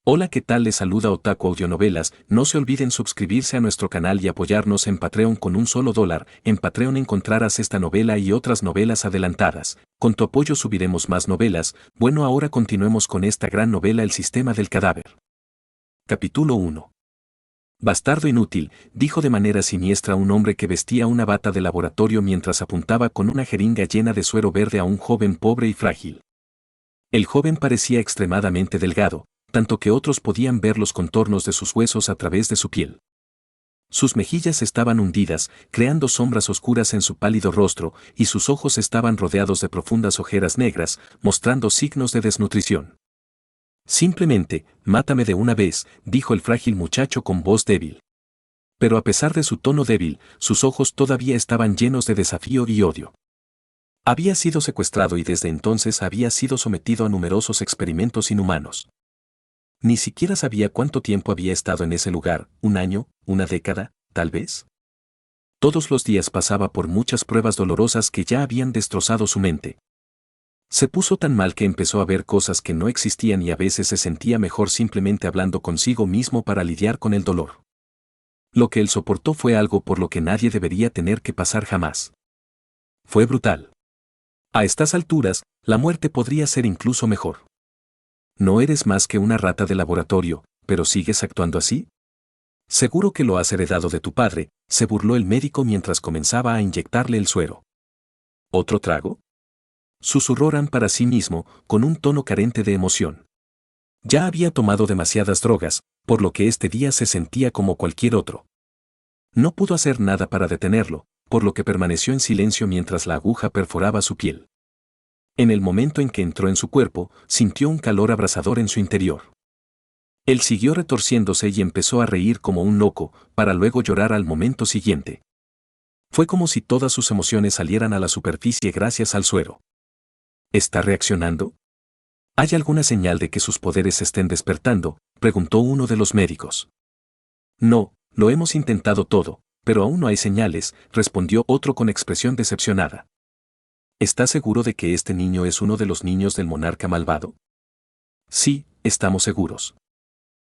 Hola, ¿qué tal? Les saluda Otaku Audionovelas. No se olviden suscribirse a nuestro canal y apoyarnos en Patreon con un solo $1. En Patreon encontrarás esta novela y otras novelas adelantadas. Con tu apoyo subiremos más novelas. Bueno, ahora continuemos con esta gran novela, El sistema del cadáver. Capítulo 1. Bastardo inútil, dijo de manera siniestra un hombre que vestía una bata de laboratorio mientras apuntaba con una jeringa llena de suero verde a un joven pobre y frágil. El joven parecía extremadamente delgado, tanto que otros podían ver los contornos de sus huesos a través de su piel. Sus mejillas estaban hundidas, creando sombras oscuras en su pálido rostro, y sus ojos estaban rodeados de profundas ojeras negras, mostrando signos de desnutrición. Simplemente, mátame de una vez, dijo el frágil muchacho con voz débil. Pero a pesar de su tono débil, sus ojos todavía estaban llenos de desafío y odio. Había sido secuestrado y desde entonces había sido sometido a numerosos experimentos inhumanos. Ni siquiera sabía cuánto tiempo había estado en ese lugar, un año, una década, tal vez. Todos los días pasaba por muchas pruebas dolorosas que ya habían destrozado su mente. Se puso tan mal que empezó a ver cosas que no existían y a veces se sentía mejor simplemente hablando consigo mismo para lidiar con el dolor. Lo que él soportó fue algo por lo que nadie debería tener que pasar jamás. Fue brutal. A estas alturas, la muerte podría ser incluso mejor. No eres más que una rata de laboratorio, pero sigues actuando así. Seguro que lo has heredado de tu padre, se burló el médico mientras comenzaba a inyectarle el suero. ¿Otro trago? Susurró Ran para sí mismo, con un tono carente de emoción. Ya había tomado demasiadas drogas, por lo que este día se sentía como cualquier otro. No pudo hacer nada para detenerlo, por lo que permaneció en silencio mientras la aguja perforaba su piel. En el momento en que entró en su cuerpo, sintió un calor abrasador en su interior. Él siguió retorciéndose y empezó a reír como un loco, para luego llorar al momento siguiente. Fue como si todas sus emociones salieran a la superficie gracias al suero. ¿Está reaccionando? ¿Hay alguna señal de que sus poderes estén despertando?, preguntó uno de los médicos. No, lo hemos intentado todo, pero aún no hay señales, respondió otro con expresión decepcionada. ¿Estás seguro de que este niño es uno de los niños del monarca malvado? Sí, estamos seguros.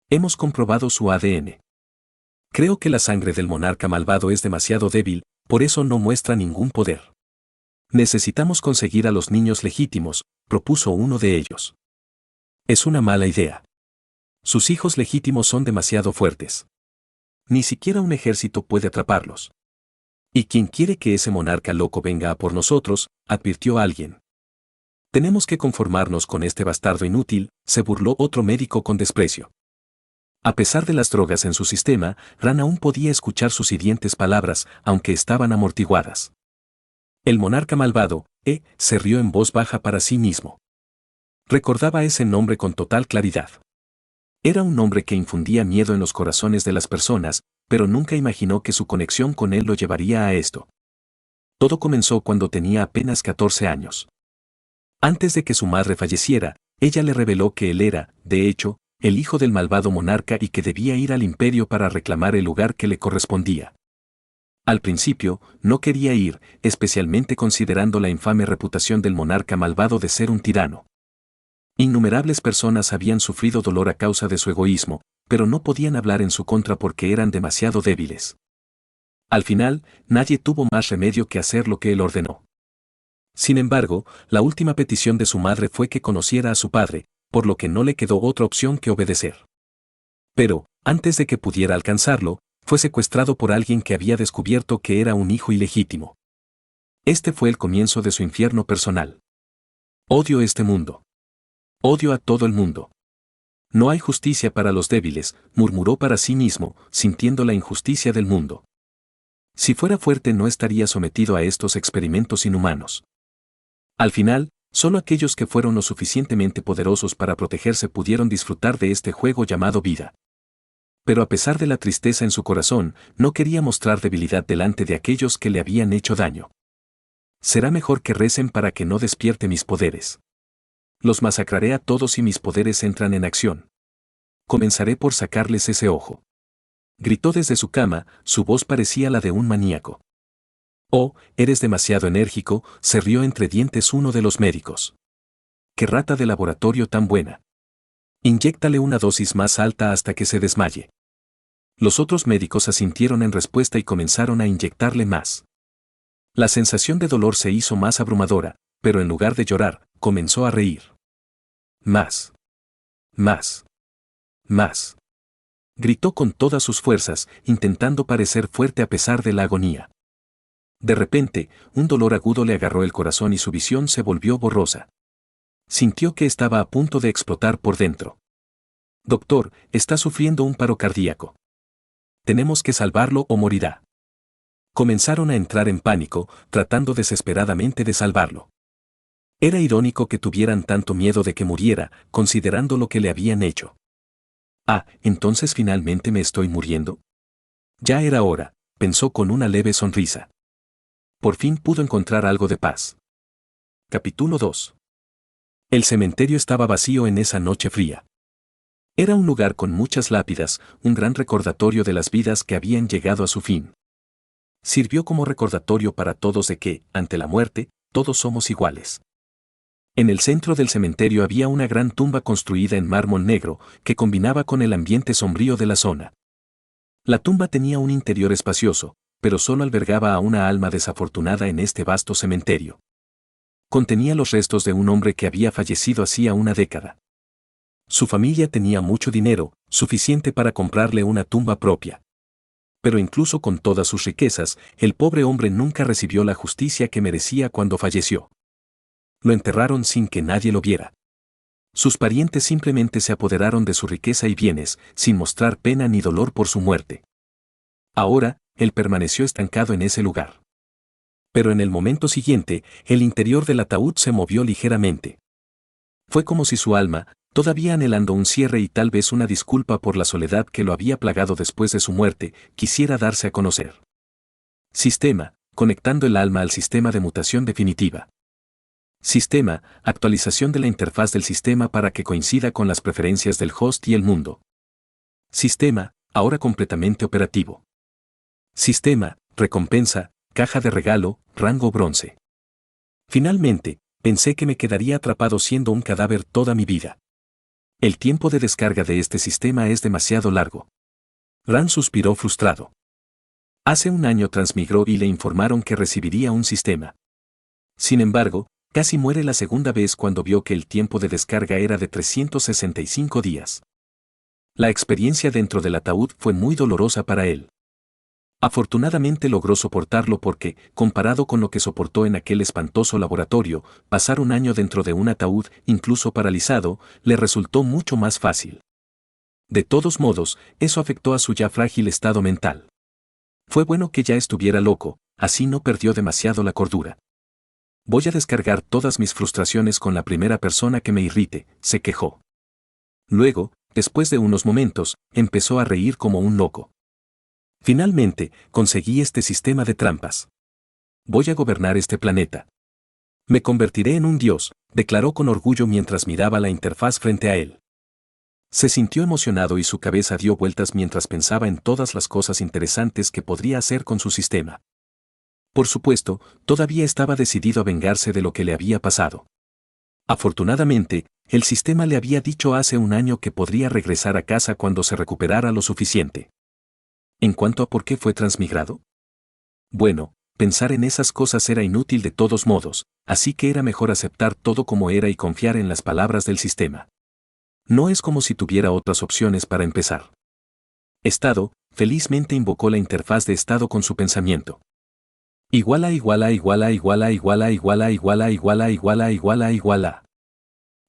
Hemos comprobado su ADN. Creo que la sangre del monarca malvado es demasiado débil, por eso no muestra ningún poder. Necesitamos conseguir a los niños legítimos, propuso uno de ellos. Es una mala idea. Sus hijos legítimos son demasiado fuertes. Ni siquiera un ejército puede atraparlos. ¿Y quién quiere que ese monarca loco venga a por nosotros?, advirtió alguien. Tenemos que conformarnos con este bastardo inútil, se burló otro médico con desprecio. A pesar de las drogas en su sistema, Ran aún podía escuchar sus hirientes palabras, aunque estaban amortiguadas. El monarca malvado, se rió en voz baja para sí mismo. Recordaba ese nombre con total claridad. Era un nombre que infundía miedo en los corazones de las personas, pero nunca imaginó que su conexión con él lo llevaría a esto. Todo comenzó cuando tenía apenas 14 años. Antes de que su madre falleciera, ella le reveló que él era, de hecho, el hijo del malvado monarca y que debía ir al imperio para reclamar el lugar que le correspondía. Al principio, no quería ir, especialmente considerando la infame reputación del monarca malvado de ser un tirano. Innumerables personas habían sufrido dolor a causa de su egoísmo, pero no podían hablar en su contra porque eran demasiado débiles. Al final, nadie tuvo más remedio que hacer lo que él ordenó. Sin embargo, la última petición de su madre fue que conociera a su padre, por lo que no le quedó otra opción que obedecer. Pero, antes de que pudiera alcanzarlo, fue secuestrado por alguien que había descubierto que era un hijo ilegítimo. Este fue el comienzo de su infierno personal. Odio este mundo. Odio a todo el mundo. No hay justicia para los débiles, murmuró para sí mismo, sintiendo la injusticia del mundo. Si fuera fuerte no estaría sometido a estos experimentos inhumanos. Al final, solo aquellos que fueron lo suficientemente poderosos para protegerse pudieron disfrutar de este juego llamado vida. Pero a pesar de la tristeza en su corazón, no quería mostrar debilidad delante de aquellos que le habían hecho daño. Será mejor que recen para que no despierte mis poderes. Los masacraré a todos y mis poderes entran en acción. Comenzaré por sacarles ese ojo. Gritó desde su cama, su voz parecía la de un maníaco. Oh, eres demasiado enérgico, se rió entre dientes uno de los médicos. ¡Qué rata de laboratorio tan buena! Inyéctale una dosis más alta hasta que se desmaye. Los otros médicos asintieron en respuesta y comenzaron a inyectarle más. La sensación de dolor se hizo más abrumadora, pero en lugar de llorar, comenzó a reír. Más. Más. Más. Gritó con todas sus fuerzas, intentando parecer fuerte a pesar de la agonía. De repente, un dolor agudo le agarró el corazón y su visión se volvió borrosa. Sintió que estaba a punto de explotar por dentro. Doctor, está sufriendo un paro cardíaco. Tenemos que salvarlo o morirá. Comenzaron a entrar en pánico, tratando desesperadamente de salvarlo. Era irónico que tuvieran tanto miedo de que muriera, considerando lo que le habían hecho. Ah, entonces finalmente me estoy muriendo. Ya era hora, pensó con una leve sonrisa. Por fin pudo encontrar algo de paz. Capítulo 2. El cementerio estaba vacío en esa noche fría. Era un lugar con muchas lápidas, un gran recordatorio de las vidas que habían llegado a su fin. Sirvió como recordatorio para todos de que, ante la muerte, todos somos iguales. En el centro del cementerio había una gran tumba construida en mármol negro, que combinaba con el ambiente sombrío de la zona. La tumba tenía un interior espacioso, pero solo albergaba a una alma desafortunada en este vasto cementerio. Contenía los restos de un hombre que había fallecido hacía una década. Su familia tenía mucho dinero, suficiente para comprarle una tumba propia. Pero incluso con todas sus riquezas, el pobre hombre nunca recibió la justicia que merecía cuando falleció. Lo enterraron sin que nadie lo viera. Sus parientes simplemente se apoderaron de su riqueza y bienes, sin mostrar pena ni dolor por su muerte. Ahora, él permaneció estancado en ese lugar. Pero en el momento siguiente, el interior del ataúd se movió ligeramente. Fue como si su alma, todavía anhelando un cierre y tal vez una disculpa por la soledad que lo había plagado después de su muerte, quisiera darse a conocer. Sistema, conectando el alma al sistema de mutación definitiva. Sistema, actualización de la interfaz del sistema para que coincida con las preferencias del host y el mundo. Sistema, ahora completamente operativo. Sistema, recompensa, caja de regalo, rango bronce. Finalmente, pensé que me quedaría atrapado siendo un cadáver toda mi vida. El tiempo de descarga de este sistema es demasiado largo. Ran suspiró frustrado. Hace un año transmigró y le informaron que recibiría un sistema. Sin embargo, casi muere la segunda vez cuando vio que el tiempo de descarga era de 365 días. La experiencia dentro del ataúd fue muy dolorosa para él. Afortunadamente logró soportarlo porque, comparado con lo que soportó en aquel espantoso laboratorio, pasar un año dentro de un ataúd, incluso paralizado, le resultó mucho más fácil. De todos modos, eso afectó a su ya frágil estado mental. Fue bueno que ya estuviera loco, así no perdió demasiado la cordura. Voy a descargar todas mis frustraciones con la primera persona que me irrite, se quejó. Luego, después de unos momentos, empezó a reír como un loco. Finalmente, conseguí este sistema de trampas. Voy a gobernar este planeta. Me convertiré en un dios, declaró con orgullo mientras miraba la interfaz frente a él. Se sintió emocionado y su cabeza dio vueltas mientras pensaba en todas las cosas interesantes que podría hacer con su sistema. Por supuesto, todavía estaba decidido a vengarse de lo que le había pasado. Afortunadamente, el sistema le había dicho hace un año que podría regresar a casa cuando se recuperara lo suficiente. En cuanto a por qué fue transmigrado. Bueno, pensar en esas cosas era inútil de todos modos, así que era mejor aceptar todo como era y confiar en las palabras del sistema. No es como si tuviera otras opciones para empezar. Estado, felizmente invocó la interfaz de estado con su pensamiento. Iguala iguala iguala iguala iguala iguala iguala iguala iguala iguala iguala.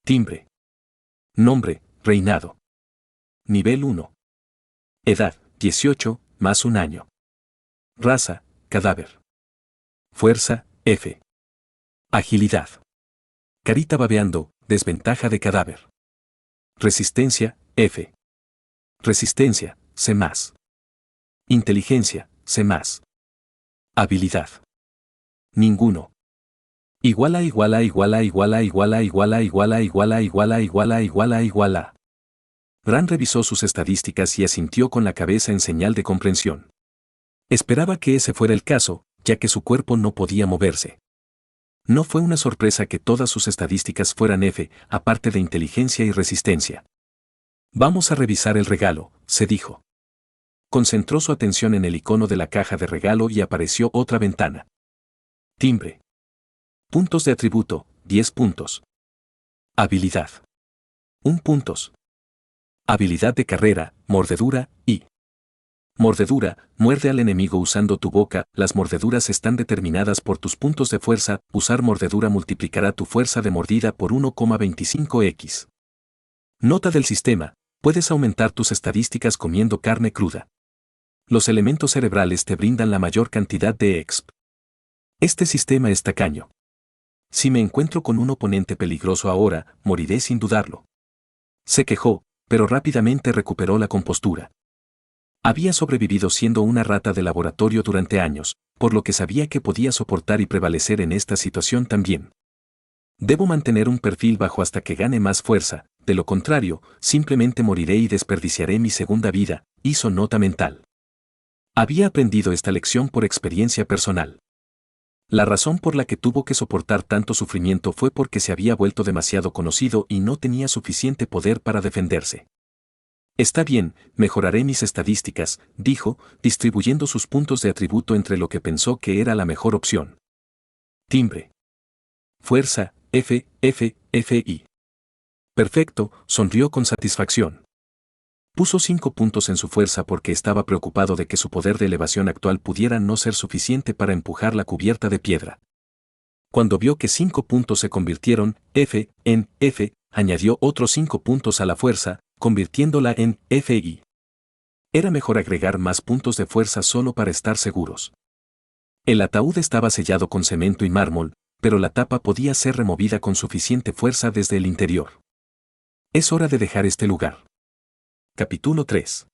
Timbre. Nombre, reinado. Nivel 1. Edad, 18, más un año. Raza, cadáver. Fuerza, F. Agilidad. Carita babeando, desventaja de cadáver. Resistencia, F. Resistencia, C+. Inteligencia, C+. Habilidad. Ninguno. Iguala iguala iguala iguala iguala iguala iguala iguala iguala iguala iguala iguala. Ran revisó sus estadísticas y asintió con la cabeza en señal de comprensión. Esperaba que ese fuera el caso, ya que su cuerpo no podía moverse. No fue una sorpresa que todas sus estadísticas fueran F, aparte de inteligencia y resistencia. Vamos a revisar el regalo, se dijo. Concentró su atención en el icono de la caja de regalo y apareció otra ventana. Timbre. Puntos de atributo, 10 puntos. Habilidad. 1 puntos. Habilidad de carrera, mordedura, y mordedura, muerde al enemigo usando tu boca. Las mordeduras están determinadas por tus puntos de fuerza. Usar mordedura multiplicará tu fuerza de mordida por 1,25x. Nota del sistema, puedes aumentar tus estadísticas comiendo carne cruda. Los elementos cerebrales te brindan la mayor cantidad de exp. Este sistema es tacaño. Si me encuentro con un oponente peligroso ahora, moriré sin dudarlo. Se quejó, pero rápidamente recuperó la compostura. Había sobrevivido siendo una rata de laboratorio durante años, por lo que sabía que podía soportar y prevalecer en esta situación también. Debo mantener un perfil bajo hasta que gane más fuerza, de lo contrario, simplemente moriré y desperdiciaré mi segunda vida, hizo nota mental. Había aprendido esta lección por experiencia personal. La razón por la que tuvo que soportar tanto sufrimiento fue porque se había vuelto demasiado conocido y no tenía suficiente poder para defenderse. Está bien, mejoraré mis estadísticas, dijo, distribuyendo sus puntos de atributo entre lo que pensó que era la mejor opción. Timbre. Fuerza, F, F, F, I. Perfecto, sonrió con satisfacción. Puso 5 puntos en su fuerza porque estaba preocupado de que su poder de elevación actual pudiera no ser suficiente para empujar la cubierta de piedra. Cuando vio que 5 puntos se convirtieron F en F, añadió otros 5 puntos a la fuerza, convirtiéndola en FI. Era mejor agregar más puntos de fuerza solo para estar seguros. El ataúd estaba sellado con cemento y mármol, pero la tapa podía ser removida con suficiente fuerza desde el interior. Es hora de dejar este lugar. Capítulo 3.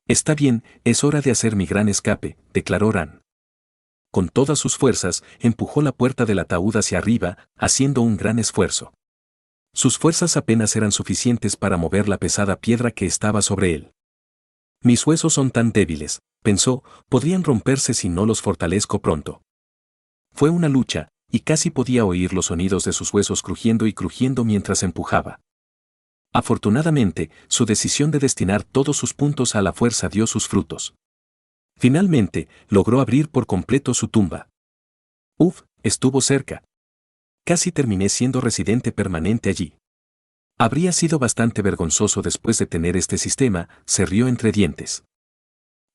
Está bien, es hora de hacer mi gran escape, declaró Ran. Con todas sus fuerzas, empujó la puerta del ataúd hacia arriba, haciendo un gran esfuerzo. Sus fuerzas apenas eran suficientes para mover la pesada piedra que estaba sobre él. Mis huesos son tan débiles, pensó, podrían romperse si no los fortalezco pronto. Fue una lucha, y casi podía oír los sonidos de sus huesos crujiendo y crujiendo mientras empujaba. Afortunadamente, su decisión de destinar todos sus puntos a la fuerza dio sus frutos. Finalmente, logró abrir por completo su tumba. Uf, estuvo cerca. Casi terminé siendo residente permanente allí. Habría sido bastante vergonzoso después de tener este sistema, se rió entre dientes.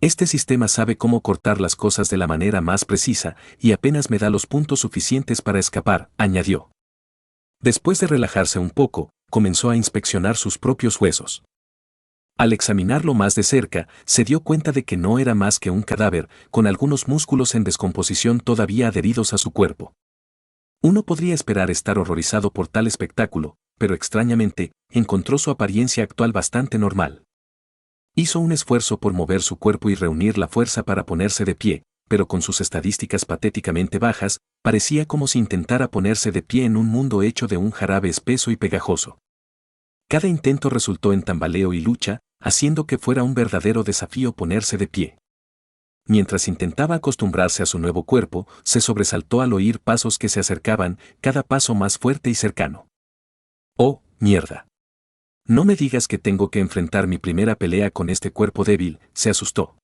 Este sistema sabe cómo cortar las cosas de la manera más precisa y apenas me da los puntos suficientes para escapar, añadió. Después de relajarse un poco, comenzó a inspeccionar sus propios huesos. Al examinarlo más de cerca, se dio cuenta de que no era más que un cadáver, con algunos músculos en descomposición todavía adheridos a su cuerpo. Uno podría esperar estar horrorizado por tal espectáculo, pero extrañamente, encontró su apariencia actual bastante normal. Hizo un esfuerzo por mover su cuerpo y reunir la fuerza para ponerse de pie, pero con sus estadísticas patéticamente bajas, parecía como si intentara ponerse de pie en un mundo hecho de un jarabe espeso y pegajoso. Cada intento resultó en tambaleo y lucha, haciendo que fuera un verdadero desafío ponerse de pie. Mientras intentaba acostumbrarse a su nuevo cuerpo, se sobresaltó al oír pasos que se acercaban, cada paso más fuerte y cercano. ¡Oh, mierda! No me digas que tengo que enfrentar mi primera pelea con este cuerpo débil, se asustó.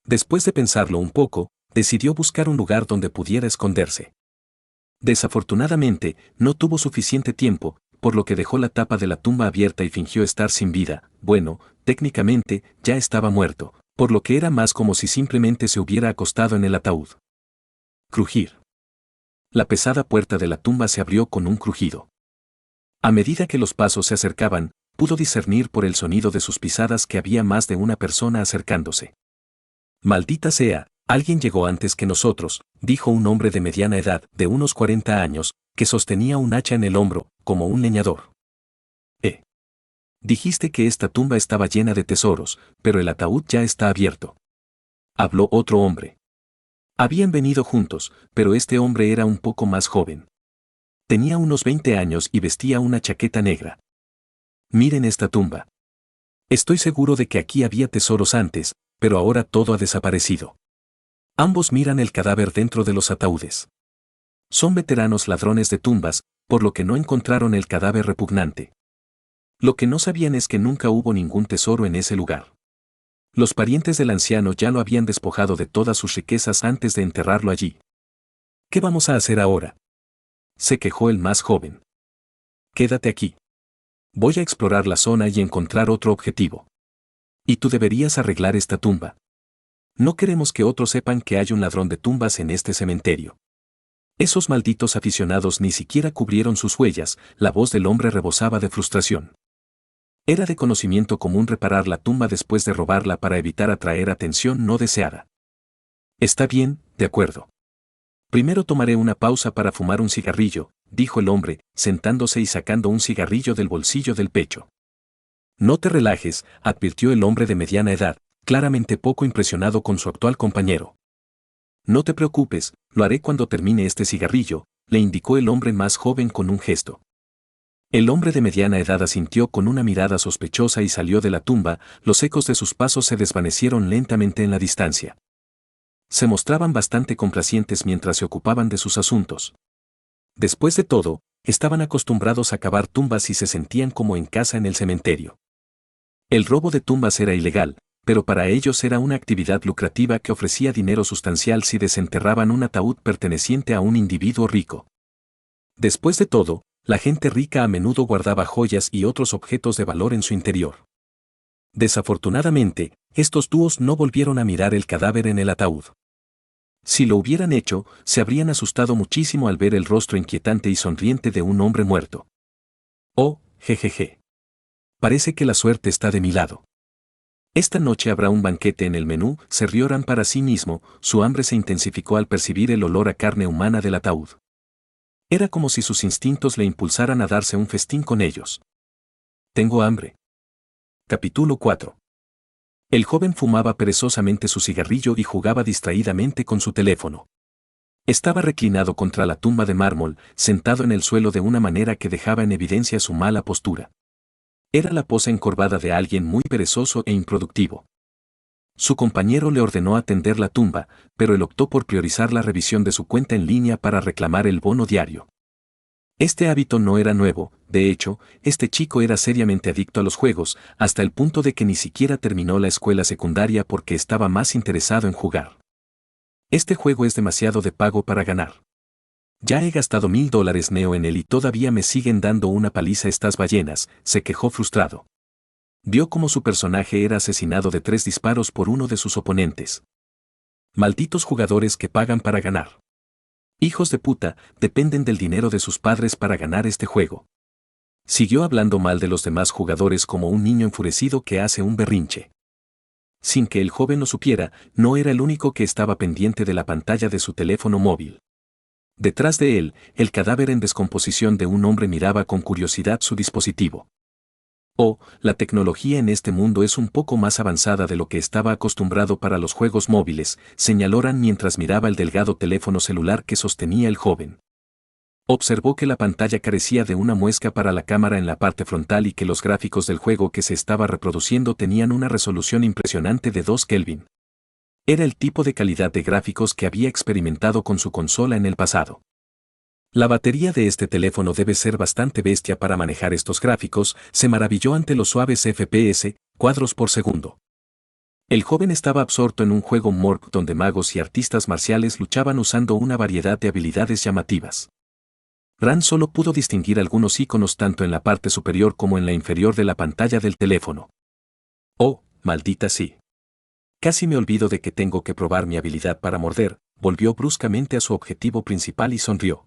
Después de pensarlo un poco, decidió buscar un lugar donde pudiera esconderse. Desafortunadamente, no tuvo suficiente tiempo, por lo que dejó la tapa de la tumba abierta y fingió estar sin vida. Bueno, técnicamente, ya estaba muerto, por lo que era más como si simplemente se hubiera acostado en el ataúd. Crujir. La pesada puerta de la tumba se abrió con un crujido. A medida que los pasos se acercaban, pudo discernir por el sonido de sus pisadas que había más de una persona acercándose. Maldita sea, alguien llegó antes que nosotros, dijo un hombre de mediana edad, de unos 40 años, que sostenía un hacha en el hombro, como un leñador. Dijiste que esta tumba estaba llena de tesoros, pero el ataúd ya está abierto. Habló otro hombre. Habían venido juntos, pero este hombre era un poco más joven. Tenía unos 20 años y vestía una chaqueta negra. Miren esta tumba. Estoy seguro de que aquí había tesoros antes, pero ahora todo ha desaparecido. Ambos miran el cadáver dentro de los ataúdes. Son veteranos ladrones de tumbas, por lo que no encontraron el cadáver repugnante. Lo que no sabían es que nunca hubo ningún tesoro en ese lugar. Los parientes del anciano ya lo habían despojado de todas sus riquezas antes de enterrarlo allí. ¿Qué vamos a hacer ahora?, se quejó el más joven. Quédate aquí. Voy a explorar la zona y encontrar otro objetivo. Y tú deberías arreglar esta tumba. No queremos que otros sepan que hay un ladrón de tumbas en este cementerio. Esos malditos aficionados ni siquiera cubrieron sus huellas. La voz del hombre rebosaba de frustración. Era de conocimiento común reparar la tumba después de robarla para evitar atraer atención no deseada. Está bien, de acuerdo. Primero tomaré una pausa para fumar un cigarrillo, dijo el hombre, sentándose y sacando un cigarrillo del bolsillo del pecho. No te relajes, advirtió el hombre de mediana edad, claramente poco impresionado con su actual compañero. No te preocupes, lo haré cuando termine este cigarrillo, le indicó el hombre más joven con un gesto. El hombre de mediana edad asintió con una mirada sospechosa y salió de la tumba. Los ecos de sus pasos se desvanecieron lentamente en la distancia. Se mostraban bastante complacientes mientras se ocupaban de sus asuntos. Después de todo, estaban acostumbrados a cavar tumbas y se sentían como en casa en el cementerio. El robo de tumbas era ilegal, pero para ellos era una actividad lucrativa que ofrecía dinero sustancial si desenterraban un ataúd perteneciente a un individuo rico. Después de todo, la gente rica a menudo guardaba joyas y otros objetos de valor en su interior. Desafortunadamente, estos dúos no volvieron a mirar el cadáver en el ataúd. Si lo hubieran hecho, se habrían asustado muchísimo al ver el rostro inquietante y sonriente de un hombre muerto. Oh, jejeje. Parece que la suerte está de mi lado. Esta noche habrá un banquete en el menú, se rió Ran para sí mismo, su hambre se intensificó al percibir el olor a carne humana del ataúd. Era como si sus instintos le impulsaran a darse un festín con ellos. Tengo hambre. Capítulo 4. El joven fumaba perezosamente su cigarrillo y jugaba distraídamente con su teléfono. Estaba reclinado contra la tumba de mármol, sentado en el suelo de una manera que dejaba en evidencia su mala postura. Era la pose encorvada de alguien muy perezoso e improductivo. Su compañero le ordenó atender la tumba, pero él optó por priorizar la revisión de su cuenta en línea para reclamar el bono diario. Este hábito no era nuevo, de hecho, este chico era seriamente adicto a los juegos, hasta el punto de que ni siquiera terminó la escuela secundaria porque estaba más interesado en jugar. Este juego es demasiado de pago para ganar. Ya he gastado $1000 Neo en él y todavía me siguen dando una paliza estas ballenas, se quejó frustrado. Vio cómo su personaje era asesinado de 3 disparos por uno de sus oponentes. Malditos jugadores que pagan para ganar. Hijos de puta, dependen del dinero de sus padres para ganar este juego. Siguió hablando mal de los demás jugadores como un niño enfurecido que hace un berrinche. Sin que el joven lo supiera, no era el único que estaba pendiente de la pantalla de su teléfono móvil. Detrás de él, el cadáver en descomposición de un hombre miraba con curiosidad su dispositivo. Oh, la tecnología en este mundo es un poco más avanzada de lo que estaba acostumbrado para los juegos móviles, señaló Ran mientras miraba el delgado teléfono celular que sostenía el joven. Observó que la pantalla carecía de una muesca para la cámara en la parte frontal y que los gráficos del juego que se estaba reproduciendo tenían una resolución impresionante de 2 Kelvin. Era el tipo de calidad de gráficos que había experimentado con su consola en el pasado. La batería de este teléfono debe ser bastante bestia para manejar estos gráficos, se maravilló ante los suaves FPS, cuadros por segundo. El joven estaba absorto en un juego Mork donde magos y artistas marciales luchaban usando una variedad de habilidades llamativas. Ran solo pudo distinguir algunos iconos tanto en la parte superior como en la inferior de la pantalla del teléfono. Oh, maldita sí. Casi me olvido de que tengo que probar mi habilidad para morder, volvió bruscamente a su objetivo principal y sonrió.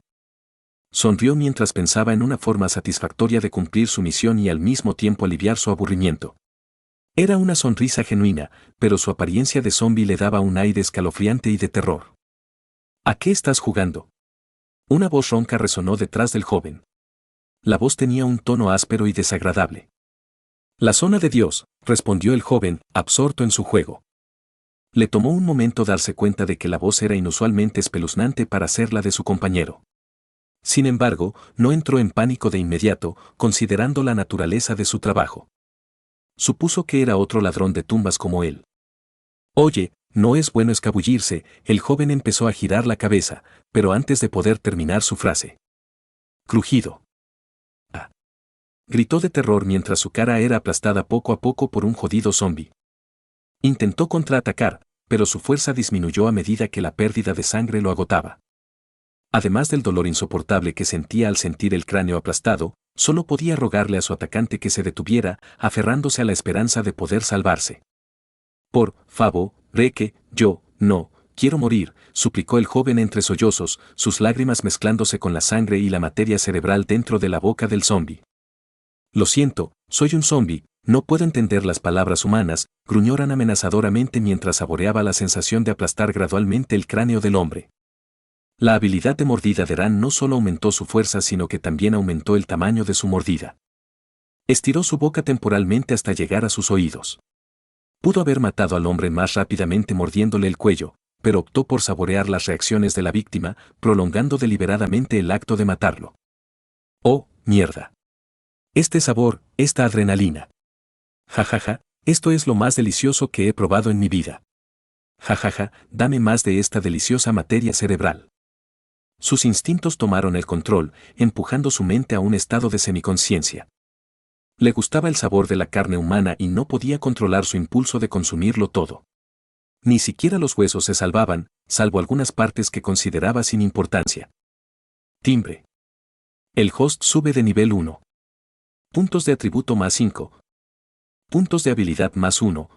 Sonrió mientras pensaba en una forma satisfactoria de cumplir su misión y al mismo tiempo aliviar su aburrimiento. Era una sonrisa genuina, pero su apariencia de zombi le daba un aire escalofriante y de terror. ¿A qué estás jugando? Una voz ronca resonó detrás del joven. La voz tenía un tono áspero y desagradable. La zona de Dios, respondió el joven, absorto en su juego. Le tomó un momento darse cuenta de que la voz era inusualmente espeluznante para ser la de su compañero. Sin embargo, no entró en pánico de inmediato, considerando la naturaleza de su trabajo. Supuso que era otro ladrón de tumbas como él. Oye, no es bueno escabullirse, el joven empezó a girar la cabeza, pero antes de poder terminar su frase. Crujido. Ah. Gritó de terror mientras su cara era aplastada poco a poco por un jodido zombi. Intentó contraatacar, pero su fuerza disminuyó a medida que la pérdida de sangre lo agotaba. Además del dolor insoportable que sentía al sentir el cráneo aplastado, solo podía rogarle a su atacante que se detuviera, aferrándose a la esperanza de poder salvarse. Por favor, Reque, yo, no, quiero morir, suplicó el joven entre sollozos, sus lágrimas mezclándose con la sangre y la materia cerebral dentro de la boca del zombi. Lo siento, soy un zombi, no puedo entender las palabras humanas, gruñó Ran amenazadoramente mientras saboreaba la sensación de aplastar gradualmente el cráneo del hombre. La habilidad de mordida de Ran no solo aumentó su fuerza sino que también aumentó el tamaño de su mordida. Estiró su boca temporalmente hasta llegar a sus oídos. Pudo haber matado al hombre más rápidamente mordiéndole el cuello, pero optó por saborear las reacciones de la víctima, prolongando deliberadamente el acto de matarlo. ¡Oh, mierda! Este sabor, esta adrenalina. Jajaja, esto es lo más delicioso que he probado en mi vida. Jajaja, dame más de esta deliciosa materia cerebral. Sus instintos tomaron el control, empujando su mente a un estado de semiconciencia. Le gustaba el sabor de la carne humana y no podía controlar su impulso de consumirlo todo. Ni siquiera los huesos se salvaban, salvo algunas partes que consideraba sin importancia. Timbre. El host sube de nivel 1. Puntos de atributo más 5. Puntos de habilidad más 1.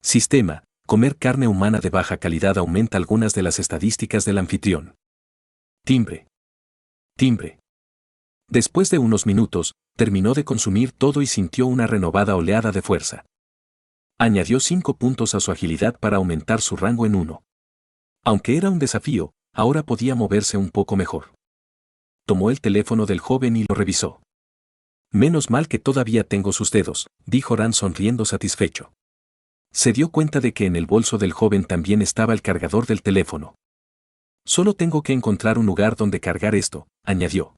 Sistema. Comer carne humana de baja calidad aumenta algunas de las estadísticas del anfitrión. Timbre. Timbre. Después de unos minutos, terminó de consumir todo y sintió una renovada oleada de fuerza. Añadió 5 puntos a su agilidad para aumentar su rango en 1. Aunque era un desafío, ahora podía moverse un poco mejor. Tomó el teléfono del joven y lo revisó. Menos mal que todavía tengo sus dedos, dijo Ran sonriendo satisfecho. Se dio cuenta de que en el bolso del joven también estaba el cargador del teléfono. Solo tengo que encontrar un lugar donde cargar esto, añadió.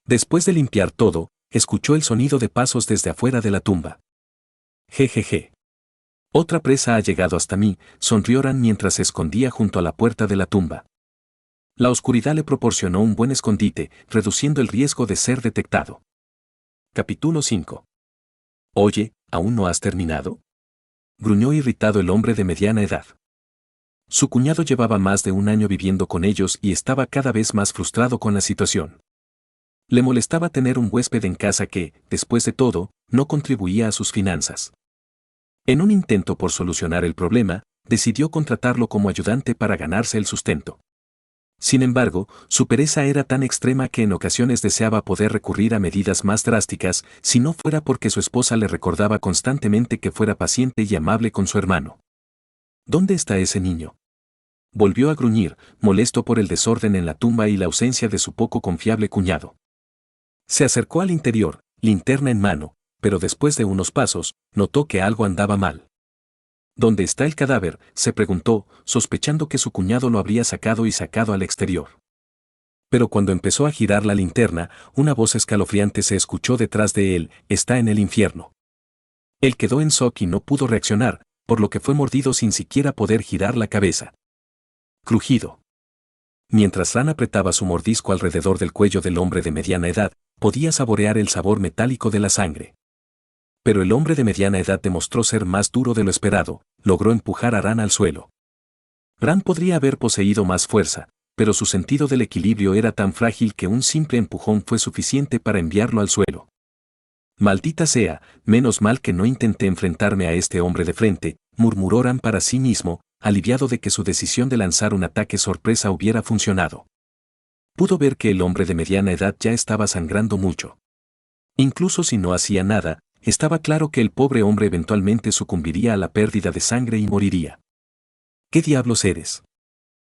Después de limpiar todo, escuchó el sonido de pasos desde afuera de la tumba. Jejeje. Otra presa ha llegado hasta mí, sonrió Ran mientras se escondía junto a la puerta de la tumba. La oscuridad le proporcionó un buen escondite, reduciendo el riesgo de ser detectado. Capítulo 5. Oye, ¿aún no has terminado? Gruñó irritado el hombre de mediana edad. Su cuñado llevaba más de un año viviendo con ellos y estaba cada vez más frustrado con la situación. Le molestaba tener un huésped en casa que, después de todo, no contribuía a sus finanzas. En un intento por solucionar el problema, decidió contratarlo como ayudante para ganarse el sustento. Sin embargo, su pereza era tan extrema que en ocasiones deseaba poder recurrir a medidas más drásticas, si no fuera porque su esposa le recordaba constantemente que fuera paciente y amable con su hermano. ¿Dónde está ese niño? Volvió a gruñir, molesto por el desorden en la tumba y la ausencia de su poco confiable cuñado. Se acercó al interior, linterna en mano, pero después de unos pasos, notó que algo andaba mal. ¿Dónde está el cadáver?, se preguntó, sospechando que su cuñado lo habría sacado al exterior. Pero cuando empezó a girar la linterna, una voz escalofriante se escuchó detrás de él: está en el infierno. Él quedó en shock y no pudo reaccionar, por lo que fue mordido sin siquiera poder girar la cabeza. Crujido. Mientras Ran apretaba su mordisco alrededor del cuello del hombre de mediana edad, podía saborear el sabor metálico de la sangre. Pero el hombre de mediana edad demostró ser más duro de lo esperado, logró empujar a Ran al suelo. Ran podría haber poseído más fuerza, pero su sentido del equilibrio era tan frágil que un simple empujón fue suficiente para enviarlo al suelo. Maldita sea, menos mal que no intenté enfrentarme a este hombre de frente, murmuró Ran para sí mismo, aliviado de que su decisión de lanzar un ataque sorpresa hubiera funcionado. Pudo ver que el hombre de mediana edad ya estaba sangrando mucho. Incluso si no hacía nada, estaba claro que el pobre hombre eventualmente sucumbiría a la pérdida de sangre y moriría. ¿Qué diablos eres?,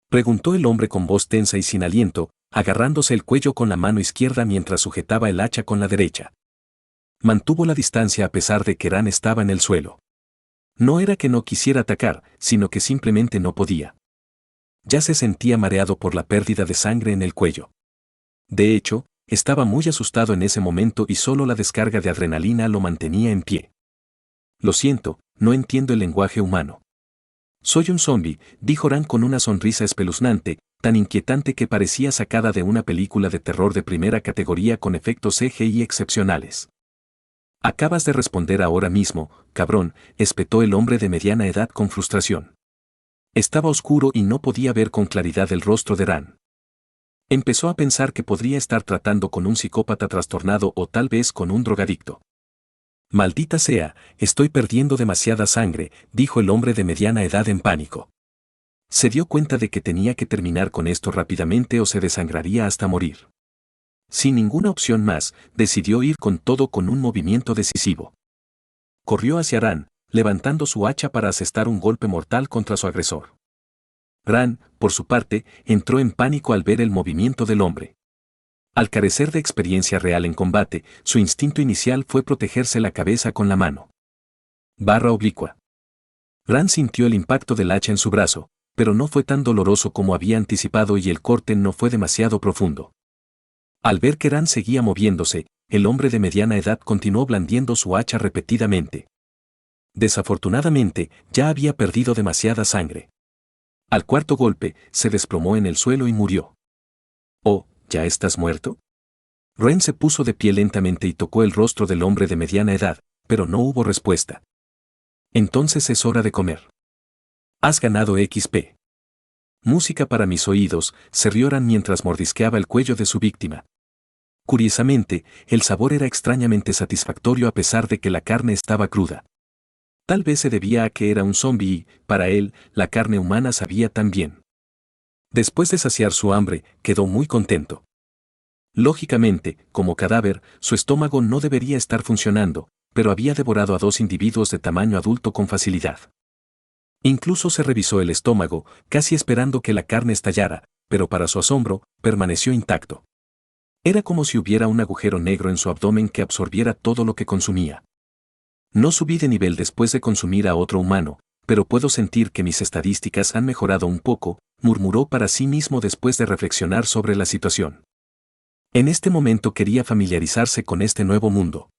preguntó el hombre con voz tensa y sin aliento, agarrándose el cuello con la mano izquierda mientras sujetaba el hacha con la derecha. Mantuvo la distancia a pesar de que Ran estaba en el suelo. No era que no quisiera atacar, sino que simplemente no podía. Ya se sentía mareado por la pérdida de sangre en el cuello. De hecho, estaba muy asustado en ese momento y solo la descarga de adrenalina lo mantenía en pie. Lo siento, no entiendo el lenguaje humano. Soy un zombi, dijo Ran con una sonrisa espeluznante, tan inquietante que parecía sacada de una película de terror de primera categoría con efectos CGI excepcionales. Acabas de responder ahora mismo, cabrón, espetó el hombre de mediana edad con frustración. Estaba oscuro y no podía ver con claridad el rostro de Ran. Empezó a pensar que podría estar tratando con un psicópata trastornado o tal vez con un drogadicto. Maldita sea, estoy perdiendo demasiada sangre, dijo el hombre de mediana edad en pánico. Se dio cuenta de que tenía que terminar con esto rápidamente o se desangraría hasta morir. Sin ninguna opción más, decidió ir con todo con un movimiento decisivo. Corrió hacia Ran, levantando su hacha para asestar un golpe mortal contra su agresor. Ran, por su parte, entró en pánico al ver el movimiento del hombre. Al carecer de experiencia real en combate, su instinto inicial fue protegerse la cabeza con la mano. Barra oblicua. Ran sintió el impacto del hacha en su brazo, pero no fue tan doloroso como había anticipado y el corte no fue demasiado profundo. Al ver que Ran seguía moviéndose, el hombre de mediana edad continuó blandiendo su hacha repetidamente. Desafortunadamente, ya había perdido demasiada sangre. Al cuarto golpe, se desplomó en el suelo y murió. «Oh, ¿ya estás muerto?» Ren se puso de pie lentamente y tocó el rostro del hombre de mediana edad, pero no hubo respuesta. «Entonces es hora de comer. Has ganado XP». Música para mis oídos, se rió Ran mientras mordisqueaba el cuello de su víctima. Curiosamente, el sabor era extrañamente satisfactorio a pesar de que la carne estaba cruda. Tal vez se debía a que era un zombi y, para él, la carne humana sabía tan bien. Después de saciar su hambre, quedó muy contento. Lógicamente, como cadáver, su estómago no debería estar funcionando, pero había devorado a 2 individuos de tamaño adulto con facilidad. Incluso se revisó el estómago, casi esperando que la carne estallara, pero para su asombro, permaneció intacto. Era como si hubiera un agujero negro en su abdomen que absorbiera todo lo que consumía. No subí de nivel después de consumir a otro humano, pero puedo sentir que mis estadísticas han mejorado un poco, murmuró para sí mismo después de reflexionar sobre la situación. En este momento quería familiarizarse con este nuevo mundo.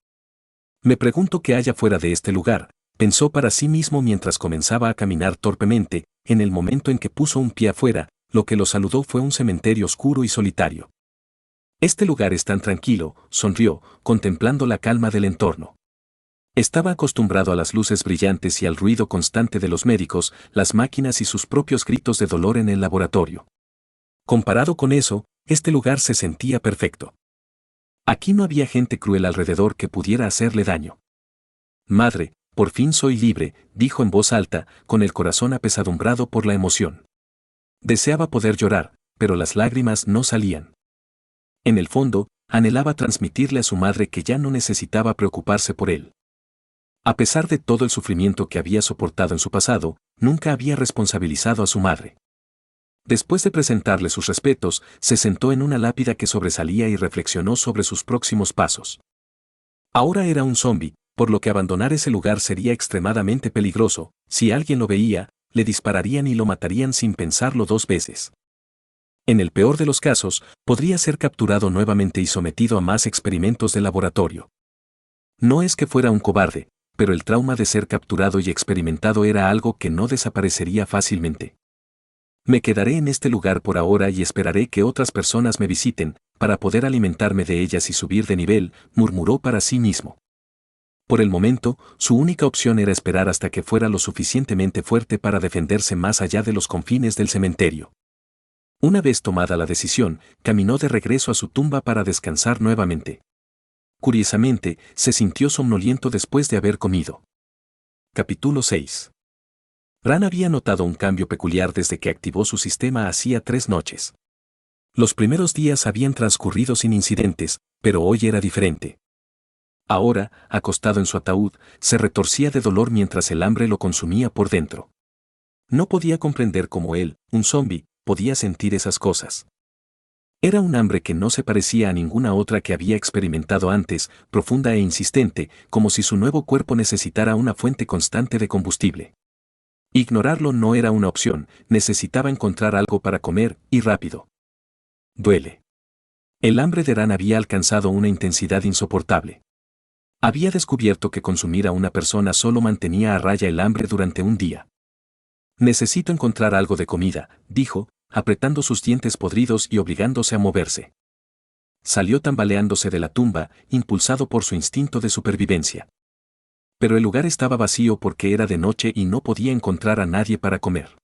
Me pregunto qué haya fuera de este lugar, pensó para sí mismo mientras comenzaba a caminar torpemente. En el momento en que puso un pie afuera, lo que lo saludó fue un cementerio oscuro y solitario. Este lugar es tan tranquilo, sonrió, contemplando la calma del entorno. Estaba acostumbrado a las luces brillantes y al ruido constante de los médicos, las máquinas y sus propios gritos de dolor en el laboratorio. Comparado con eso, este lugar se sentía perfecto. Aquí no había gente cruel alrededor que pudiera hacerle daño. Madre, por fin soy libre, dijo en voz alta, con el corazón apesadumbrado por la emoción. Deseaba poder llorar, pero las lágrimas no salían. En el fondo, anhelaba transmitirle a su madre que ya no necesitaba preocuparse por él. A pesar de todo el sufrimiento que había soportado en su pasado, nunca había responsabilizado a su madre. Después de presentarle sus respetos, se sentó en una lápida que sobresalía y reflexionó sobre sus próximos pasos. Ahora era un zombi, por lo que abandonar ese lugar sería extremadamente peligroso. Si alguien lo veía, le dispararían y lo matarían sin pensarlo 2 veces. En el peor de los casos, podría ser capturado nuevamente y sometido a más experimentos de laboratorio. No es que fuera un cobarde, pero el trauma de ser capturado y experimentado era algo que no desaparecería fácilmente. Me quedaré en este lugar por ahora y esperaré que otras personas me visiten, para poder alimentarme de ellas y subir de nivel, murmuró para sí mismo. Por el momento, su única opción era esperar hasta que fuera lo suficientemente fuerte para defenderse más allá de los confines del cementerio. Una vez tomada la decisión, caminó de regreso a su tumba para descansar nuevamente. Curiosamente, se sintió somnoliento después de haber comido. Capítulo 6. Ran había notado un cambio peculiar desde que activó su sistema hacía 3 noches. Los primeros días habían transcurrido sin incidentes, pero hoy era diferente. Ahora, acostado en su ataúd, se retorcía de dolor mientras el hambre lo consumía por dentro. No podía comprender cómo él, un zombi, podía sentir esas cosas. Era un hambre que no se parecía a ninguna otra que había experimentado antes, profunda e insistente, como si su nuevo cuerpo necesitara una fuente constante de combustible. Ignorarlo no era una opción, necesitaba encontrar algo para comer, y rápido. Duele. El hambre de Ran había alcanzado una intensidad insoportable. Había descubierto que consumir a una persona solo mantenía a raya el hambre durante un día. Necesito encontrar algo de comida, dijo, apretando sus dientes podridos y obligándose a moverse. Salió tambaleándose de la tumba, impulsado por su instinto de supervivencia. Pero el lugar estaba vacío porque era de noche y no podía encontrar a nadie para comer.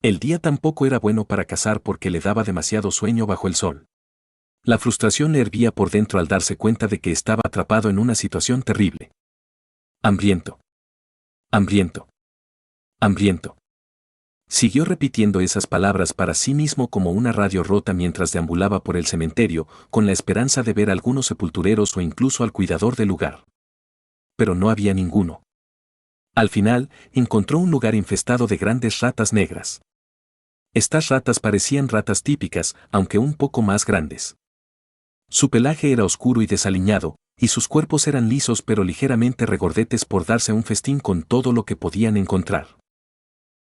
El día tampoco era bueno para cazar porque le daba demasiado sueño bajo el sol. La frustración le hervía por dentro al darse cuenta de que estaba atrapado en una situación terrible. Hambriento. Hambriento. Hambriento. Siguió repitiendo esas palabras para sí mismo como una radio rota mientras deambulaba por el cementerio, con la esperanza de ver algunos sepultureros o incluso al cuidador del lugar. Pero no había ninguno. Al final, encontró un lugar infestado de grandes ratas negras. Estas ratas parecían ratas típicas, aunque un poco más grandes. Su pelaje era oscuro y desaliñado, y sus cuerpos eran lisos pero ligeramente regordetes por darse un festín con todo lo que podían encontrar.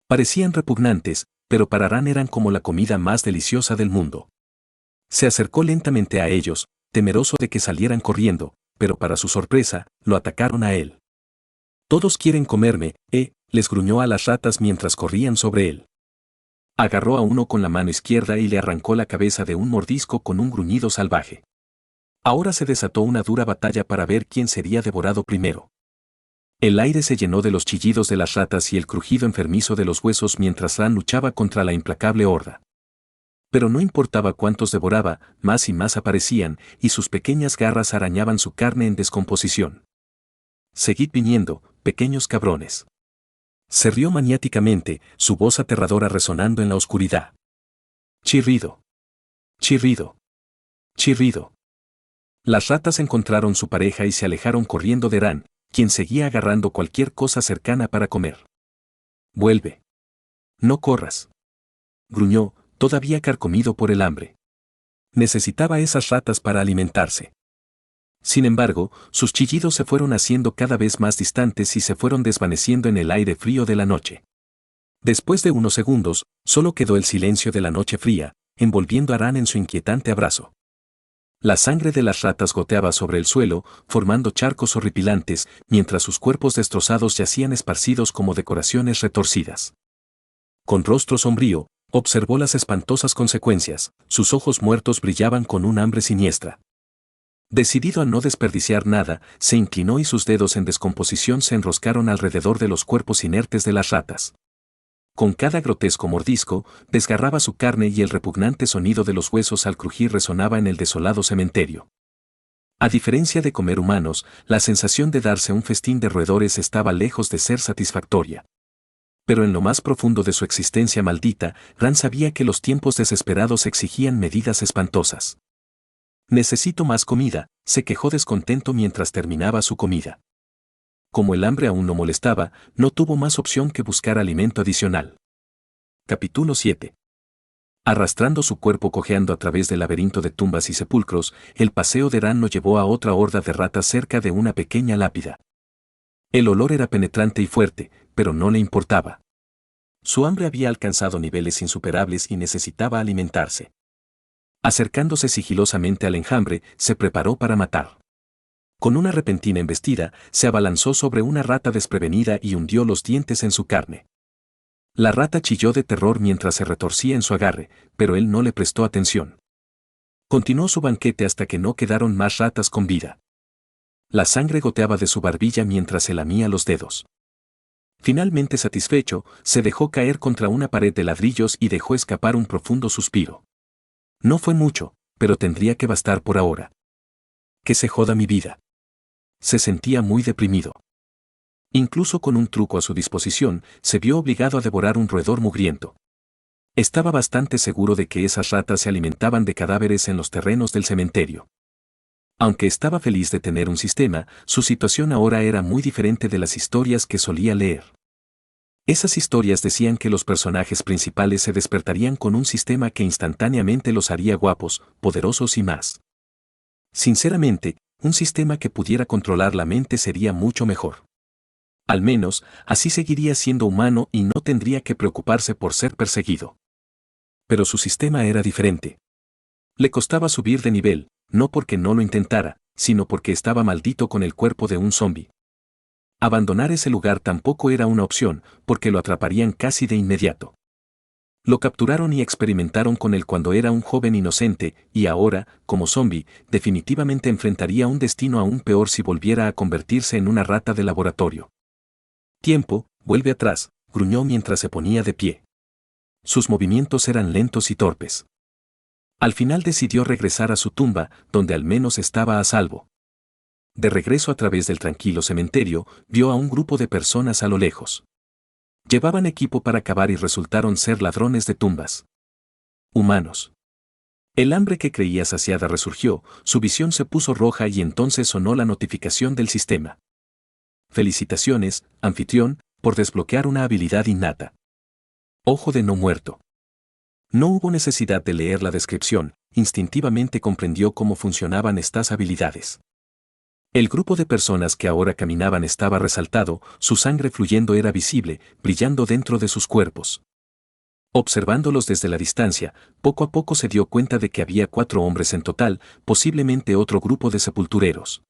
Parecían repugnantes, pero para Ran eran como la comida más deliciosa del mundo. Se acercó lentamente a ellos, temeroso de que salieran corriendo, pero para su sorpresa, lo atacaron a él. «Todos quieren comerme», les gruñó a las ratas mientras corrían sobre él. Agarró a uno con la mano izquierda y le arrancó la cabeza de un mordisco con un gruñido salvaje. Ahora se desató una dura batalla para ver quién sería devorado primero. El aire se llenó de los chillidos de las ratas y el crujido enfermizo de los huesos mientras Ran luchaba contra la implacable horda. Pero no importaba cuántos devoraba, más y más aparecían, y sus pequeñas garras arañaban su carne en descomposición. «Seguid viniendo, pequeños cabrones». Se rió maniáticamente, su voz aterradora resonando en la oscuridad. Chirrido. Chirrido. Chirrido. Las ratas encontraron su pareja y se alejaron corriendo de Ran, quien seguía agarrando cualquier cosa cercana para comer. «Vuelve. No corras», gruñó, todavía carcomido por el hambre. Necesitaba esas ratas para alimentarse. Sin embargo, sus chillidos se fueron haciendo cada vez más distantes y se fueron desvaneciendo en el aire frío de la noche. Después de unos segundos, solo quedó el silencio de la noche fría, envolviendo a Ran en su inquietante abrazo. La sangre de las ratas goteaba sobre el suelo, formando charcos horripilantes, mientras sus cuerpos destrozados yacían esparcidos como decoraciones retorcidas. Con rostro sombrío, observó las espantosas consecuencias, sus ojos muertos brillaban con un hambre siniestra. Decidido a no desperdiciar nada, se inclinó y sus dedos en descomposición se enroscaron alrededor de los cuerpos inertes de las ratas. Con cada grotesco mordisco, desgarraba su carne y el repugnante sonido de los huesos al crujir resonaba en el desolado cementerio. A diferencia de comer humanos, la sensación de darse un festín de roedores estaba lejos de ser satisfactoria. Pero en lo más profundo de su existencia maldita, Ran sabía que los tiempos desesperados exigían medidas espantosas. «Necesito más comida», se quejó descontento mientras terminaba su comida. Como el hambre aún no molestaba, no tuvo más opción que buscar alimento adicional. Capítulo 7. Arrastrando su cuerpo cojeando a través del laberinto de tumbas y sepulcros, el paseo de Ran lo llevó a otra horda de ratas cerca de una pequeña lápida. El olor era penetrante y fuerte, pero no le importaba. Su hambre había alcanzado niveles insuperables y necesitaba alimentarse. Acercándose sigilosamente al enjambre, se preparó para matar. Con una repentina embestida, se abalanzó sobre una rata desprevenida y hundió los dientes en su carne. La rata chilló de terror mientras se retorcía en su agarre, pero él no le prestó atención. Continuó su banquete hasta que no quedaron más ratas con vida. La sangre goteaba de su barbilla mientras se lamía los dedos. Finalmente satisfecho, se dejó caer contra una pared de ladrillos y dejó escapar un profundo suspiro. No fue mucho, pero tendría que bastar por ahora. Que se joda mi vida. Se sentía muy deprimido. Incluso con un truco a su disposición, se vio obligado a devorar un roedor mugriento. Estaba bastante seguro de que esas ratas se alimentaban de cadáveres en los terrenos del cementerio. Aunque estaba feliz de tener un sistema, su situación ahora era muy diferente de las historias que solía leer. Esas historias decían que los personajes principales se despertarían con un sistema que instantáneamente los haría guapos, poderosos y más. Sinceramente, un sistema que pudiera controlar la mente sería mucho mejor. Al menos, así seguiría siendo humano y no tendría que preocuparse por ser perseguido. Pero su sistema era diferente. Le costaba subir de nivel, no porque no lo intentara, sino porque estaba maldito con el cuerpo de un zombi. Abandonar ese lugar tampoco era una opción, porque lo atraparían casi de inmediato. Lo capturaron y experimentaron con él cuando era un joven inocente, y ahora, como zombie, definitivamente enfrentaría un destino aún peor si volviera a convertirse en una rata de laboratorio. Tiempo, vuelve atrás, gruñó mientras se ponía de pie. Sus movimientos eran lentos y torpes. Al final decidió regresar a su tumba, donde al menos estaba a salvo. De regreso a través del tranquilo cementerio, vio a un grupo de personas a lo lejos. Llevaban equipo para cavar y resultaron ser ladrones de tumbas. Humanos. El hambre que creía saciada resurgió, su visión se puso roja y entonces sonó la notificación del sistema. Felicitaciones, anfitrión, por desbloquear una habilidad innata. Ojo de no muerto. No hubo necesidad de leer la descripción, instintivamente comprendió cómo funcionaban estas habilidades. El grupo de personas que ahora caminaban estaba resaltado, su sangre fluyendo era visible, brillando dentro de sus cuerpos. Observándolos desde la distancia, poco a poco se dio cuenta de que había 4 hombres en total, posiblemente otro grupo de sepultureros.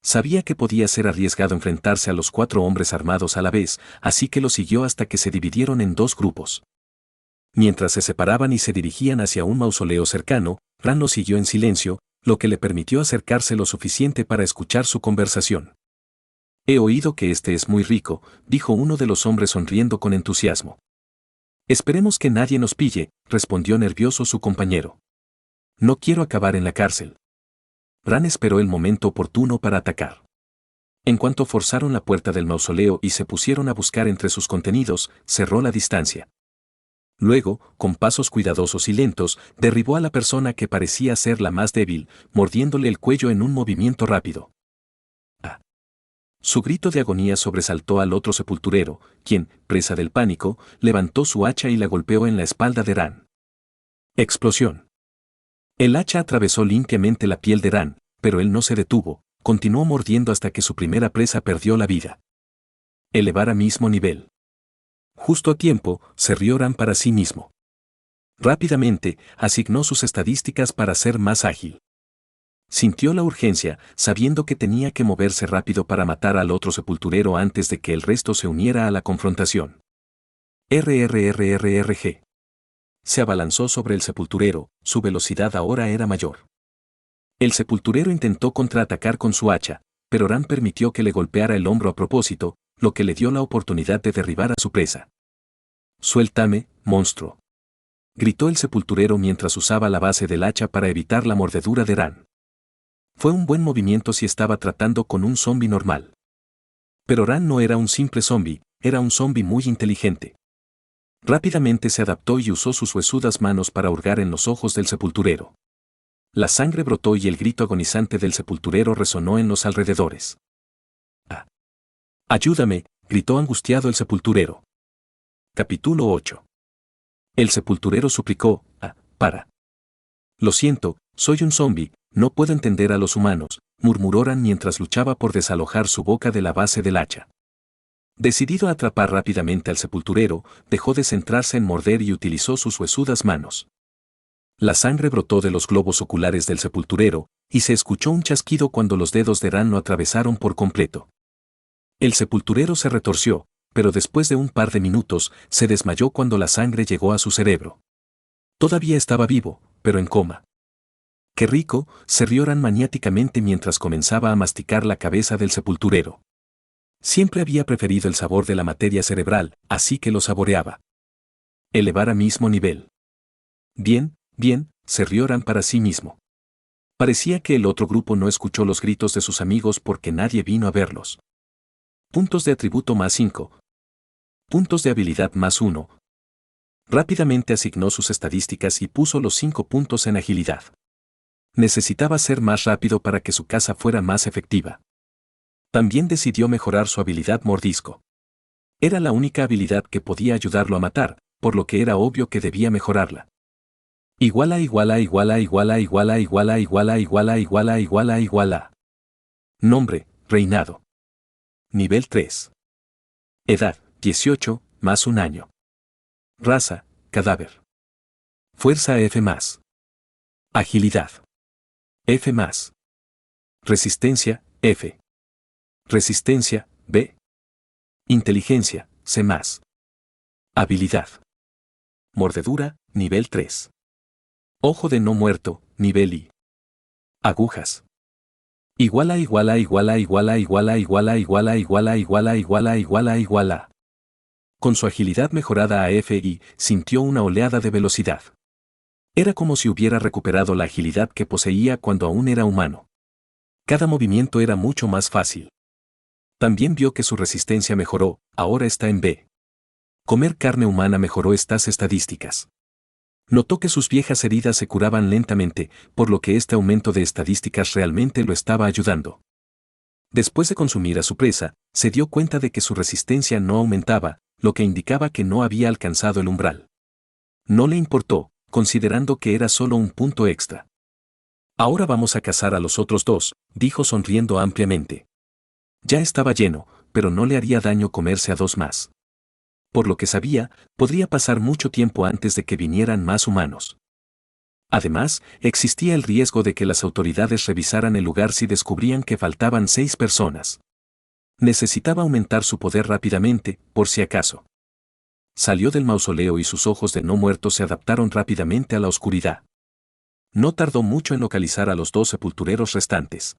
Sabía que podía ser arriesgado enfrentarse a los 4 hombres armados a la vez, así que lo siguió hasta que se dividieron en 2 grupos. Mientras se separaban y se dirigían hacia un mausoleo cercano, Ran lo siguió en silencio, lo que le permitió acercarse lo suficiente para escuchar su conversación. He oído que este es muy rico, dijo uno de los hombres sonriendo con entusiasmo. Esperemos que nadie nos pille, respondió nervioso su compañero. No quiero acabar en la cárcel. Ran esperó el momento oportuno para atacar. En cuanto forzaron la puerta del mausoleo y se pusieron a buscar entre sus contenidos, cerró la distancia. Luego, con pasos cuidadosos y lentos, derribó a la persona que parecía ser la más débil, mordiéndole el cuello en un movimiento rápido. ¡Ah! Su grito de agonía sobresaltó al otro sepulturero, quien, presa del pánico, levantó su hacha y la golpeó en la espalda de Ran. Explosión. El hacha atravesó limpiamente la piel de Ran, pero él no se detuvo, continuó mordiendo hasta que su primera presa perdió la vida. Elevar a mismo nivel. Justo a tiempo, se rió Ran para sí mismo. Rápidamente, asignó sus estadísticas para ser más ágil. Sintió la urgencia, sabiendo que tenía que moverse rápido para matar al otro sepulturero antes de que el resto se uniera a la confrontación. RRRRRG. Se abalanzó sobre el sepulturero, su velocidad ahora era mayor. El sepulturero intentó contraatacar con su hacha, pero Ran permitió que le golpeara el hombro a propósito, lo que le dio la oportunidad de derribar a su presa. «Suéltame, monstruo», gritó el sepulturero mientras usaba la base del hacha para evitar la mordedura de Ran. Fue un buen movimiento si estaba tratando con un zombi normal. Pero Ran no era un simple zombi, era un zombi muy inteligente. Rápidamente se adaptó y usó sus huesudas manos para hurgar en los ojos del sepulturero. La sangre brotó y el grito agonizante del sepulturero resonó en los alrededores. «¡Ah! ¡Ayúdame!», gritó angustiado el sepulturero. Capítulo 8. El sepulturero suplicó, para. Lo siento, soy un zombi, no puedo entender a los humanos, murmuró Ran mientras luchaba por desalojar su boca de la base del hacha. Decidido a atrapar rápidamente al sepulturero, dejó de centrarse en morder y utilizó sus huesudas manos. La sangre brotó de los globos oculares del sepulturero, y se escuchó un chasquido cuando los dedos de Ran lo atravesaron por completo. El sepulturero se retorció, pero después de un par de minutos, se desmayó cuando la sangre llegó a su cerebro. Todavía estaba vivo, pero en coma. ¡Qué rico!, se rió Ran maniáticamente mientras comenzaba a masticar la cabeza del sepulturero. Siempre había preferido el sabor de la materia cerebral, así que lo saboreaba. Elevar a mismo nivel. Bien, bien, se rió Ran para sí mismo. Parecía que el otro grupo no escuchó los gritos de sus amigos porque nadie vino a verlos. Puntos de atributo más 5. Puntos de habilidad más 1. Rápidamente asignó sus estadísticas y puso los 5 puntos en agilidad. Necesitaba ser más rápido para que su caza fuera más efectiva. También decidió mejorar su habilidad mordisco. Era la única habilidad que podía ayudarlo a matar, por lo que era obvio que debía mejorarla. Iguala iguala iguala iguala iguala iguala iguala iguala iguala iguala iguala. Nombre, reinado. Nivel 3. Edad, 18, más 1 año. Raza, cadáver. Fuerza F+. Agilidad. F+. Resistencia, F. Resistencia, B. Inteligencia, C+. Habilidad. Mordedura, nivel 3. Ojo de no muerto, nivel I. Agujas. Iguala iguala iguala iguala iguala iguala iguala iguala iguala iguala iguala iguala. Con su agilidad mejorada a FI, sintió una oleada de velocidad. Era como si hubiera recuperado la agilidad que poseía cuando aún era humano. Cada movimiento era mucho más fácil. También vio que su resistencia mejoró, ahora está en B. Comer carne humana mejoró estas estadísticas. Notó que sus viejas heridas se curaban lentamente, por lo que este aumento de estadísticas realmente lo estaba ayudando. Después de consumir a su presa, se dio cuenta de que su resistencia no aumentaba, lo que indicaba que no había alcanzado el umbral. No le importó, considerando que era solo un punto extra. Ahora vamos a cazar a los otros dos, dijo sonriendo ampliamente. Ya estaba lleno, pero no le haría daño comerse a dos más. Por lo que sabía, podría pasar mucho tiempo antes de que vinieran más humanos. Además, existía el riesgo de que las autoridades revisaran el lugar si descubrían que faltaban 6 personas. Necesitaba aumentar su poder rápidamente, por si acaso. Salió del mausoleo y sus ojos de no muerto se adaptaron rápidamente a la oscuridad. No tardó mucho en localizar a los 2 sepultureros restantes.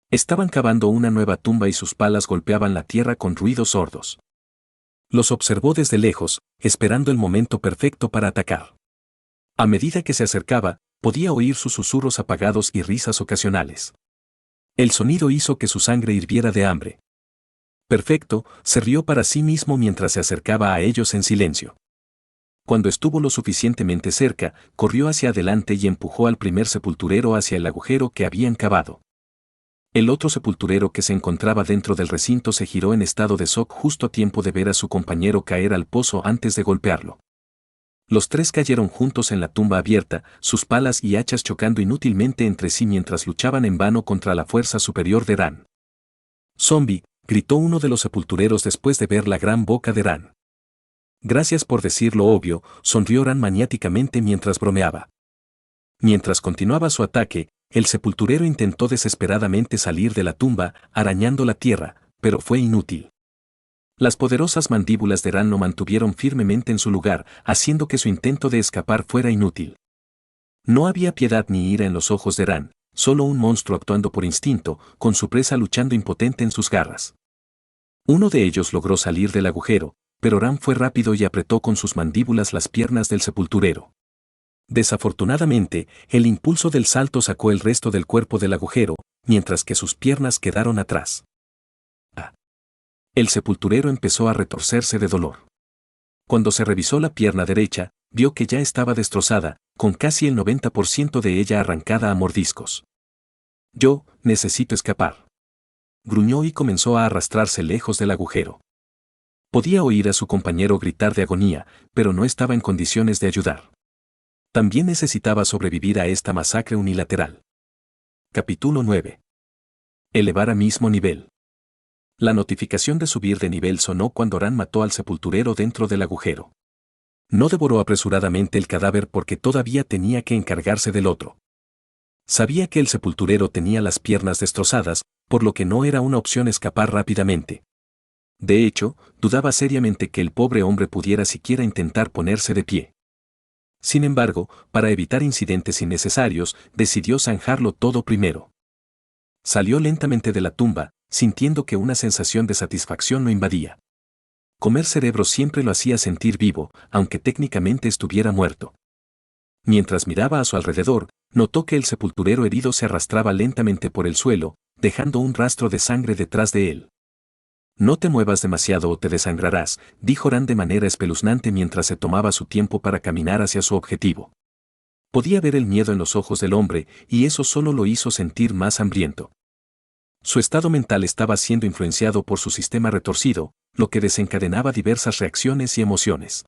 Estaban cavando una nueva tumba y sus palas golpeaban la tierra con ruidos sordos. Los observó desde lejos, esperando el momento perfecto para atacar. A medida que se acercaba, podía oír sus susurros apagados y risas ocasionales. El sonido hizo que su sangre hirviera de hambre. Perfecto, se rió para sí mismo mientras se acercaba a ellos en silencio. Cuando estuvo lo suficientemente cerca, corrió hacia adelante y empujó al primer sepulturero hacia el agujero que habían cavado. El otro sepulturero que se encontraba dentro del recinto se giró en estado de shock justo a tiempo de ver a su compañero caer al pozo antes de golpearlo. Los 3 cayeron juntos en la tumba abierta, sus palas y hachas chocando inútilmente entre sí mientras luchaban en vano contra la fuerza superior de Ran. «Zombie», gritó uno de los sepultureros después de ver la gran boca de Ran. «Gracias por decir lo obvio», sonrió Ran maniáticamente mientras bromeaba. Mientras continuaba su ataque, el sepulturero intentó desesperadamente salir de la tumba, arañando la tierra, pero fue inútil. Las poderosas mandíbulas de Ran lo mantuvieron firmemente en su lugar, haciendo que su intento de escapar fuera inútil. No había piedad ni ira en los ojos de Ran, solo un monstruo actuando por instinto, con su presa luchando impotente en sus garras. Uno de ellos logró salir del agujero, pero Ran fue rápido y apretó con sus mandíbulas las piernas del sepulturero. Desafortunadamente, el impulso del salto sacó el resto del cuerpo del agujero, mientras que sus piernas quedaron atrás. El sepulturero empezó a retorcerse de dolor. Cuando se revisó la pierna derecha, vio que ya estaba destrozada, con casi el 90% de ella arrancada a mordiscos. «Yo, necesito escapar», gruñó y comenzó a arrastrarse lejos del agujero. Podía oír a su compañero gritar de agonía, pero no estaba en condiciones de ayudar. También necesitaba sobrevivir a esta masacre unilateral. Capítulo 9. Elevar a mismo nivel. La notificación de subir de nivel sonó cuando Ran mató al sepulturero dentro del agujero. No devoró apresuradamente el cadáver porque todavía tenía que encargarse del otro. Sabía que el sepulturero tenía las piernas destrozadas, por lo que no era una opción escapar rápidamente. De hecho, dudaba seriamente que el pobre hombre pudiera siquiera intentar ponerse de pie. Sin embargo, para evitar incidentes innecesarios, decidió zanjarlo todo primero. Salió lentamente de la tumba, sintiendo que una sensación de satisfacción lo invadía. Comer cerebro siempre lo hacía sentir vivo, aunque técnicamente estuviera muerto. Mientras miraba a su alrededor, notó que el sepulturero herido se arrastraba lentamente por el suelo, dejando un rastro de sangre detrás de él. «No te muevas demasiado o te desangrarás», dijo Ran de manera espeluznante mientras se tomaba su tiempo para caminar hacia su objetivo. Podía ver el miedo en los ojos del hombre, y eso solo lo hizo sentir más hambriento. Su estado mental estaba siendo influenciado por su sistema retorcido, lo que desencadenaba diversas reacciones y emociones.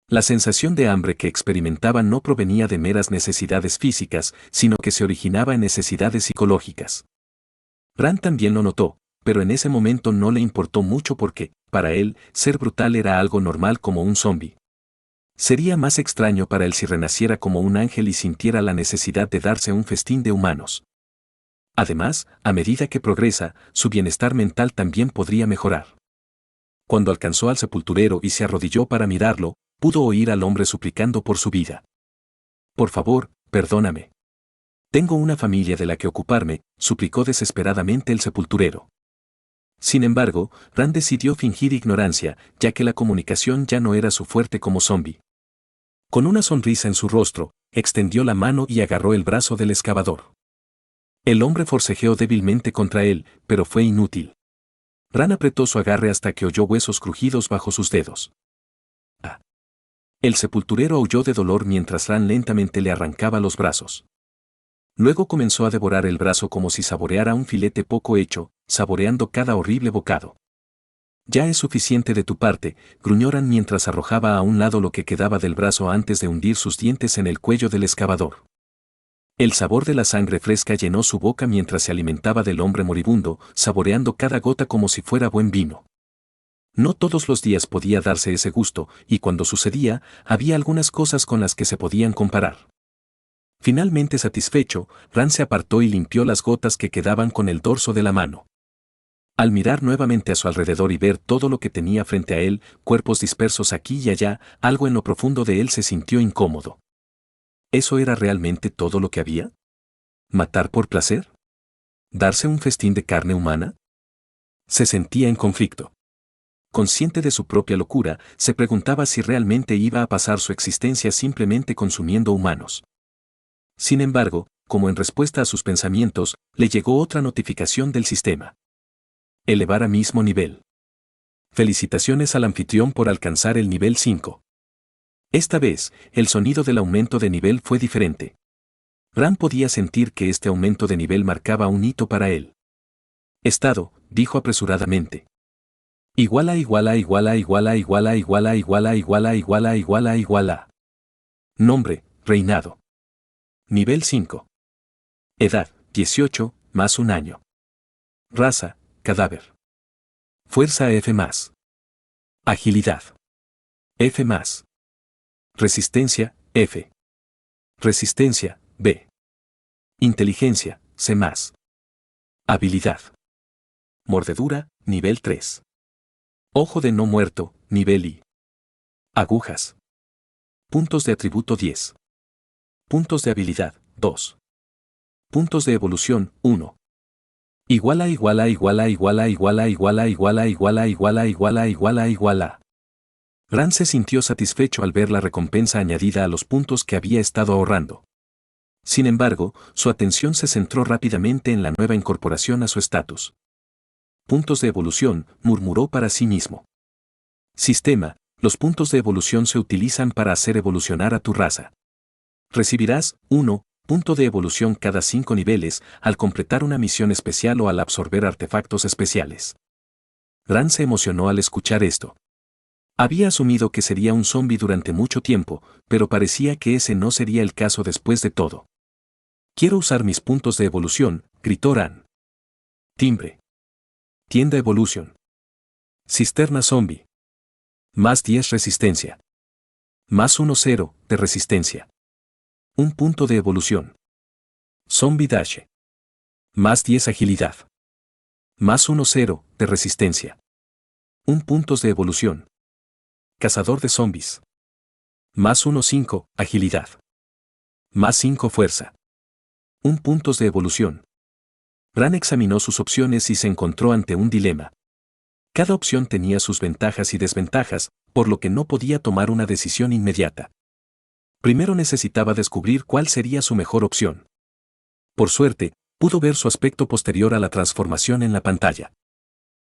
La sensación de hambre que experimentaba no provenía de meras necesidades físicas, sino que se originaba en necesidades psicológicas. Ran también lo notó, pero en ese momento no le importó mucho porque, para él, ser brutal era algo normal como un zombi. Sería más extraño para él si renaciera como un ángel y sintiera la necesidad de darse un festín de humanos. Además, a medida que progresa, su bienestar mental también podría mejorar. Cuando alcanzó al sepulturero y se arrodilló para mirarlo, Pudo oír al hombre suplicando por su vida. Por favor, perdóname. Tengo una familia de la que ocuparme, suplicó desesperadamente el sepulturero. Sin embargo, Ran decidió fingir ignorancia, ya que la comunicación ya no era su fuerte como zombi. Con una sonrisa en su rostro, extendió la mano y agarró el brazo del excavador. El hombre forcejeó débilmente contra él, pero fue inútil. Ran apretó su agarre hasta que oyó huesos crujidos bajo sus dedos. ¡Ah! El sepulturero aulló de dolor mientras Ran lentamente le arrancaba los brazos. Luego comenzó a devorar el brazo como si saboreara un filete poco hecho, saboreando cada horrible bocado. Ya es suficiente de tu parte, gruñó Ran mientras arrojaba a un lado lo que quedaba del brazo antes de hundir sus dientes en el cuello del excavador. El sabor de la sangre fresca llenó su boca mientras se alimentaba del hombre moribundo, saboreando cada gota como si fuera buen vino. No todos los días podía darse ese gusto, y cuando sucedía, había algunas cosas con las que se podían comparar. Finalmente satisfecho, Ran se apartó y limpió las gotas que quedaban con el dorso de la mano. Al mirar nuevamente a su alrededor y ver todo lo que tenía frente a él, cuerpos dispersos aquí y allá, algo en lo profundo de él se sintió incómodo. ¿Eso era realmente todo lo que había? ¿Matar por placer? ¿Darse un festín de carne humana? Se sentía en conflicto. Consciente de su propia locura, se preguntaba si realmente iba a pasar su existencia simplemente consumiendo humanos. Sin embargo, como en respuesta a sus pensamientos, le llegó otra notificación del sistema. Elevar a mismo nivel. Felicitaciones al anfitrión por alcanzar el nivel 5. Esta vez, el sonido del aumento de nivel fue diferente. Ran podía sentir que este aumento de nivel marcaba un hito para él. Estado, dijo apresuradamente. Iguala iguala iguala iguala iguala iguala iguala iguala iguala iguala iguala. Nombre, reinado. Nivel 5. Edad, 18, más un año. Raza, cadáver. Fuerza F+. Agilidad. F+. Resistencia, F. Resistencia, B. Inteligencia, C+. Habilidad. Mordedura, nivel 3. Ojo de no muerto, nivel I. Agujas. Puntos de atributo 10. Puntos de habilidad, 2. Puntos de evolución, 1. Iguala iguala iguala iguala iguala iguala iguala iguala iguala iguala iguala iguala. Ran se sintió satisfecho al ver la recompensa añadida a los puntos que había estado ahorrando. Sin embargo, su atención se centró rápidamente en la nueva incorporación a su estatus. Puntos de evolución, murmuró para sí mismo. Sistema, los puntos de evolución se utilizan para hacer evolucionar a tu raza. Recibirás 1 punto de evolución cada 5 niveles al completar una misión especial o al absorber artefactos especiales. Ran se emocionó al escuchar esto. Había asumido que sería un zombi durante mucho tiempo, pero parecía que ese no sería el caso después de todo. Quiero usar mis puntos de evolución, gritó Ran. Timbre. Tienda Evolution. Cisterna zombie. Más 10 resistencia. Más 1-0 de resistencia. Un punto de evolución. Zombie Dash. Más 10 agilidad. Más 1-0 de resistencia. Un puntos de evolución. Cazador de zombies. Más 1-5 agilidad. Más 5 fuerza. Un puntos de evolución. Ran examinó sus opciones y se encontró ante un dilema. Cada opción tenía sus ventajas y desventajas, por lo que no podía tomar una decisión inmediata. Primero necesitaba descubrir cuál sería su mejor opción. Por suerte, pudo ver su aspecto posterior a la transformación en la pantalla.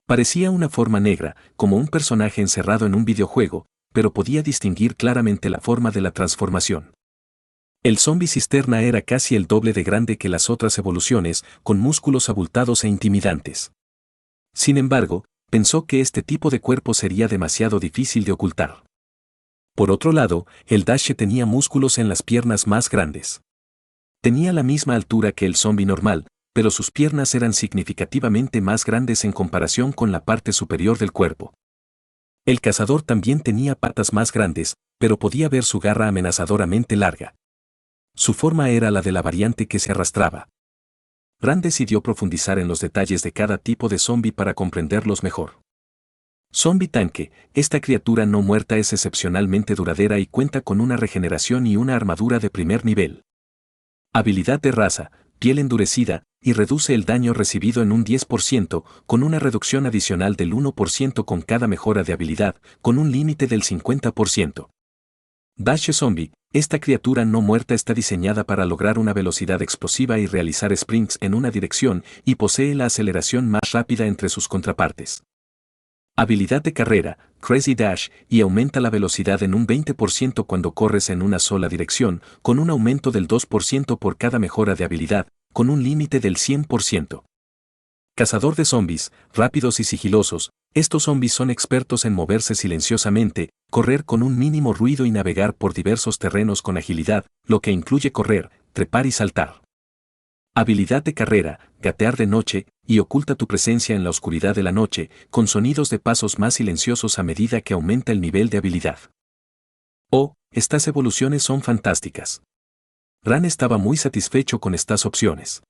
Parecía una forma negra, como un personaje encerrado en un videojuego, pero podía distinguir claramente la forma de la transformación. El zombie cisterna era casi el doble de grande que las otras evoluciones, con músculos abultados e intimidantes. Sin embargo, pensó que este tipo de cuerpo sería demasiado difícil de ocultar. Por otro lado, el Dash tenía músculos en las piernas más grandes. Tenía la misma altura que el zombie normal, pero sus piernas eran significativamente más grandes en comparación con la parte superior del cuerpo. El cazador también tenía patas más grandes, pero podía ver su garra amenazadoramente larga. Su forma era la de la variante que se arrastraba. Ran decidió profundizar en los detalles de cada tipo de zombie para comprenderlos mejor. Zombie tanque, esta criatura no muerta es excepcionalmente duradera y cuenta con una regeneración y una armadura de primer nivel. Habilidad de raza, piel endurecida, y reduce el daño recibido en un 10%, con una reducción adicional del 1% con cada mejora de habilidad, con un límite del 50%. Dash Zombie, esta criatura no muerta está diseñada para lograr una velocidad explosiva y realizar sprints en una dirección, y posee la aceleración más rápida entre sus contrapartes. Habilidad de carrera, Crazy Dash, y aumenta la velocidad en un 20% cuando corres en una sola dirección, con un aumento del 2% por cada mejora de habilidad, con un límite del 100%. Cazador de zombies, rápidos y sigilosos, estos zombies son expertos en moverse silenciosamente, correr con un mínimo ruido y navegar por diversos terrenos con agilidad, lo que incluye correr, trepar y saltar. Habilidad de carrera, gatear de noche, y oculta tu presencia en la oscuridad de la noche, con sonidos de pasos más silenciosos a medida que aumenta el nivel de habilidad. Oh, estas evoluciones son fantásticas. Ran estaba muy satisfecho con estas opciones.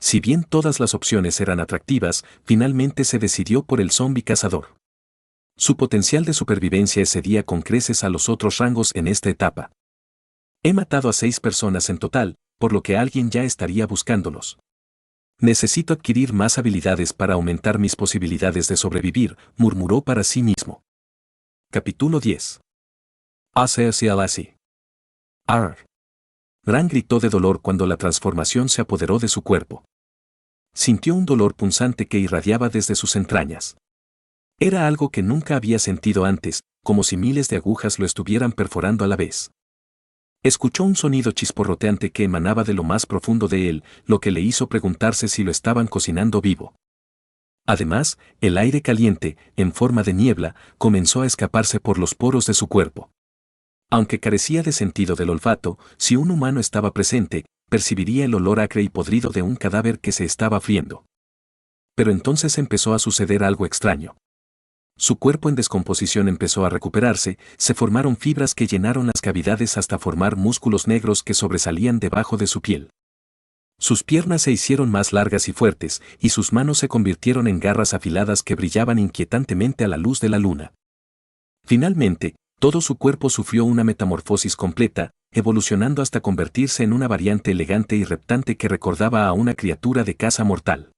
Si bien todas las opciones eran atractivas, finalmente se decidió por el zombie cazador. Su potencial de supervivencia excedía con creces a los otros rangos en esta etapa. He matado a 6 personas en total, por lo que alguien ya estaría buscándolos. Necesito adquirir más habilidades para aumentar mis posibilidades de sobrevivir, murmuró para sí mismo. Capítulo 10. Así. Arr. Ran gritó de dolor cuando la transformación se apoderó de su cuerpo. Sintió un dolor punzante que irradiaba desde sus entrañas. Era algo que nunca había sentido antes, como si miles de agujas lo estuvieran perforando a la vez. Escuchó un sonido chisporroteante que emanaba de lo más profundo de él, lo que le hizo preguntarse si lo estaban cocinando vivo. Además, el aire caliente, en forma de niebla, comenzó a escaparse por los poros de su cuerpo. Aunque carecía de sentido del olfato, si un humano estaba presente, percibiría el olor acre y podrido de un cadáver que se estaba friendo. Pero entonces empezó a suceder algo extraño. Su cuerpo en descomposición empezó a recuperarse, se formaron fibras que llenaron las cavidades hasta formar músculos negros que sobresalían debajo de su piel. Sus piernas se hicieron más largas y fuertes, y sus manos se convirtieron en garras afiladas que brillaban inquietantemente a la luz de la luna. Finalmente, todo su cuerpo sufrió una metamorfosis completa, evolucionando hasta convertirse en una variante elegante y reptante que recordaba a una criatura de caza mortal.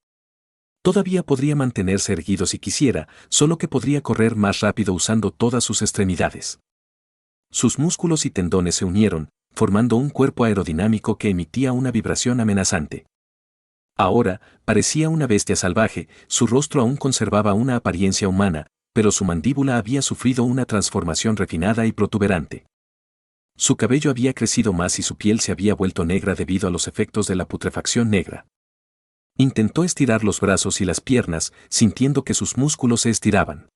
Todavía podría mantenerse erguido si quisiera, solo que podría correr más rápido usando todas sus extremidades. Sus músculos y tendones se unieron, formando un cuerpo aerodinámico que emitía una vibración amenazante. Ahora, parecía una bestia salvaje, su rostro aún conservaba una apariencia humana, pero su mandíbula había sufrido una transformación refinada y protuberante. Su cabello había crecido más y su piel se había vuelto negra debido a los efectos de la putrefacción negra. Intentó estirar los brazos y las piernas, sintiendo que sus músculos se estiraban.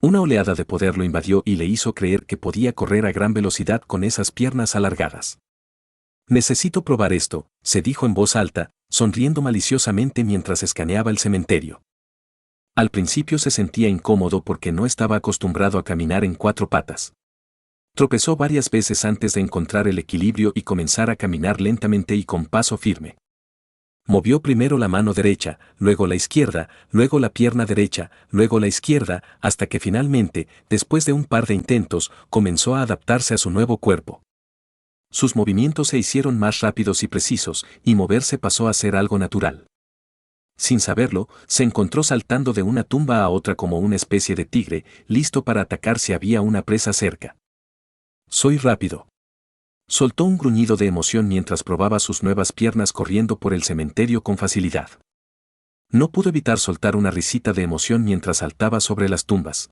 Una oleada de poder lo invadió y le hizo creer que podía correr a gran velocidad con esas piernas alargadas. Necesito probar esto, se dijo en voz alta, sonriendo maliciosamente mientras escaneaba el cementerio. Al principio se sentía incómodo porque no estaba acostumbrado a caminar en 4 patas. Tropezó varias veces antes de encontrar el equilibrio y comenzar a caminar lentamente y con paso firme. Movió primero la mano derecha, luego la izquierda, luego la pierna derecha, luego la izquierda, hasta que finalmente, después de un par de intentos, comenzó a adaptarse a su nuevo cuerpo. Sus movimientos se hicieron más rápidos y precisos, y moverse pasó a ser algo natural. Sin saberlo, se encontró saltando de una tumba a otra como una especie de tigre, listo para atacar si había una presa cerca. Soy rápido. Soltó un gruñido de emoción mientras probaba sus nuevas piernas corriendo por el cementerio con facilidad. No pudo evitar soltar una risita de emoción mientras saltaba sobre las tumbas.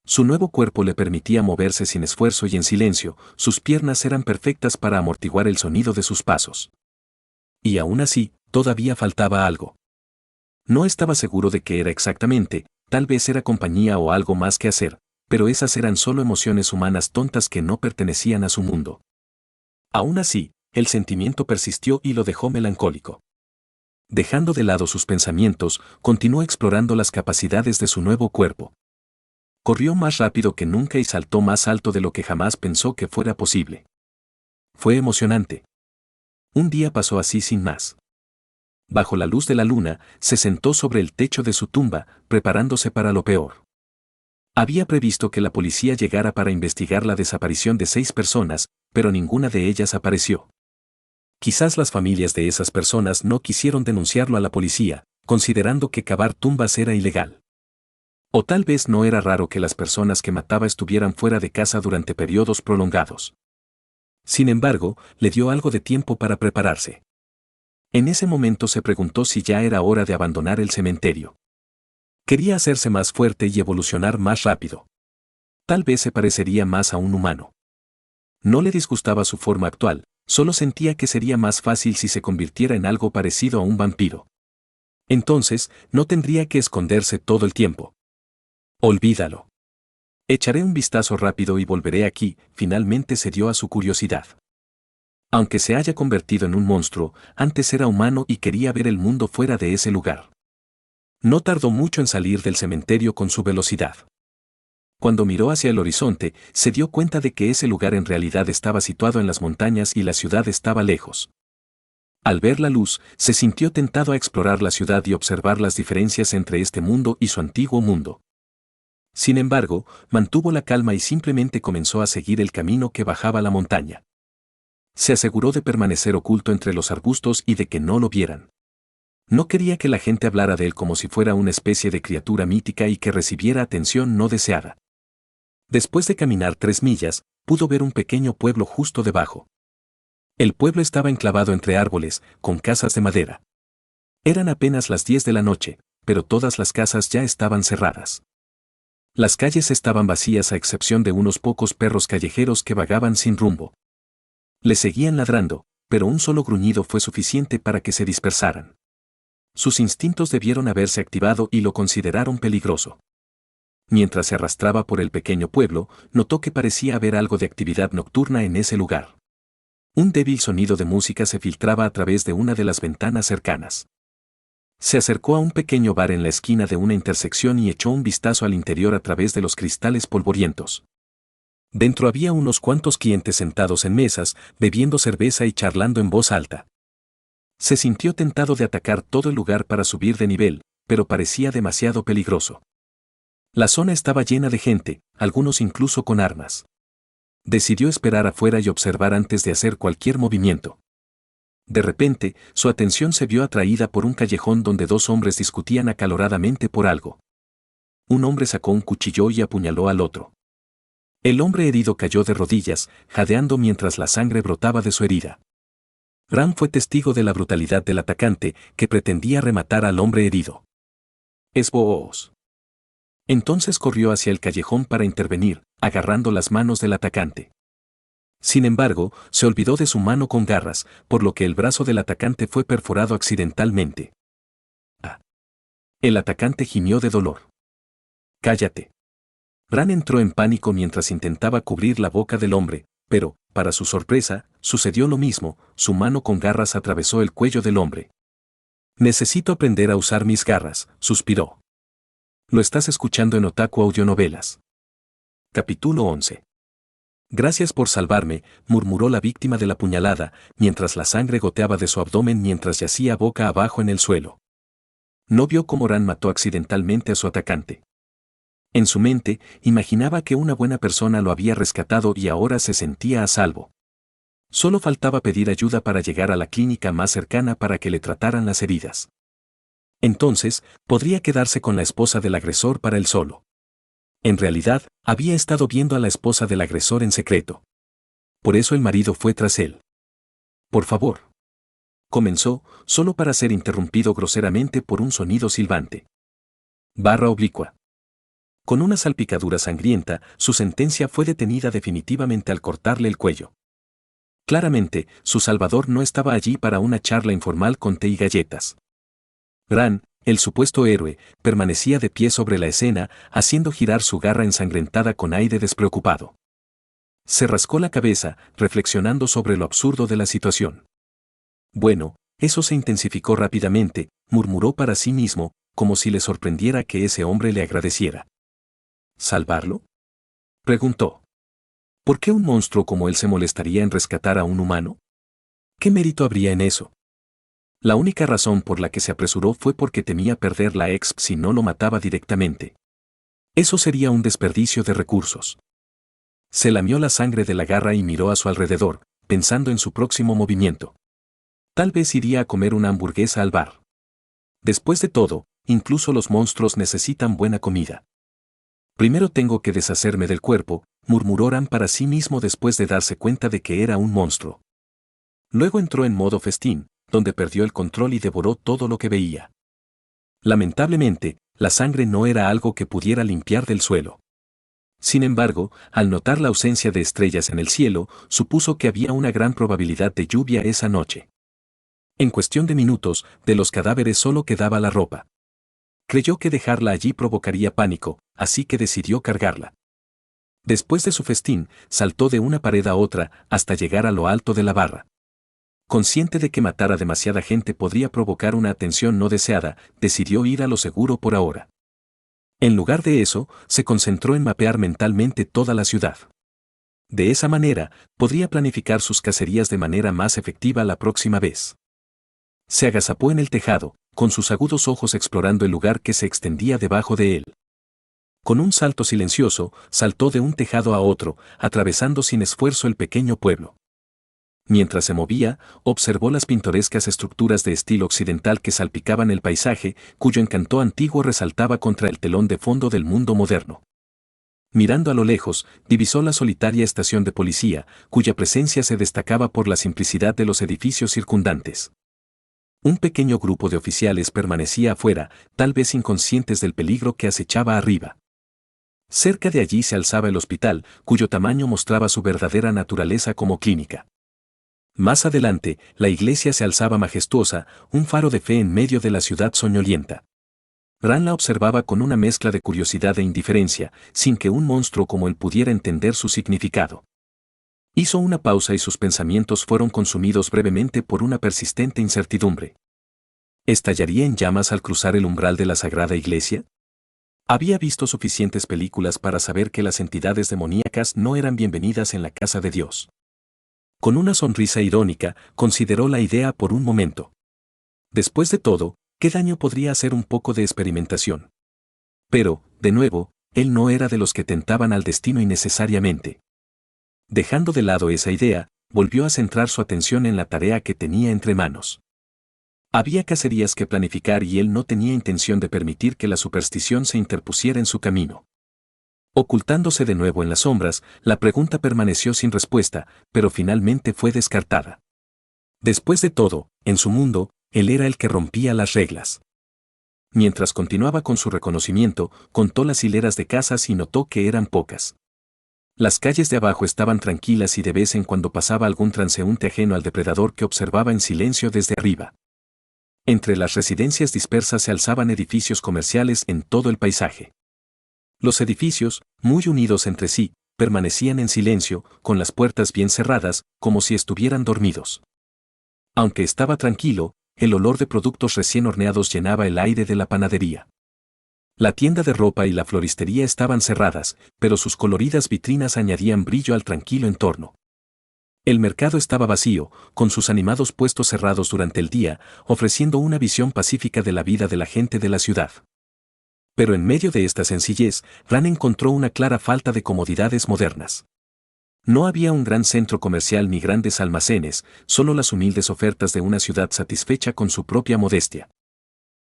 Su nuevo cuerpo le permitía moverse sin esfuerzo y en silencio, sus piernas eran perfectas para amortiguar el sonido de sus pasos. Y aún así, todavía faltaba algo. No estaba seguro de qué era exactamente, tal vez era compañía o algo más que hacer, pero esas eran solo emociones humanas tontas que no pertenecían a su mundo. Aún así, el sentimiento persistió y lo dejó melancólico. Dejando de lado sus pensamientos, continuó explorando las capacidades de su nuevo cuerpo. Corrió más rápido que nunca y saltó más alto de lo que jamás pensó que fuera posible. Fue emocionante. Un día pasó así sin más. Bajo la luz de la luna, se sentó sobre el techo de su tumba, preparándose para lo peor. Había previsto que la policía llegara para investigar la desaparición de 6 personas, pero ninguna de ellas apareció. Quizás las familias de esas personas no quisieron denunciarlo a la policía, considerando que cavar tumbas era ilegal. O tal vez no era raro que las personas que mataba estuvieran fuera de casa durante periodos prolongados. Sin embargo, le dio algo de tiempo para prepararse. En ese momento se preguntó si ya era hora de abandonar el cementerio. Quería hacerse más fuerte y evolucionar más rápido. Tal vez se parecería más a un humano. No le disgustaba su forma actual, solo sentía que sería más fácil si se convirtiera en algo parecido a un vampiro. Entonces, no tendría que esconderse todo el tiempo. Olvídalo. Echaré un vistazo rápido y volveré aquí, finalmente cedió a su curiosidad. Aunque se haya convertido en un monstruo, antes era humano y quería ver el mundo fuera de ese lugar. No tardó mucho en salir del cementerio con su velocidad. Cuando miró hacia el horizonte, se dio cuenta de que ese lugar en realidad estaba situado en las montañas y la ciudad estaba lejos. Al ver la luz, se sintió tentado a explorar la ciudad y observar las diferencias entre este mundo y su antiguo mundo. Sin embargo, mantuvo la calma y simplemente comenzó a seguir el camino que bajaba la montaña. Se aseguró de permanecer oculto entre los arbustos y de que no lo vieran. No quería que la gente hablara de él como si fuera una especie de criatura mítica y que recibiera atención no deseada. Después de caminar 3 millas, pudo ver un pequeño pueblo justo debajo. El pueblo estaba enclavado entre árboles, con casas de madera. Eran apenas las 10 de la noche, pero todas las casas ya estaban cerradas. Las calles estaban vacías a excepción de unos pocos perros callejeros que vagaban sin rumbo. Le seguían ladrando, pero un solo gruñido fue suficiente para que se dispersaran. Sus instintos debieron haberse activado y lo consideraron peligroso. Mientras se arrastraba por el pequeño pueblo, notó que parecía haber algo de actividad nocturna en ese lugar. Un débil sonido de música se filtraba a través de una de las ventanas cercanas. Se acercó a un pequeño bar en la esquina de una intersección y echó un vistazo al interior a través de los cristales polvorientos. Dentro había unos cuantos clientes sentados en mesas, bebiendo cerveza y charlando en voz alta. Se sintió tentado de atacar todo el lugar para subir de nivel, pero parecía demasiado peligroso. La zona estaba llena de gente, algunos incluso con armas. Decidió esperar afuera y observar antes de hacer cualquier movimiento. De repente, su atención se vio atraída por un callejón donde 2 hombres discutían acaloradamente por algo. Un hombre sacó un cuchillo y apuñaló al otro. El hombre herido cayó de rodillas, jadeando mientras la sangre brotaba de su herida. Graham fue testigo de la brutalidad del atacante, que pretendía rematar al hombre herido. «Es vos». Entonces corrió hacia el callejón para intervenir, agarrando las manos del atacante. Sin embargo, se olvidó de su mano con garras, por lo que el brazo del atacante fue perforado accidentalmente. Ah. El atacante gimió de dolor. «Cállate». Graham entró en pánico mientras intentaba cubrir la boca del hombre, pero, para su sorpresa, sucedió lo mismo, su mano con garras atravesó el cuello del hombre. «Necesito aprender a usar mis garras», suspiró. Lo estás escuchando en Otaku Audionovelas. Capítulo 11. «Gracias por salvarme», murmuró la víctima de la puñalada, mientras la sangre goteaba de su abdomen mientras yacía boca abajo en el suelo. No vio cómo Ran mató accidentalmente a su atacante. En su mente, imaginaba que una buena persona lo había rescatado y ahora se sentía a salvo. Solo faltaba pedir ayuda para llegar a la clínica más cercana para que le trataran las heridas. Entonces, podría quedarse con la esposa del agresor para él solo. En realidad, había estado viendo a la esposa del agresor en secreto. Por eso el marido fue tras él. «Por favor». Comenzó, solo para ser interrumpido groseramente por un sonido silbante. Barra oblicua. Con una salpicadura sangrienta, su sentencia fue detenida definitivamente al cortarle el cuello. Claramente, su salvador no estaba allí para una charla informal con té y galletas. Graham, el supuesto héroe, permanecía de pie sobre la escena, haciendo girar su garra ensangrentada con aire despreocupado. Se rascó la cabeza, reflexionando sobre lo absurdo de la situación. Bueno, eso se intensificó rápidamente, murmuró para sí mismo, como si le sorprendiera que ese hombre le agradeciera. ¿Salvarlo?, preguntó. ¿Por qué un monstruo como él se molestaría en rescatar a un humano? ¿Qué mérito habría en eso? La única razón por la que se apresuró fue porque temía perder la exp si no lo mataba directamente. Eso sería un desperdicio de recursos. Se lamió la sangre de la garra y miró a su alrededor, pensando en su próximo movimiento. Tal vez iría a comer una hamburguesa al bar. Después de todo, incluso los monstruos necesitan buena comida. Primero tengo que deshacerme del cuerpo, murmuró Ran para sí mismo después de darse cuenta de que era un monstruo. Luego entró en modo festín, donde perdió el control y devoró todo lo que veía. Lamentablemente, la sangre no era algo que pudiera limpiar del suelo. Sin embargo, al notar la ausencia de estrellas en el cielo, supuso que había una gran probabilidad de lluvia esa noche. En cuestión de minutos, de los cadáveres solo quedaba la ropa. Creyó que dejarla allí provocaría pánico, así que decidió cargarla. Después de su festín, saltó de una pared a otra hasta llegar a lo alto de la barra. Consciente de que matar a demasiada gente podría provocar una atención no deseada, decidió ir a lo seguro por ahora. En lugar de eso, se concentró en mapear mentalmente toda la ciudad. De esa manera, podría planificar sus cacerías de manera más efectiva la próxima vez. Se agazapó en el tejado, con sus agudos ojos explorando el lugar que se extendía debajo de él. Con un salto silencioso, saltó de un tejado a otro, atravesando sin esfuerzo el pequeño pueblo. Mientras se movía, observó las pintorescas estructuras de estilo occidental que salpicaban el paisaje, cuyo encanto antiguo resaltaba contra el telón de fondo del mundo moderno. Mirando a lo lejos, divisó la solitaria estación de policía, cuya presencia se destacaba por la simplicidad de los edificios circundantes. Un pequeño grupo de oficiales permanecía afuera, tal vez inconscientes del peligro que acechaba arriba. Cerca de allí se alzaba el hospital, cuyo tamaño mostraba su verdadera naturaleza como clínica. Más adelante, la iglesia se alzaba majestuosa, un faro de fe en medio de la ciudad soñolienta. Ran la observaba con una mezcla de curiosidad e indiferencia, sin que un monstruo como él pudiera entender su significado. Hizo una pausa y sus pensamientos fueron consumidos brevemente por una persistente incertidumbre. ¿Estallaría en llamas al cruzar el umbral de la sagrada iglesia? Había visto suficientes películas para saber que las entidades demoníacas no eran bienvenidas en la casa de Dios. Con una sonrisa irónica, consideró la idea por un momento. Después de todo, ¿qué daño podría hacer un poco de experimentación? Pero, de nuevo, él no era de los que tentaban al destino innecesariamente. Dejando de lado esa idea, volvió a centrar su atención en la tarea que tenía entre manos. Había cacerías que planificar y él no tenía intención de permitir que la superstición se interpusiera en su camino. Ocultándose de nuevo en las sombras, la pregunta permaneció sin respuesta, pero finalmente fue descartada. Después de todo, en su mundo, él era el que rompía las reglas. Mientras continuaba con su reconocimiento, contó las hileras de casas y notó que eran pocas. Las calles de abajo estaban tranquilas y de vez en cuando pasaba algún transeúnte ajeno al depredador que observaba en silencio desde arriba. Entre las residencias dispersas se alzaban edificios comerciales en todo el paisaje. Los edificios, muy unidos entre sí, permanecían en silencio, con las puertas bien cerradas, como si estuvieran dormidos. Aunque estaba tranquilo, el olor de productos recién horneados llenaba el aire de la panadería. La tienda de ropa y la floristería estaban cerradas, pero sus coloridas vitrinas añadían brillo al tranquilo entorno. El mercado estaba vacío, con sus animados puestos cerrados durante el día, ofreciendo una visión pacífica de la vida de la gente de la ciudad. Pero en medio de esta sencillez, Ran encontró una clara falta de comodidades modernas. No había un gran centro comercial ni grandes almacenes, solo las humildes ofertas de una ciudad satisfecha con su propia modestia.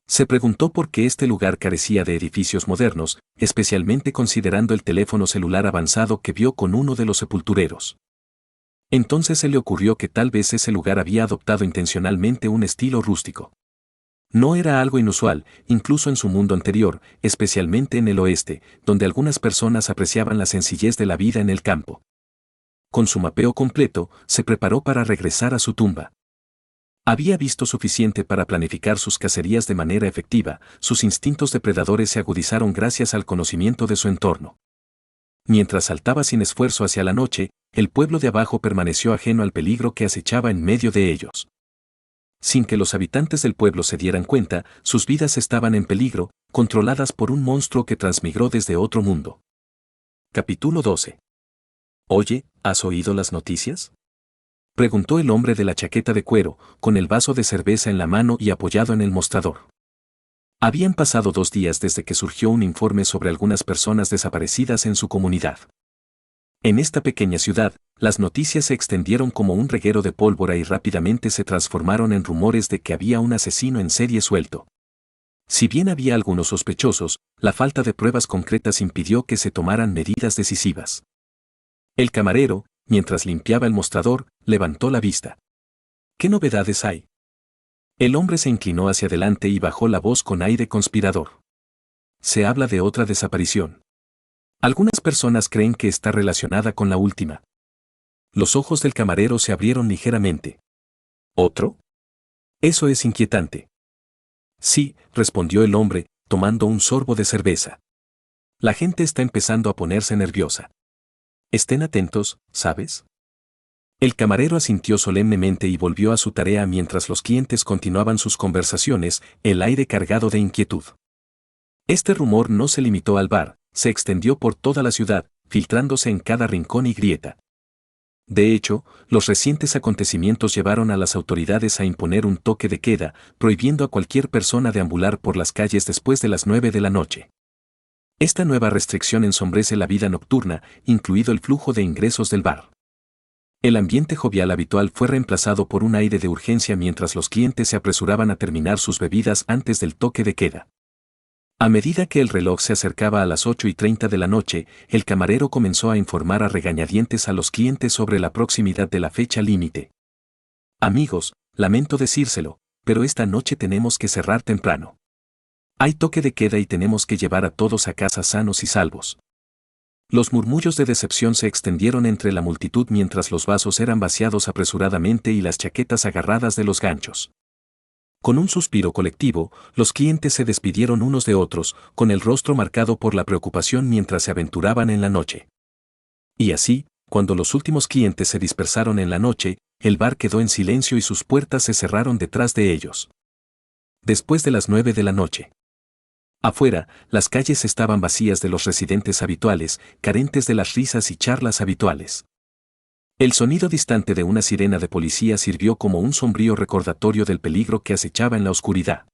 Se preguntó por qué este lugar carecía de edificios modernos, especialmente considerando el teléfono celular avanzado que vio con uno de los sepultureros. Entonces se le ocurrió que tal vez ese lugar había adoptado intencionalmente un estilo rústico. No era algo inusual, incluso en su mundo anterior, especialmente en el oeste, donde algunas personas apreciaban la sencillez de la vida en el campo. Con su mapeo completo, se preparó para regresar a su tumba. Había visto suficiente para planificar sus cacerías de manera efectiva, sus instintos depredadores se agudizaron gracias al conocimiento de su entorno. Mientras saltaba sin esfuerzo hacia la noche, el pueblo de abajo permaneció ajeno al peligro que acechaba en medio de ellos. Sin que los habitantes del pueblo se dieran cuenta, sus vidas estaban en peligro, controladas por un monstruo que transmigró desde otro mundo. Capítulo 12. Oye, ¿has oído las noticias? Preguntó el hombre de la chaqueta de cuero, con el vaso de cerveza en la mano y apoyado en el mostrador. Habían pasado 2 días desde que surgió un informe sobre algunas personas desaparecidas en su comunidad. En esta pequeña ciudad, las noticias se extendieron como un reguero de pólvora y rápidamente se transformaron en rumores de que había un asesino en serie suelto. Si bien había algunos sospechosos, la falta de pruebas concretas impidió que se tomaran medidas decisivas. El camarero, mientras limpiaba el mostrador, levantó la vista. ¿Qué novedades hay? El hombre se inclinó hacia adelante y bajó la voz con aire conspirador. Se habla de otra desaparición. Algunas personas creen que está relacionada con la última. Los ojos del camarero se abrieron ligeramente. ¿Otro? Eso es inquietante. Sí, respondió el hombre, tomando un sorbo de cerveza. La gente está empezando a ponerse nerviosa. Estén atentos, ¿sabes? El camarero asintió solemnemente y volvió a su tarea mientras los clientes continuaban sus conversaciones, el aire cargado de inquietud. Este rumor no se limitó al bar, se extendió por toda la ciudad, filtrándose en cada rincón y grieta. De hecho, los recientes acontecimientos llevaron a las autoridades a imponer un toque de queda, prohibiendo a cualquier persona deambular por las calles después de las 9 de la noche. Esta nueva restricción ensombrece la vida nocturna, incluido el flujo de ingresos del bar. El ambiente jovial habitual fue reemplazado por un aire de urgencia mientras los clientes se apresuraban a terminar sus bebidas antes del toque de queda. A medida que el reloj se acercaba a las 8:30 de la noche, el camarero comenzó a informar a regañadientes a los clientes sobre la proximidad de la fecha límite. Amigos, lamento decírselo, pero esta noche tenemos que cerrar temprano. Hay toque de queda y tenemos que llevar a todos a casa sanos y salvos. Los murmullos de decepción se extendieron entre la multitud mientras los vasos eran vaciados apresuradamente y las chaquetas agarradas de los ganchos. Con un suspiro colectivo, los clientes se despidieron unos de otros, con el rostro marcado por la preocupación mientras se aventuraban en la noche. Y así, cuando los últimos clientes se dispersaron en la noche, el bar quedó en silencio y sus puertas se cerraron detrás de ellos. Después de las 9 de la noche. Afuera, las calles estaban vacías de los residentes habituales, carentes de las risas y charlas habituales. El sonido distante de una sirena de policía sirvió como un sombrío recordatorio del peligro que acechaba en la oscuridad.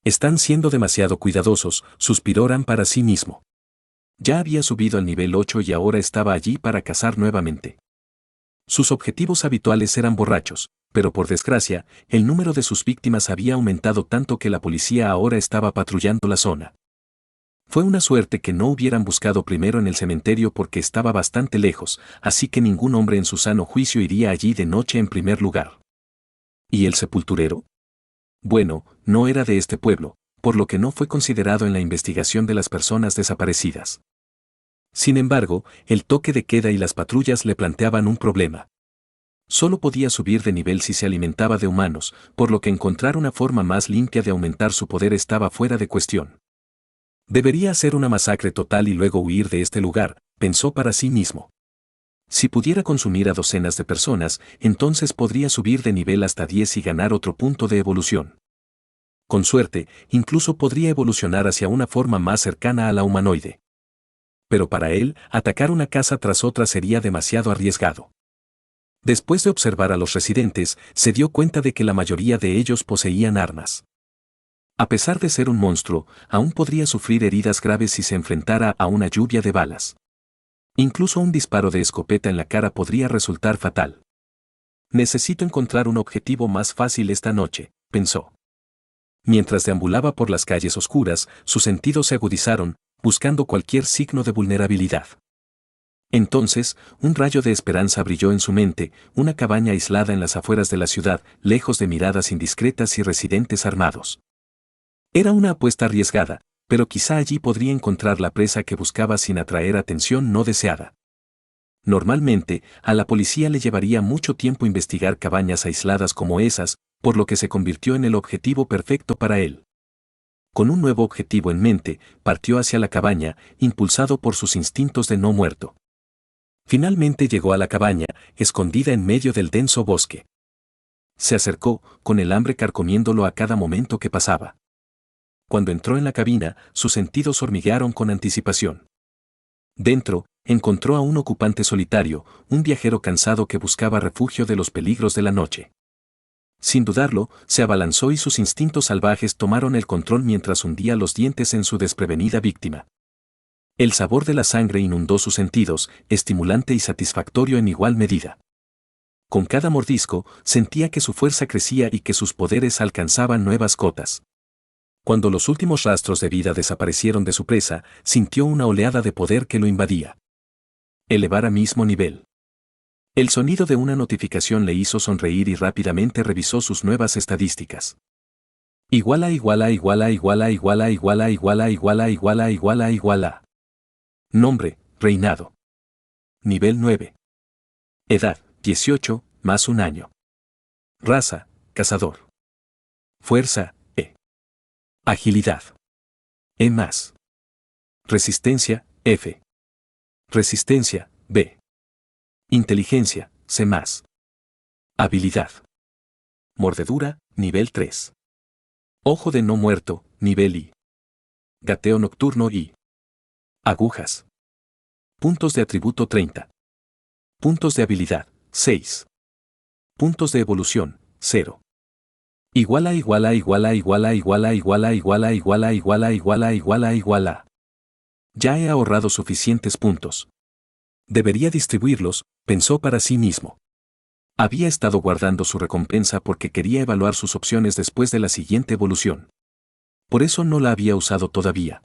Están siendo demasiado cuidadosos, suspiró Ram para sí mismo. Ya había subido al nivel 8 y ahora estaba allí para cazar nuevamente. Sus objetivos habituales eran borrachos, pero por desgracia, el número de sus víctimas había aumentado tanto que la policía ahora estaba patrullando la zona. Fue una suerte que no hubieran buscado primero en el cementerio porque estaba bastante lejos, así que ningún hombre en su sano juicio iría allí de noche en primer lugar. ¿Y el sepulturero? Bueno, no era de este pueblo, por lo que no fue considerado en la investigación de las personas desaparecidas. Sin embargo, el toque de queda y las patrullas le planteaban un problema. Solo podía subir de nivel si se alimentaba de humanos, por lo que encontrar una forma más limpia de aumentar su poder estaba fuera de cuestión. Debería hacer una masacre total y luego huir de este lugar, pensó para sí mismo. Si pudiera consumir a docenas de personas, entonces podría subir de nivel hasta 10 y ganar otro punto de evolución. Con suerte, incluso podría evolucionar hacia una forma más cercana a la humanoide. Pero para él, atacar una casa tras otra sería demasiado arriesgado. Después de observar a los residentes, se dio cuenta de que la mayoría de ellos poseían armas. A pesar de ser un monstruo, aún podría sufrir heridas graves si se enfrentara a una lluvia de balas. Incluso un disparo de escopeta en la cara podría resultar fatal. Necesito encontrar un objetivo más fácil esta noche, pensó. Mientras deambulaba por las calles oscuras, sus sentidos se agudizaron, buscando cualquier signo de vulnerabilidad. Entonces, un rayo de esperanza brilló en su mente, una cabaña aislada en las afueras de la ciudad, lejos de miradas indiscretas y residentes armados. Era una apuesta arriesgada, pero quizá allí podría encontrar la presa que buscaba sin atraer atención no deseada. Normalmente, a la policía le llevaría mucho tiempo investigar cabañas aisladas como esas, por lo que se convirtió en el objetivo perfecto para él. Con un nuevo objetivo en mente, partió hacia la cabaña, impulsado por sus instintos de no muerto. Finalmente llegó a la cabaña, escondida en medio del denso bosque. Se acercó, con el hambre carcomiéndolo a cada momento que pasaba. Cuando entró en la cabina, sus sentidos hormiguearon con anticipación. Dentro, encontró a un ocupante solitario, un viajero cansado que buscaba refugio de los peligros de la noche. Sin dudarlo, se abalanzó y sus instintos salvajes tomaron el control mientras hundía los dientes en su desprevenida víctima. El sabor de la sangre inundó sus sentidos, estimulante y satisfactorio en igual medida. Con cada mordisco, sentía que su fuerza crecía y que sus poderes alcanzaban nuevas cotas. Cuando los últimos rastros de vida desaparecieron de su presa, sintió una oleada de poder que lo invadía. Elevar a mismo nivel. El sonido de una notificación le hizo sonreír y rápidamente revisó sus nuevas estadísticas. Iguala, iguala, iguala, iguala, iguala, iguala, iguala, iguala, iguala, iguala, iguala. Nombre, reinado. Nivel 9. Edad, 18, más 1 año. Raza, cazador. Fuerza, E. Agilidad. E más. Resistencia, F. Resistencia, B. Inteligencia, C más. Habilidad. Mordedura, nivel 3. Ojo de no muerto, nivel I. Gateo nocturno I. Agujas. Puntos de atributo 30. Puntos de habilidad, 6. Puntos de evolución, 0. Iguala, iguala, iguala, iguala, iguala, iguala, iguala, iguala, iguala, iguala, iguala, iguala. Ya he ahorrado suficientes puntos. Debería distribuirlos, pensó para sí mismo. Había estado guardando su recompensa porque quería evaluar sus opciones después de la siguiente evolución. Por eso no la había usado todavía.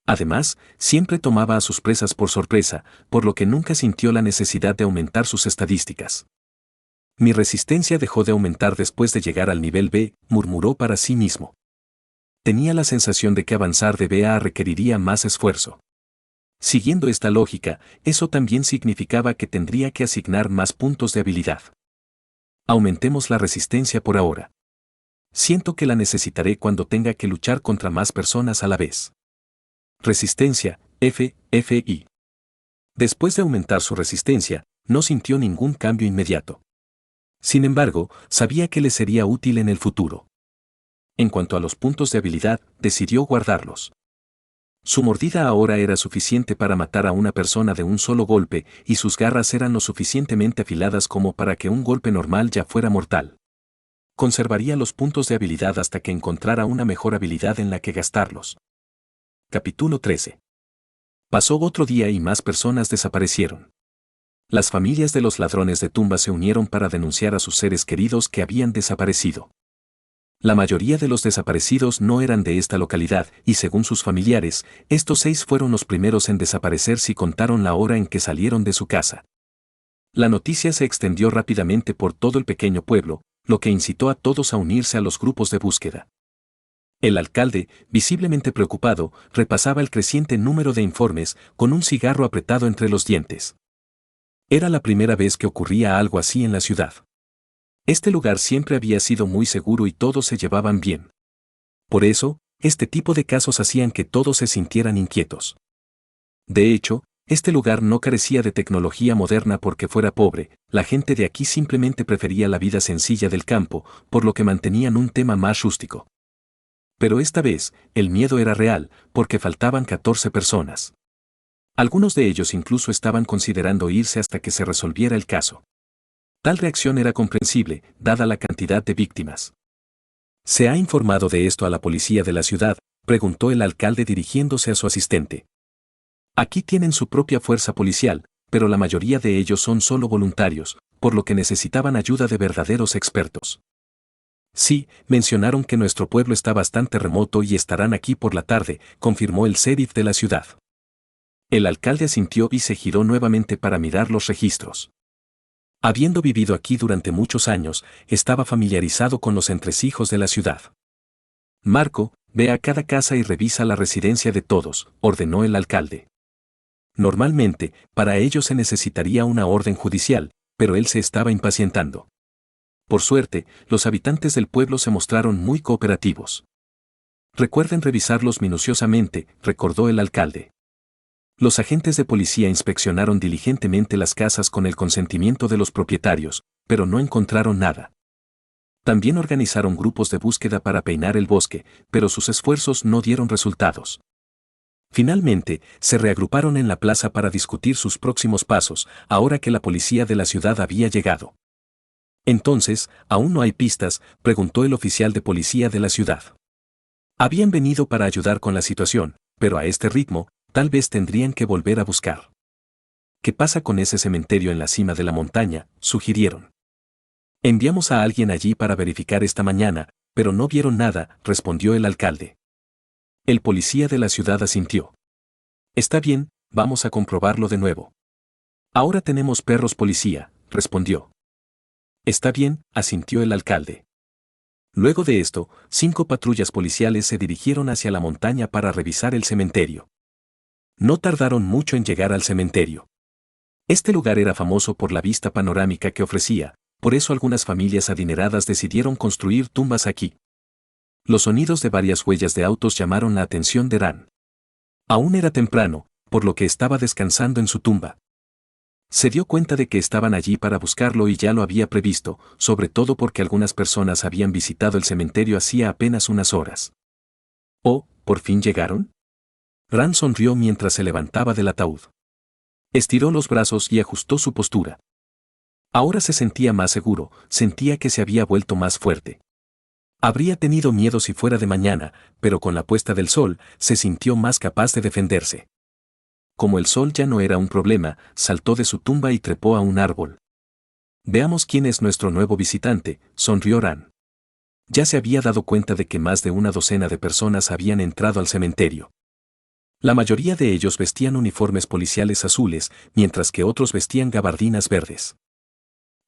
Además, siempre tomaba a sus presas por sorpresa, por lo que nunca sintió la necesidad de aumentar sus estadísticas. Mi resistencia dejó de aumentar después de llegar al nivel B, murmuró para sí mismo. Tenía la sensación de que avanzar de B a A requeriría más esfuerzo. Siguiendo esta lógica, eso también significaba que tendría que asignar más puntos de habilidad. Aumentemos la resistencia por ahora. Siento que la necesitaré cuando tenga que luchar contra más personas a la vez. Resistencia, F, FI. Después de aumentar su resistencia, no sintió ningún cambio inmediato. Sin embargo, sabía que le sería útil en el futuro. En cuanto a los puntos de habilidad, decidió guardarlos. Su mordida ahora era suficiente para matar a una persona de un solo golpe, y sus garras eran lo suficientemente afiladas como para que un golpe normal ya fuera mortal. Conservaría los puntos de habilidad hasta que encontrara una mejor habilidad en la que gastarlos. Capítulo 13. Pasó otro día y más personas desaparecieron. Las familias de los ladrones de tumbas se unieron para denunciar a sus seres queridos que habían desaparecido. La mayoría de los desaparecidos no eran de esta localidad y según sus familiares, estos 6 fueron los primeros en desaparecer si contaron la hora en que salieron de su casa. La noticia se extendió rápidamente por todo el pequeño pueblo, lo que incitó a todos a unirse a los grupos de búsqueda. El alcalde, visiblemente preocupado, repasaba el creciente número de informes con un cigarro apretado entre los dientes. Era la primera vez que ocurría algo así en la ciudad. Este lugar siempre había sido muy seguro y todos se llevaban bien. Por eso, este tipo de casos hacían que todos se sintieran inquietos. De hecho, este lugar no carecía de tecnología moderna porque fuera pobre, la gente de aquí simplemente prefería la vida sencilla del campo, por lo que mantenían un tema más rústico. Pero esta vez, el miedo era real, porque faltaban 14 personas. Algunos de ellos incluso estaban considerando irse hasta que se resolviera el caso. Tal reacción era comprensible, dada la cantidad de víctimas. ¿Se ha informado de esto a la policía de la ciudad?, preguntó el alcalde dirigiéndose a su asistente. Aquí tienen su propia fuerza policial, pero la mayoría de ellos son solo voluntarios, por lo que necesitaban ayuda de verdaderos expertos. Sí, mencionaron que nuestro pueblo está bastante remoto y estarán aquí por la tarde, confirmó el sheriff de la ciudad. El alcalde asintió y se giró nuevamente para mirar los registros. Habiendo vivido aquí durante muchos años, estaba familiarizado con los entresijos de la ciudad. Marco, ve a cada casa y revisa la residencia de todos, ordenó el alcalde. Normalmente, para ello se necesitaría una orden judicial, pero él se estaba impacientando. Por suerte, los habitantes del pueblo se mostraron muy cooperativos. Recuerden revisarlos minuciosamente, recordó el alcalde. Los agentes de policía inspeccionaron diligentemente las casas con el consentimiento de los propietarios, pero no encontraron nada. También organizaron grupos de búsqueda para peinar el bosque, pero sus esfuerzos no dieron resultados. Finalmente, se reagruparon en la plaza para discutir sus próximos pasos, ahora que la policía de la ciudad había llegado. Entonces, ¿aún no hay pistas?, preguntó el oficial de policía de la ciudad. Habían venido para ayudar con la situación, pero a este ritmo, tal vez tendrían que volver a buscar. ¿Qué pasa con ese cementerio en la cima de la montaña?, sugirieron. Enviamos a alguien allí para verificar esta mañana, pero no vieron nada, respondió el alcalde. El policía de la ciudad asintió. Está bien, vamos a comprobarlo de nuevo. Ahora tenemos perros policía, respondió. Está bien, asintió el alcalde. Luego de esto, 5 patrullas policiales se dirigieron hacia la montaña para revisar el cementerio. No tardaron mucho en llegar al cementerio. Este lugar era famoso por la vista panorámica que ofrecía, por eso algunas familias adineradas decidieron construir tumbas aquí. Los sonidos de varias huellas de autos llamaron la atención de Ran. Aún era temprano, por lo que estaba descansando en su tumba. Se dio cuenta de que estaban allí para buscarlo y ya lo había previsto, sobre todo porque algunas personas habían visitado el cementerio hacía apenas unas horas. ¿Oh, por fin llegaron? Ran sonrió mientras se levantaba del ataúd. Estiró los brazos y ajustó su postura. Ahora se sentía más seguro, sentía que se había vuelto más fuerte. Habría tenido miedo si fuera de mañana, pero con la puesta del sol, se sintió más capaz de defenderse. Como el sol ya no era un problema, saltó de su tumba y trepó a un árbol. Veamos quién es nuestro nuevo visitante, sonrió Ran. Ya se había dado cuenta de que más de una docena de personas habían entrado al cementerio. La mayoría de ellos vestían uniformes policiales azules, mientras que otros vestían gabardinas verdes.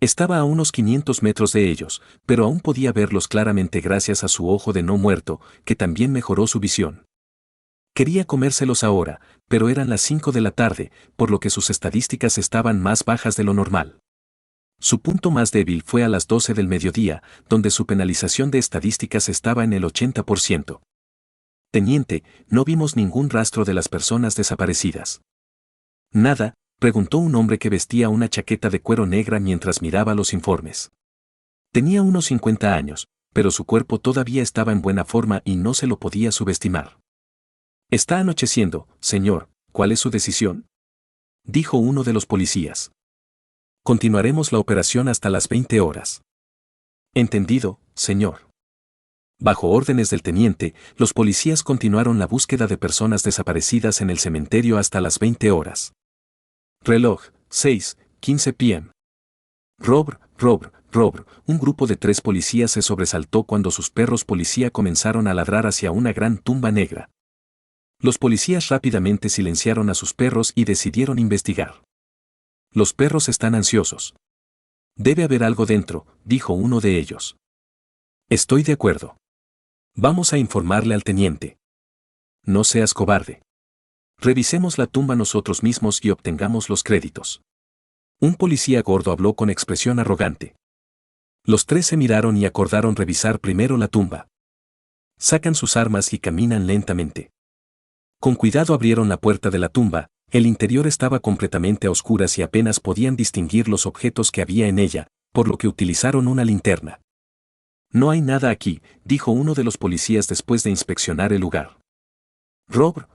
Estaba a unos 500 metros de ellos, pero aún podía verlos claramente gracias a su ojo de no muerto, que también mejoró su visión. Quería comérselos ahora, pero eran las 5 de la tarde, por lo que sus estadísticas estaban más bajas de lo normal. Su punto más débil fue a las 12 del mediodía, donde su penalización de estadísticas estaba en el 80%. Teniente, no vimos ningún rastro de las personas desaparecidas. Nada, preguntó un hombre que vestía una chaqueta de cuero negra mientras miraba los informes. Tenía unos 50 años, pero su cuerpo todavía estaba en buena forma y no se lo podía subestimar. Está anocheciendo, señor, ¿cuál es su decisión?, dijo uno de los policías. Continuaremos la operación hasta las 20 horas. Entendido, señor. Bajo órdenes del teniente, los policías continuaron la búsqueda de personas desaparecidas en el cementerio hasta las 20 horas. Reloj, 6:15 p.m. Robr, un grupo de 3 policías se sobresaltó cuando sus perros policía comenzaron a ladrar hacia una gran tumba negra. Los policías rápidamente silenciaron a sus perros y decidieron investigar. Los perros están ansiosos. Debe haber algo dentro, dijo uno de ellos. Estoy de acuerdo. Vamos a informarle al teniente. No seas cobarde. Revisemos la tumba nosotros mismos y obtengamos los créditos. Un policía gordo habló con expresión arrogante. Los 3 se miraron y acordaron revisar primero la tumba. Sacan sus armas y caminan lentamente. Con cuidado abrieron la puerta de la tumba, el interior estaba completamente a oscuras y apenas podían distinguir los objetos que había en ella, por lo que utilizaron una linterna. No hay nada aquí, dijo uno de los policías después de inspeccionar el lugar. Robr,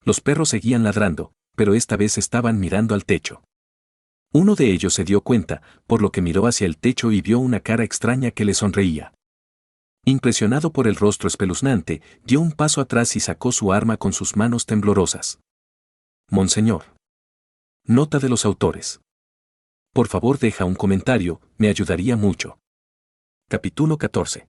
los perros seguían ladrando, pero esta vez estaban mirando al techo. Uno de ellos se dio cuenta, por lo que miró hacia el techo y vio una cara extraña que le sonreía. Impresionado por el rostro espeluznante, dio un paso atrás y sacó su arma con sus manos temblorosas. Monseñor. Nota de los autores. Por favor deja un comentario, me ayudaría mucho. Capítulo 14.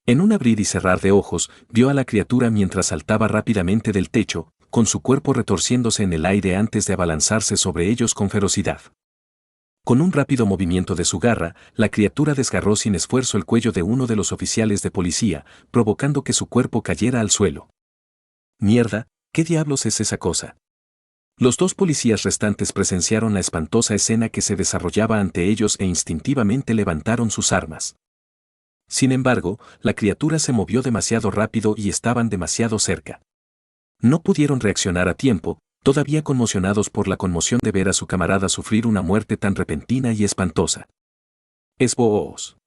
En un abrir y cerrar de ojos, vio a la criatura mientras saltaba rápidamente del techo, con su cuerpo retorciéndose en el aire antes de abalanzarse sobre ellos con ferocidad. Con un rápido movimiento de su garra, la criatura desgarró sin esfuerzo el cuello de uno de los oficiales de policía, provocando que su cuerpo cayera al suelo. Mierda, ¿qué diablos es esa cosa? Los 2 policías restantes presenciaron la espantosa escena que se desarrollaba ante ellos e instintivamente levantaron sus armas. Sin embargo, la criatura se movió demasiado rápido y estaban demasiado cerca. No pudieron reaccionar a tiempo, todavía conmocionados por la conmoción de ver a su camarada sufrir una muerte tan repentina y espantosa. Esboos.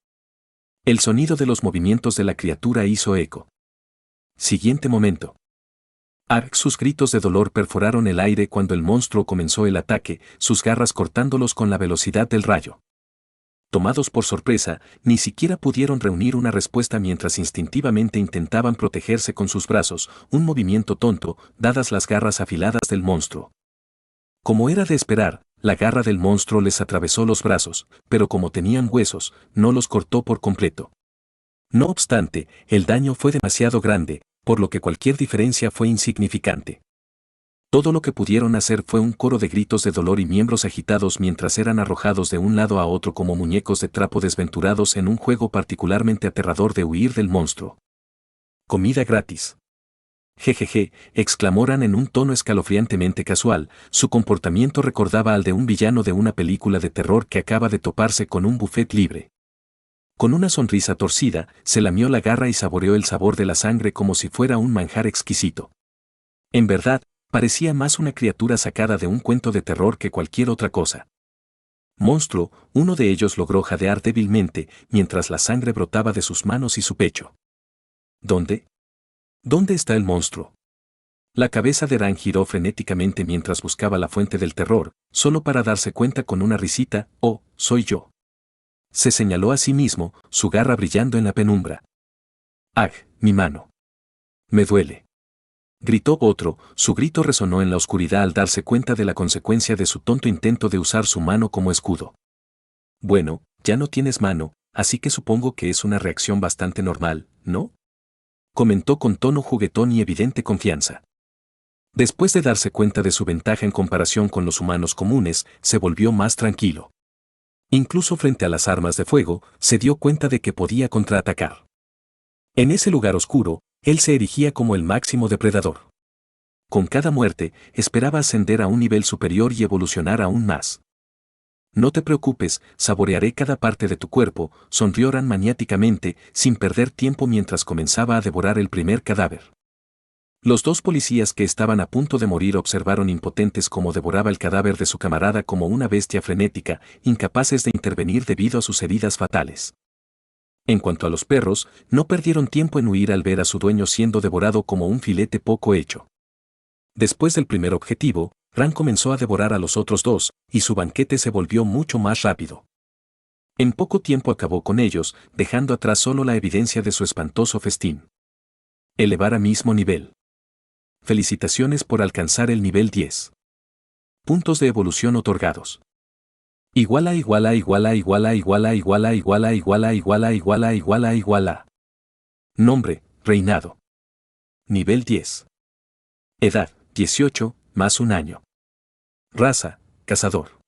El sonido de los movimientos de la criatura hizo eco. Siguiente momento. Sus gritos de dolor perforaron el aire cuando el monstruo comenzó el ataque, sus garras cortándolos con la velocidad del rayo. tomados por sorpresa, ni siquiera pudieron reunir una respuesta mientras instintivamente intentaban protegerse con sus brazos, un movimiento tonto, dadas las garras afiladas del monstruo. Como era de esperar, la garra del monstruo les atravesó los brazos, pero como tenían huesos, no los cortó por completo. No obstante, el daño fue demasiado grande, por lo que cualquier diferencia fue insignificante. Todo lo que pudieron hacer fue un coro de gritos de dolor y miembros agitados mientras eran arrojados de un lado a otro como muñecos de trapo desventurados en un juego particularmente aterrador de huir del monstruo. Comida gratis. Jejeje, exclamó Ran en un tono escalofriantemente casual, su comportamiento recordaba al de un villano de una película de terror que acaba de toparse con un buffet libre. Con una sonrisa torcida, se lamió la garra y saboreó el sabor de la sangre como si fuera un manjar exquisito. En verdad, parecía más una criatura sacada de un cuento de terror que cualquier otra cosa. Monstruo, uno de ellos logró jadear débilmente, mientras la sangre brotaba de sus manos y su pecho. ¿Dónde? ¿Dónde está el monstruo? La cabeza de Ran giró frenéticamente mientras buscaba la fuente del terror, solo para darse cuenta con una risita, «Oh, soy yo». Se señaló a sí mismo, su garra brillando en la penumbra. «¡Ah, mi mano! Me duele», gritó otro, su grito resonó en la oscuridad al darse cuenta de la consecuencia de su tonto intento de usar su mano como escudo. «Bueno, ya no tienes mano, así que supongo que es una reacción bastante normal, ¿no?», comentó con tono juguetón y evidente confianza. Después de darse cuenta de su ventaja en comparación con los humanos comunes, se volvió más tranquilo. Incluso frente a las armas de fuego, se dio cuenta de que podía contraatacar. En ese lugar oscuro, él se erigía como el máximo depredador. Con cada muerte, esperaba ascender a un nivel superior y evolucionar aún más. «No te preocupes, saborearé cada parte de tu cuerpo», sonrió Ran maniáticamente, sin perder tiempo mientras comenzaba a devorar el primer cadáver. Los dos policías que estaban a punto de morir observaron impotentes cómo devoraba el cadáver de su camarada como una bestia frenética, incapaces de intervenir debido a sus heridas fatales. En cuanto a los perros, no perdieron tiempo en huir al ver a su dueño siendo devorado como un filete poco hecho. Después del primer objetivo, Ran comenzó a devorar a los otros dos, y su banquete se volvió mucho más rápido. En poco tiempo acabó con ellos, dejando atrás solo la evidencia de su espantoso festín. Elevar a mismo nivel. Felicitaciones por alcanzar el nivel 10. Puntos de evolución otorgados. Iguala iguala iguala iguala iguala iguala iguala iguala iguala iguala iguala iguala. Nombre, reinado. Nivel 10. Edad, 18, más un año. Raza, cazador.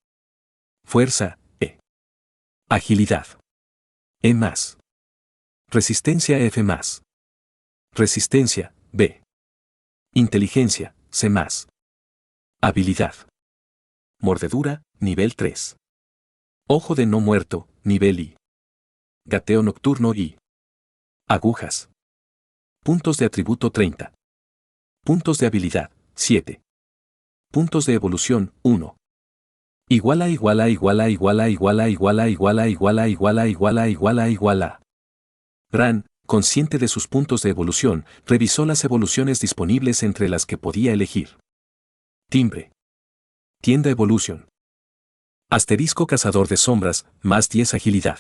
Fuerza, E. Agilidad. E+. Resistencia F+. Resistencia, B. Inteligencia, C+. Habilidad. Mordedura, nivel 3. Ojo de no muerto, nivel I. Gateo nocturno I. Agujas. Puntos de atributo 30. Puntos de habilidad, 7. Puntos de evolución, 1. Iguala iguala iguala iguala iguala iguala iguala iguala iguala iguala iguala iguala. Ran, consciente de sus puntos de evolución, revisó las evoluciones disponibles entre las que podía elegir. Timbre. Tienda Evolution. Asterisco cazador de sombras, más 10 agilidad.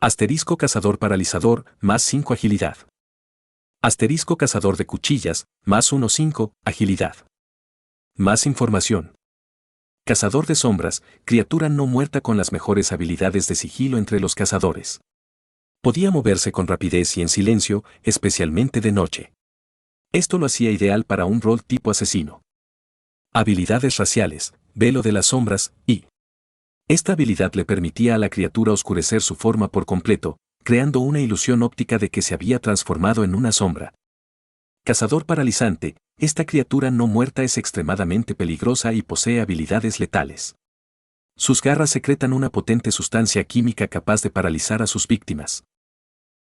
Asterisco cazador paralizador, más 5 agilidad. Asterisco cazador de cuchillas, más 1-5, agilidad. Más información. Cazador de sombras, criatura no muerta con las mejores habilidades de sigilo entre los cazadores. Podía moverse con rapidez y en silencio, especialmente de noche. Esto lo hacía ideal para un rol tipo asesino. Habilidades raciales, velo de las sombras, y esta habilidad le permitía a la criatura oscurecer su forma por completo, creando una ilusión óptica de que se había transformado en una sombra. Cazador paralizante, esta criatura no muerta es extremadamente peligrosa y posee habilidades letales. Sus garras secretan una potente sustancia química capaz de paralizar a sus víctimas.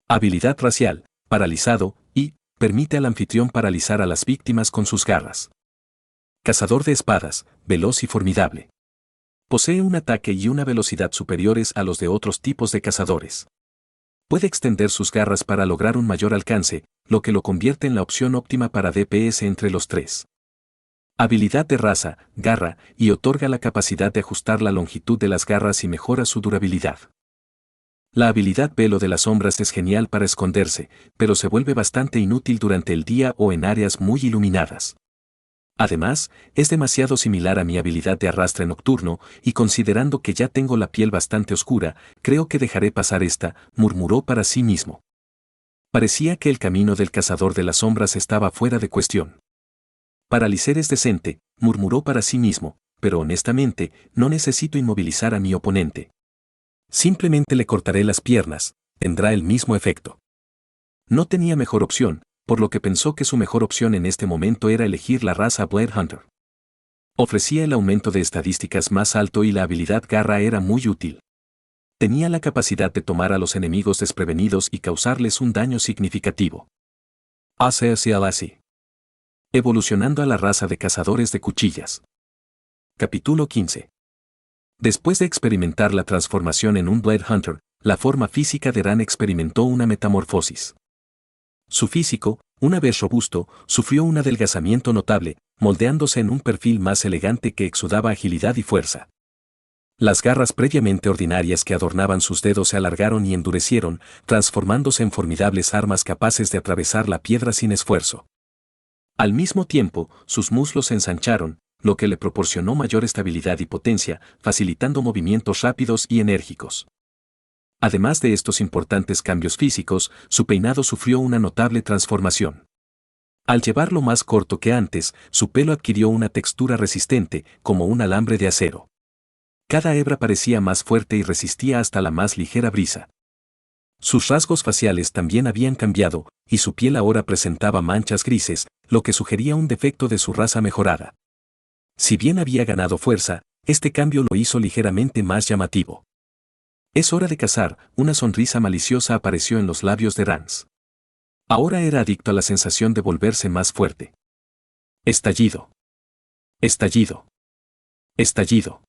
Habilidad racial, paralizado, y permite al anfitrión paralizar a las víctimas con sus garras. Cazador de espadas, veloz y formidable. Posee un ataque y una velocidad superiores a los de otros tipos de cazadores. Puede extender sus garras para lograr un mayor alcance, lo que lo convierte en la opción óptima para DPS entre los tres. Habilidad de raza, garra, y otorga la capacidad de ajustar la longitud de las garras y mejora su durabilidad. La habilidad velo de las sombras es genial para esconderse, pero se vuelve bastante inútil durante el día o en áreas muy iluminadas. Además, es demasiado similar a mi habilidad de arrastre nocturno, y considerando que ya tengo la piel bastante oscura, creo que dejaré pasar esta, murmuró para sí mismo. Parecía que el camino del cazador de las sombras estaba fuera de cuestión. Paralicer es decente, murmuró para sí mismo, pero honestamente, no necesito inmovilizar a mi oponente. Simplemente le cortaré las piernas, tendrá el mismo efecto. No tenía mejor opción, por lo que pensó que su mejor opción en este momento era elegir la raza Blade Hunter. Ofrecía el aumento de estadísticas más alto y la habilidad garra era muy útil. Tenía la capacidad de tomar a los enemigos desprevenidos y causarles un daño significativo. Así. Evolucionando a la raza de cazadores de cuchillas. Capítulo 15. Después de experimentar la transformación en un Blade Hunter, la forma física de Ran experimentó una metamorfosis. Su físico, una vez robusto, sufrió un adelgazamiento notable, moldeándose en un perfil más elegante que exudaba agilidad y fuerza. Las garras previamente ordinarias que adornaban sus dedos se alargaron y endurecieron, transformándose en formidables armas capaces de atravesar la piedra sin esfuerzo. Al mismo tiempo, sus muslos se ensancharon, lo que le proporcionó mayor estabilidad y potencia, facilitando movimientos rápidos y enérgicos. Además de estos importantes cambios físicos, su peinado sufrió una notable transformación. Al llevarlo más corto que antes, su pelo adquirió una textura resistente, como un alambre de acero. Cada hebra parecía más fuerte y resistía hasta la más ligera brisa. Sus rasgos faciales también habían cambiado, y su piel ahora presentaba manchas grises, lo que sugería un defecto de su raza mejorada. Si bien había ganado fuerza, este cambio lo hizo ligeramente más llamativo. Es hora de cazar, una sonrisa maliciosa apareció en los labios de Rance. Ahora era adicto a la sensación de volverse más fuerte. Estallido. Estallido. Estallido.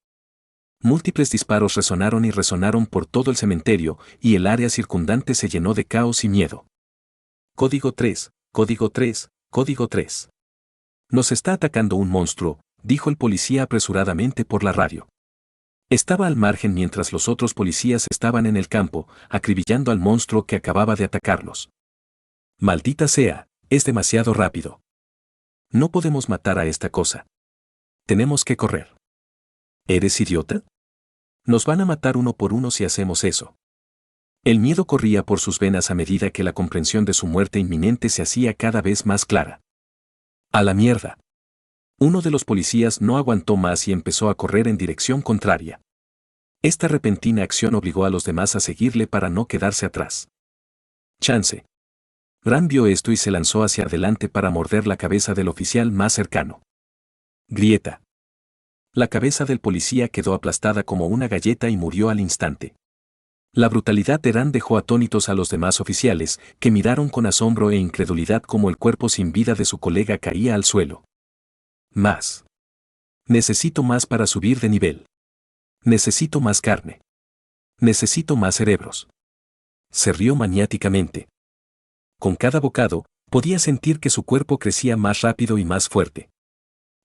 Múltiples disparos resonaron y resonaron por todo el cementerio, y el área circundante se llenó de caos y miedo. Código 3, código 3, código 3. Nos está atacando un monstruo, dijo el policía apresuradamente por la radio. Estaba al margen mientras los otros policías estaban en el campo, acribillando al monstruo que acababa de atacarlos. Maldita sea, es demasiado rápido. No podemos matar a esta cosa. Tenemos que correr. ¿Eres idiota? Nos van a matar uno por uno si hacemos eso. El miedo corría por sus venas a medida que la comprensión de su muerte inminente se hacía cada vez más clara. A la mierda. Uno de los policías no aguantó más y empezó a correr en dirección contraria. Esta repentina acción obligó a los demás a seguirle para no quedarse atrás. Chance. Ran vio esto y se lanzó hacia adelante para morder la cabeza del oficial más cercano. Grieta. La cabeza del policía quedó aplastada como una galleta y murió al instante. La brutalidad de Ran dejó atónitos a los demás oficiales, que miraron con asombro e incredulidad como el cuerpo sin vida de su colega caía al suelo. Más. Necesito más para subir de nivel. Necesito más carne. Necesito más cerebros. Se rió maniáticamente. Con cada bocado, podía sentir que su cuerpo crecía más rápido y más fuerte.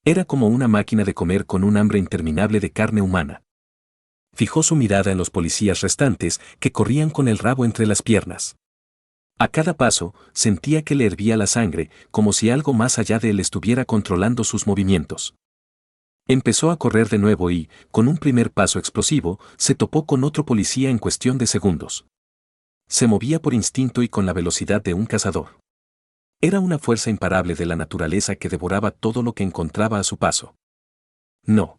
Era como una máquina de comer con un hambre interminable de carne humana. Fijó su mirada en los policías restantes, que corrían con el rabo entre las piernas. A cada paso, sentía que le hervía la sangre, como si algo más allá de él estuviera controlando sus movimientos. Empezó a correr de nuevo y, con un primer paso explosivo, se topó con otro policía en cuestión de segundos. Se movía por instinto y con la velocidad de un cazador. Era una fuerza imparable de la naturaleza que devoraba todo lo que encontraba a su paso. No.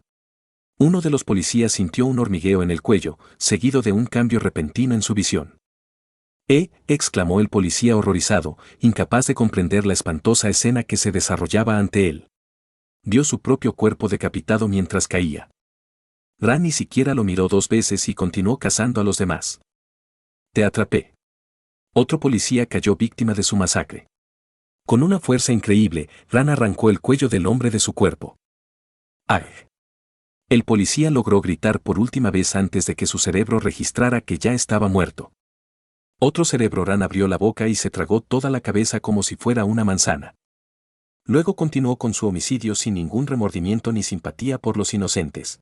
Uno de los policías sintió un hormigueo en el cuello, seguido de un cambio repentino en su visión. Exclamó el policía horrorizado, incapaz de comprender la espantosa escena que se desarrollaba ante él. Vio su propio cuerpo decapitado mientras caía. Ran ni siquiera lo miró 2 veces y continuó cazando a los demás. Te atrapé. Otro policía cayó víctima de su masacre. Con una fuerza increíble, Ran arrancó el cuello del hombre de su cuerpo. ¡Ay! El policía logró gritar por última vez antes de que su cerebro registrara que ya estaba muerto. Otro cerebro. Ran abrió la boca y se tragó toda la cabeza como si fuera una manzana. Luego continuó con su homicidio sin ningún remordimiento ni simpatía por los inocentes.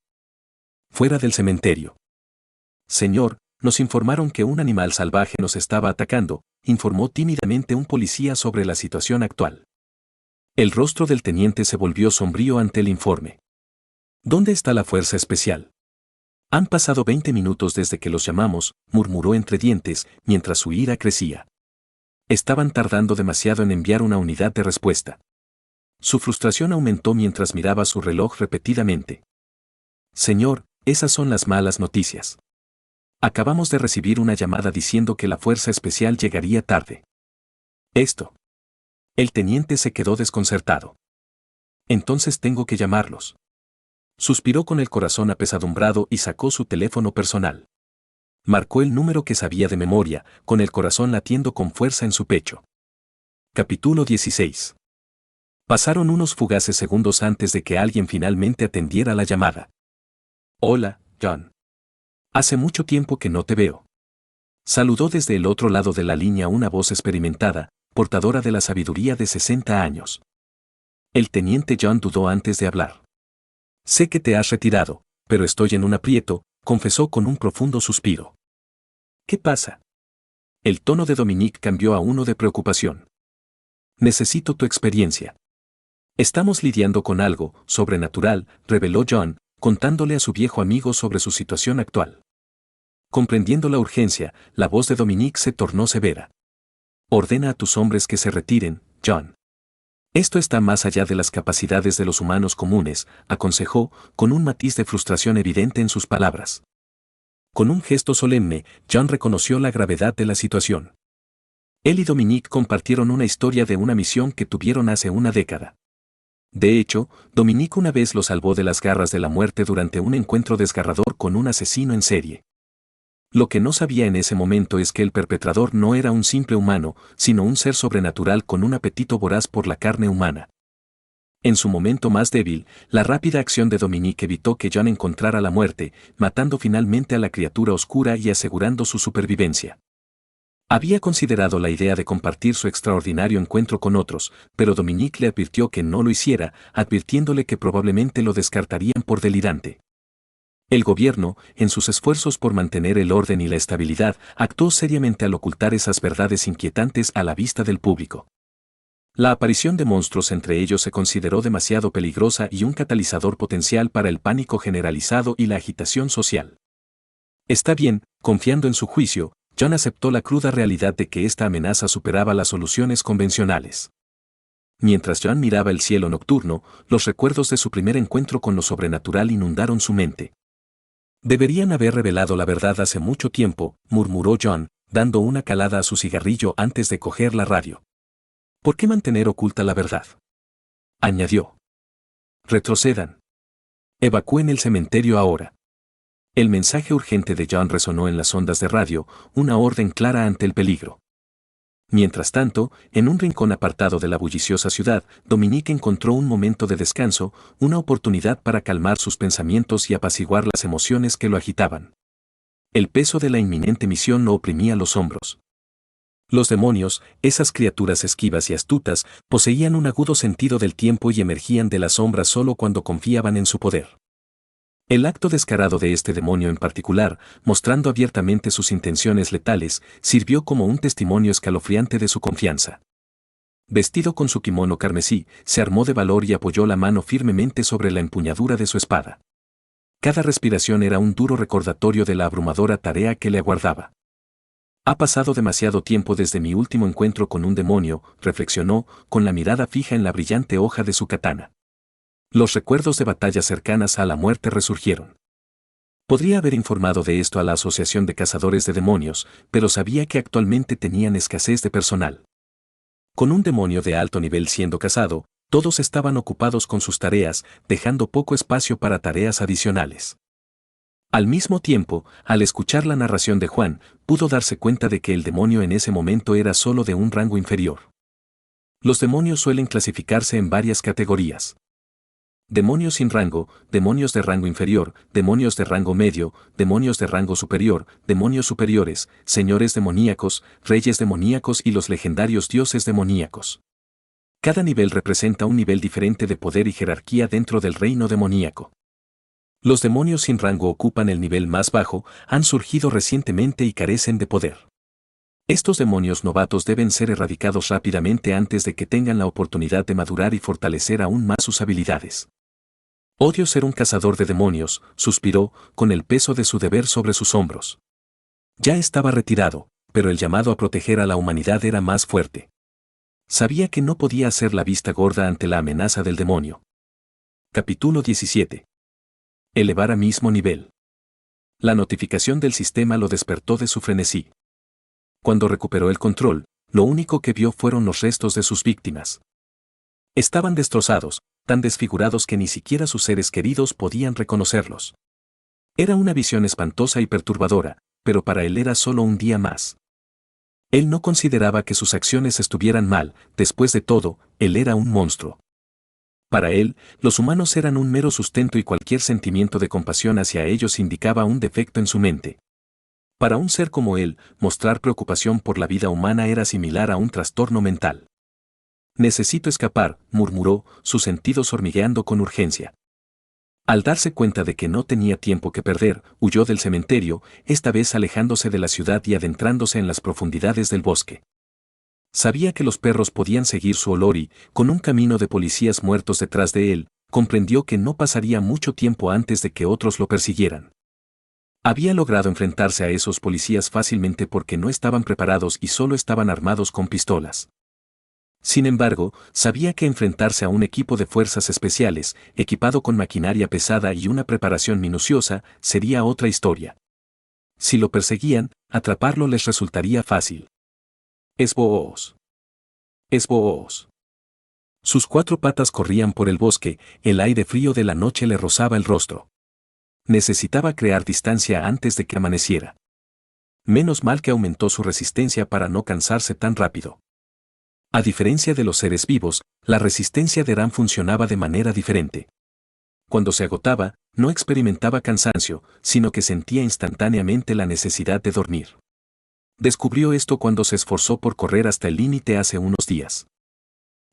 Fuera del cementerio. Señor, Nos informaron que un animal salvaje nos estaba atacando, informó tímidamente un policía sobre la situación actual. El rostro del teniente se volvió sombrío ante el informe. ¿Dónde está la fuerza especial? Han pasado 20 minutos desde que los llamamos, murmuró entre dientes, mientras su ira crecía. Estaban tardando demasiado en enviar una unidad de respuesta. Su frustración aumentó mientras miraba su reloj repetidamente. Señor, esas son las malas noticias. Acabamos de recibir una llamada diciendo que la fuerza especial llegaría tarde. Esto. El teniente se quedó desconcertado. Entonces tengo que llamarlos. Suspiró con el corazón apesadumbrado y sacó su teléfono personal. Marcó el número que sabía de memoria, con el corazón latiendo con fuerza en su pecho. Capítulo 16. Pasaron unos fugaces segundos antes de que alguien finalmente atendiera la llamada. Hola, John. Hace mucho tiempo que no te veo. Saludó desde el otro lado de la línea una voz experimentada, portadora de la sabiduría de 60 años. El teniente John dudó antes de hablar. Sé que te has retirado, pero estoy en un aprieto, confesó con un profundo suspiro. ¿Qué pasa? El tono de Dominique cambió a uno de preocupación. Necesito tu experiencia. Estamos lidiando con algo sobrenatural, reveló John, contándole a su viejo amigo sobre su situación actual. Comprendiendo la urgencia, la voz de Dominique se tornó severa. Ordena a tus hombres que se retiren, John. Esto está más allá de las capacidades de los humanos comunes, aconsejó, con un matiz de frustración evidente en sus palabras. Con un gesto solemne, John reconoció la gravedad de la situación. Él y Dominique compartieron una historia de una misión que tuvieron hace una década. De hecho, Dominique una vez lo salvó de las garras de la muerte durante un encuentro desgarrador con un asesino en serie. Lo que no sabía en ese momento es que el perpetrador no era un simple humano, sino un ser sobrenatural con un apetito voraz por la carne humana. En su momento más débil, la rápida acción de Dominique evitó que John encontrara la muerte, matando finalmente a la criatura oscura y asegurando su supervivencia. Había considerado la idea de compartir su extraordinario encuentro con otros, pero Dominique le advirtió que no lo hiciera, advirtiéndole que probablemente lo descartarían por delirante. El gobierno, en sus esfuerzos por mantener el orden y la estabilidad, actuó seriamente al ocultar esas verdades inquietantes a la vista del público. La aparición de monstruos entre ellos se consideró demasiado peligrosa y un catalizador potencial para el pánico generalizado y la agitación social. Está bien, confiando en su juicio, John aceptó la cruda realidad de que esta amenaza superaba las soluciones convencionales. Mientras John miraba el cielo nocturno, los recuerdos de su primer encuentro con lo sobrenatural inundaron su mente. Deberían haber revelado la verdad hace mucho tiempo, murmuró John, dando una calada a su cigarrillo antes de coger la radio. ¿Por qué mantener oculta la verdad? Añadió. Retrocedan. Evacúen el cementerio ahora. El mensaje urgente de John resonó en las ondas de radio, una orden clara ante el peligro. Mientras tanto, en un rincón apartado de la bulliciosa ciudad, Dominique encontró un momento de descanso, una oportunidad para calmar sus pensamientos y apaciguar las emociones que lo agitaban. El peso de la inminente misión lo oprimía los hombros. Los demonios, esas criaturas esquivas y astutas, poseían un agudo sentido del tiempo y emergían de las sombras solo cuando confiaban en su poder. El acto descarado de este demonio en particular, mostrando abiertamente sus intenciones letales, sirvió como un testimonio escalofriante de su confianza. Vestido con su kimono carmesí, se armó de valor y apoyó la mano firmemente sobre la empuñadura de su espada. Cada respiración era un duro recordatorio de la abrumadora tarea que le aguardaba. Ha pasado demasiado tiempo desde mi último encuentro con un demonio, reflexionó, con la mirada fija en la brillante hoja de su katana. Los recuerdos de batallas cercanas a la muerte resurgieron. Podría haber informado de esto a la Asociación de Cazadores de Demonios, pero sabía que actualmente tenían escasez de personal. Con un demonio de alto nivel siendo cazado, todos estaban ocupados con sus tareas, dejando poco espacio para tareas adicionales. Al mismo tiempo, al escuchar la narración de Juan, pudo darse cuenta de que el demonio en ese momento era solo de un rango inferior. Los demonios suelen clasificarse en varias categorías. Demonios sin rango, demonios de rango inferior, demonios de rango medio, demonios de rango superior, demonios superiores, señores demoníacos, reyes demoníacos y los legendarios dioses demoníacos. Cada nivel representa un nivel diferente de poder y jerarquía dentro del reino demoníaco. Los demonios sin rango ocupan el nivel más bajo, han surgido recientemente y carecen de poder. Estos demonios novatos deben ser erradicados rápidamente antes de que tengan la oportunidad de madurar y fortalecer aún más sus habilidades. Odio ser un cazador de demonios, suspiró, con el peso de su deber sobre sus hombros. Ya estaba retirado, pero el llamado a proteger a la humanidad era más fuerte. Sabía que no podía hacer la vista gorda ante la amenaza del demonio. Capítulo 17. Elevar a mismo nivel. La notificación del sistema lo despertó de su frenesí. Cuando recuperó el control, lo único que vio fueron los restos de sus víctimas. Estaban destrozados, tan desfigurados que ni siquiera sus seres queridos podían reconocerlos. Era una visión espantosa y perturbadora, pero para él era solo un día más. Él no consideraba que sus acciones estuvieran mal, después de todo, él era un monstruo. Para él, los humanos eran un mero sustento y cualquier sentimiento de compasión hacia ellos indicaba un defecto en su mente. Para un ser como él, mostrar preocupación por la vida humana era similar a un trastorno mental. Necesito escapar, murmuró, sus sentidos hormigueando con urgencia. Al darse cuenta de que no tenía tiempo que perder, huyó del cementerio, esta vez alejándose de la ciudad y adentrándose en las profundidades del bosque. Sabía que los perros podían seguir su olor y, con un camino de policías muertos detrás de él, comprendió que no pasaría mucho tiempo antes de que otros lo persiguieran. Había logrado enfrentarse a esos policías fácilmente porque no estaban preparados y solo estaban armados con pistolas. Sin embargo, sabía que enfrentarse a un equipo de fuerzas especiales, equipado con maquinaria pesada y una preparación minuciosa, sería otra historia. Si lo perseguían, atraparlo les resultaría fácil. Esboos. Esboos. Sus 4 patas corrían por el bosque, el aire frío de la noche le rozaba el rostro. Necesitaba crear distancia antes de que amaneciera. Menos mal que aumentó su resistencia para no cansarse tan rápido. A diferencia de los seres vivos, la resistencia de Ram funcionaba de manera diferente. Cuando se agotaba, no experimentaba cansancio, sino que sentía instantáneamente la necesidad de dormir. Descubrió esto cuando se esforzó por correr hasta el límite hace unos días.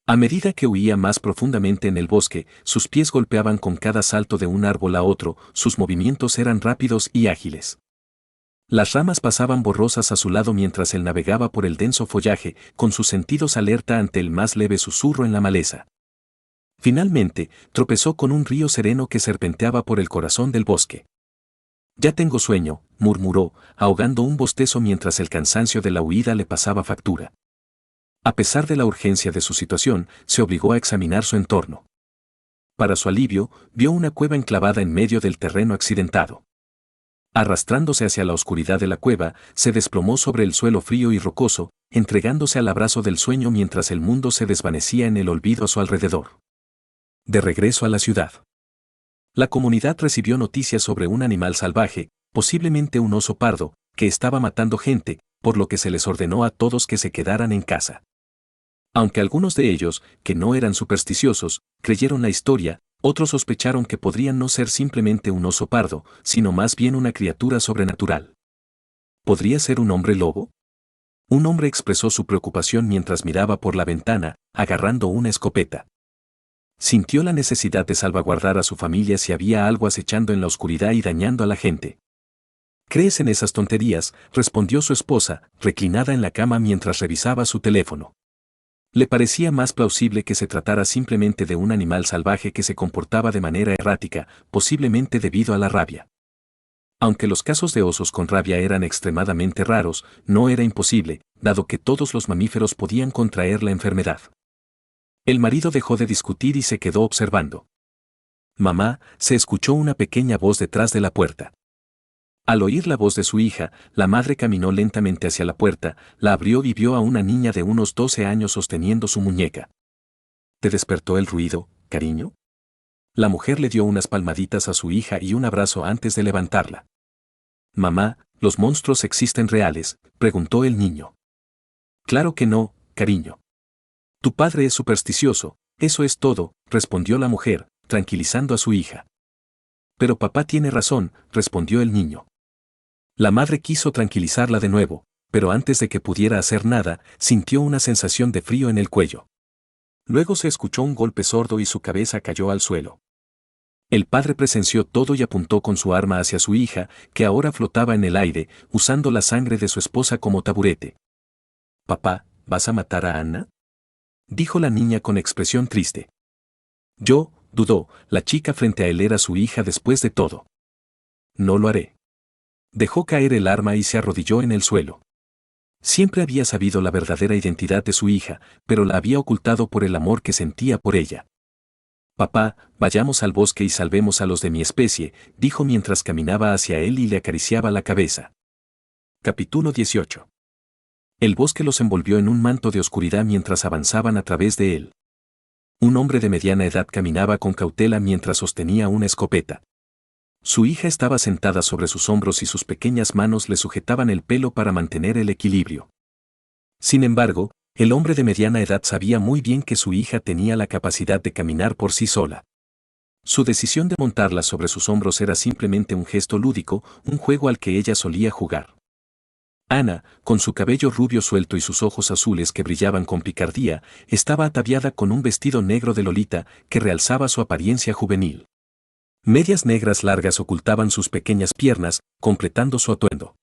A medida que huía más profundamente en el bosque, sus pies golpeaban con cada salto de un árbol a otro, sus movimientos eran rápidos y ágiles. Las ramas pasaban borrosas a su lado mientras él navegaba por el denso follaje, con sus sentidos alerta ante el más leve susurro en la maleza. Finalmente, tropezó con un río sereno que serpenteaba por el corazón del bosque. Ya tengo sueño, murmuró, ahogando un bostezo mientras el cansancio de la huida le pasaba factura. A pesar de la urgencia de su situación, se obligó a examinar su entorno. Para su alivio, vio una cueva enclavada en medio del terreno accidentado. Arrastrándose hacia la oscuridad de la cueva, se desplomó sobre el suelo frío y rocoso, entregándose al abrazo del sueño mientras el mundo se desvanecía en el olvido a su alrededor. De regreso a la ciudad. La comunidad recibió noticias sobre un animal salvaje, posiblemente un oso pardo, que estaba matando gente, por lo que se les ordenó a todos que se quedaran en casa. Aunque algunos de ellos, que no eran supersticiosos, creyeron la historia, otros sospecharon que podrían no ser simplemente un oso pardo, sino más bien una criatura sobrenatural. ¿Podría ser un hombre lobo? Un hombre expresó su preocupación mientras miraba por la ventana, agarrando una escopeta. Sintió la necesidad de salvaguardar a su familia si había algo acechando en la oscuridad y dañando a la gente. ¿Crees en esas tonterías?, respondió su esposa, reclinada en la cama mientras revisaba su teléfono. Le parecía más plausible que se tratara simplemente de un animal salvaje que se comportaba de manera errática, posiblemente debido a la rabia. Aunque los casos de osos con rabia eran extremadamente raros, no era imposible, dado que todos los mamíferos podían contraer la enfermedad. El marido dejó de discutir y se quedó observando. Mamá, se escuchó una pequeña voz detrás de la puerta. Al oír la voz de su hija, la madre caminó lentamente hacia la puerta, la abrió y vio a una niña de unos 12 años sosteniendo su muñeca. ¿Te despertó el ruido, cariño? La mujer le dio unas palmaditas a su hija y un abrazo antes de levantarla. Mamá, ¿los monstruos existen reales?, preguntó el niño. Claro que no, cariño. Tu padre es supersticioso, eso es todo, respondió la mujer, tranquilizando a su hija. Pero papá tiene razón, respondió el niño. La madre quiso tranquilizarla de nuevo, pero antes de que pudiera hacer nada, sintió una sensación de frío en el cuello. Luego se escuchó un golpe sordo y su cabeza cayó al suelo. El padre presenció todo y apuntó con su arma hacia su hija, que ahora flotaba en el aire, usando la sangre de su esposa como taburete. «Papá, ¿vas a matar a Anna?», dijo la niña con expresión triste. «Yo», dudó, la chica frente a él era su hija después de todo. «No lo haré». Dejó caer el arma y se arrodilló en el suelo. Siempre había sabido la verdadera identidad de su hija, pero la había ocultado por el amor que sentía por ella. «Papá, vayamos al bosque y salvemos a los de mi especie», dijo mientras caminaba hacia él y le acariciaba la cabeza. Capítulo 18. El bosque los envolvió en un manto de oscuridad mientras avanzaban a través de él. Un hombre de mediana edad caminaba con cautela mientras sostenía una escopeta. Su hija estaba sentada sobre sus hombros y sus pequeñas manos le sujetaban el pelo para mantener el equilibrio. Sin embargo, el hombre de mediana edad sabía muy bien que su hija tenía la capacidad de caminar por sí sola. Su decisión de montarla sobre sus hombros era simplemente un gesto lúdico, un juego al que ella solía jugar. Anna, con su cabello rubio suelto y sus ojos azules que brillaban con picardía, estaba ataviada con un vestido negro de Lolita que realzaba su apariencia juvenil. Medias negras largas ocultaban sus pequeñas piernas, completando su atuendo.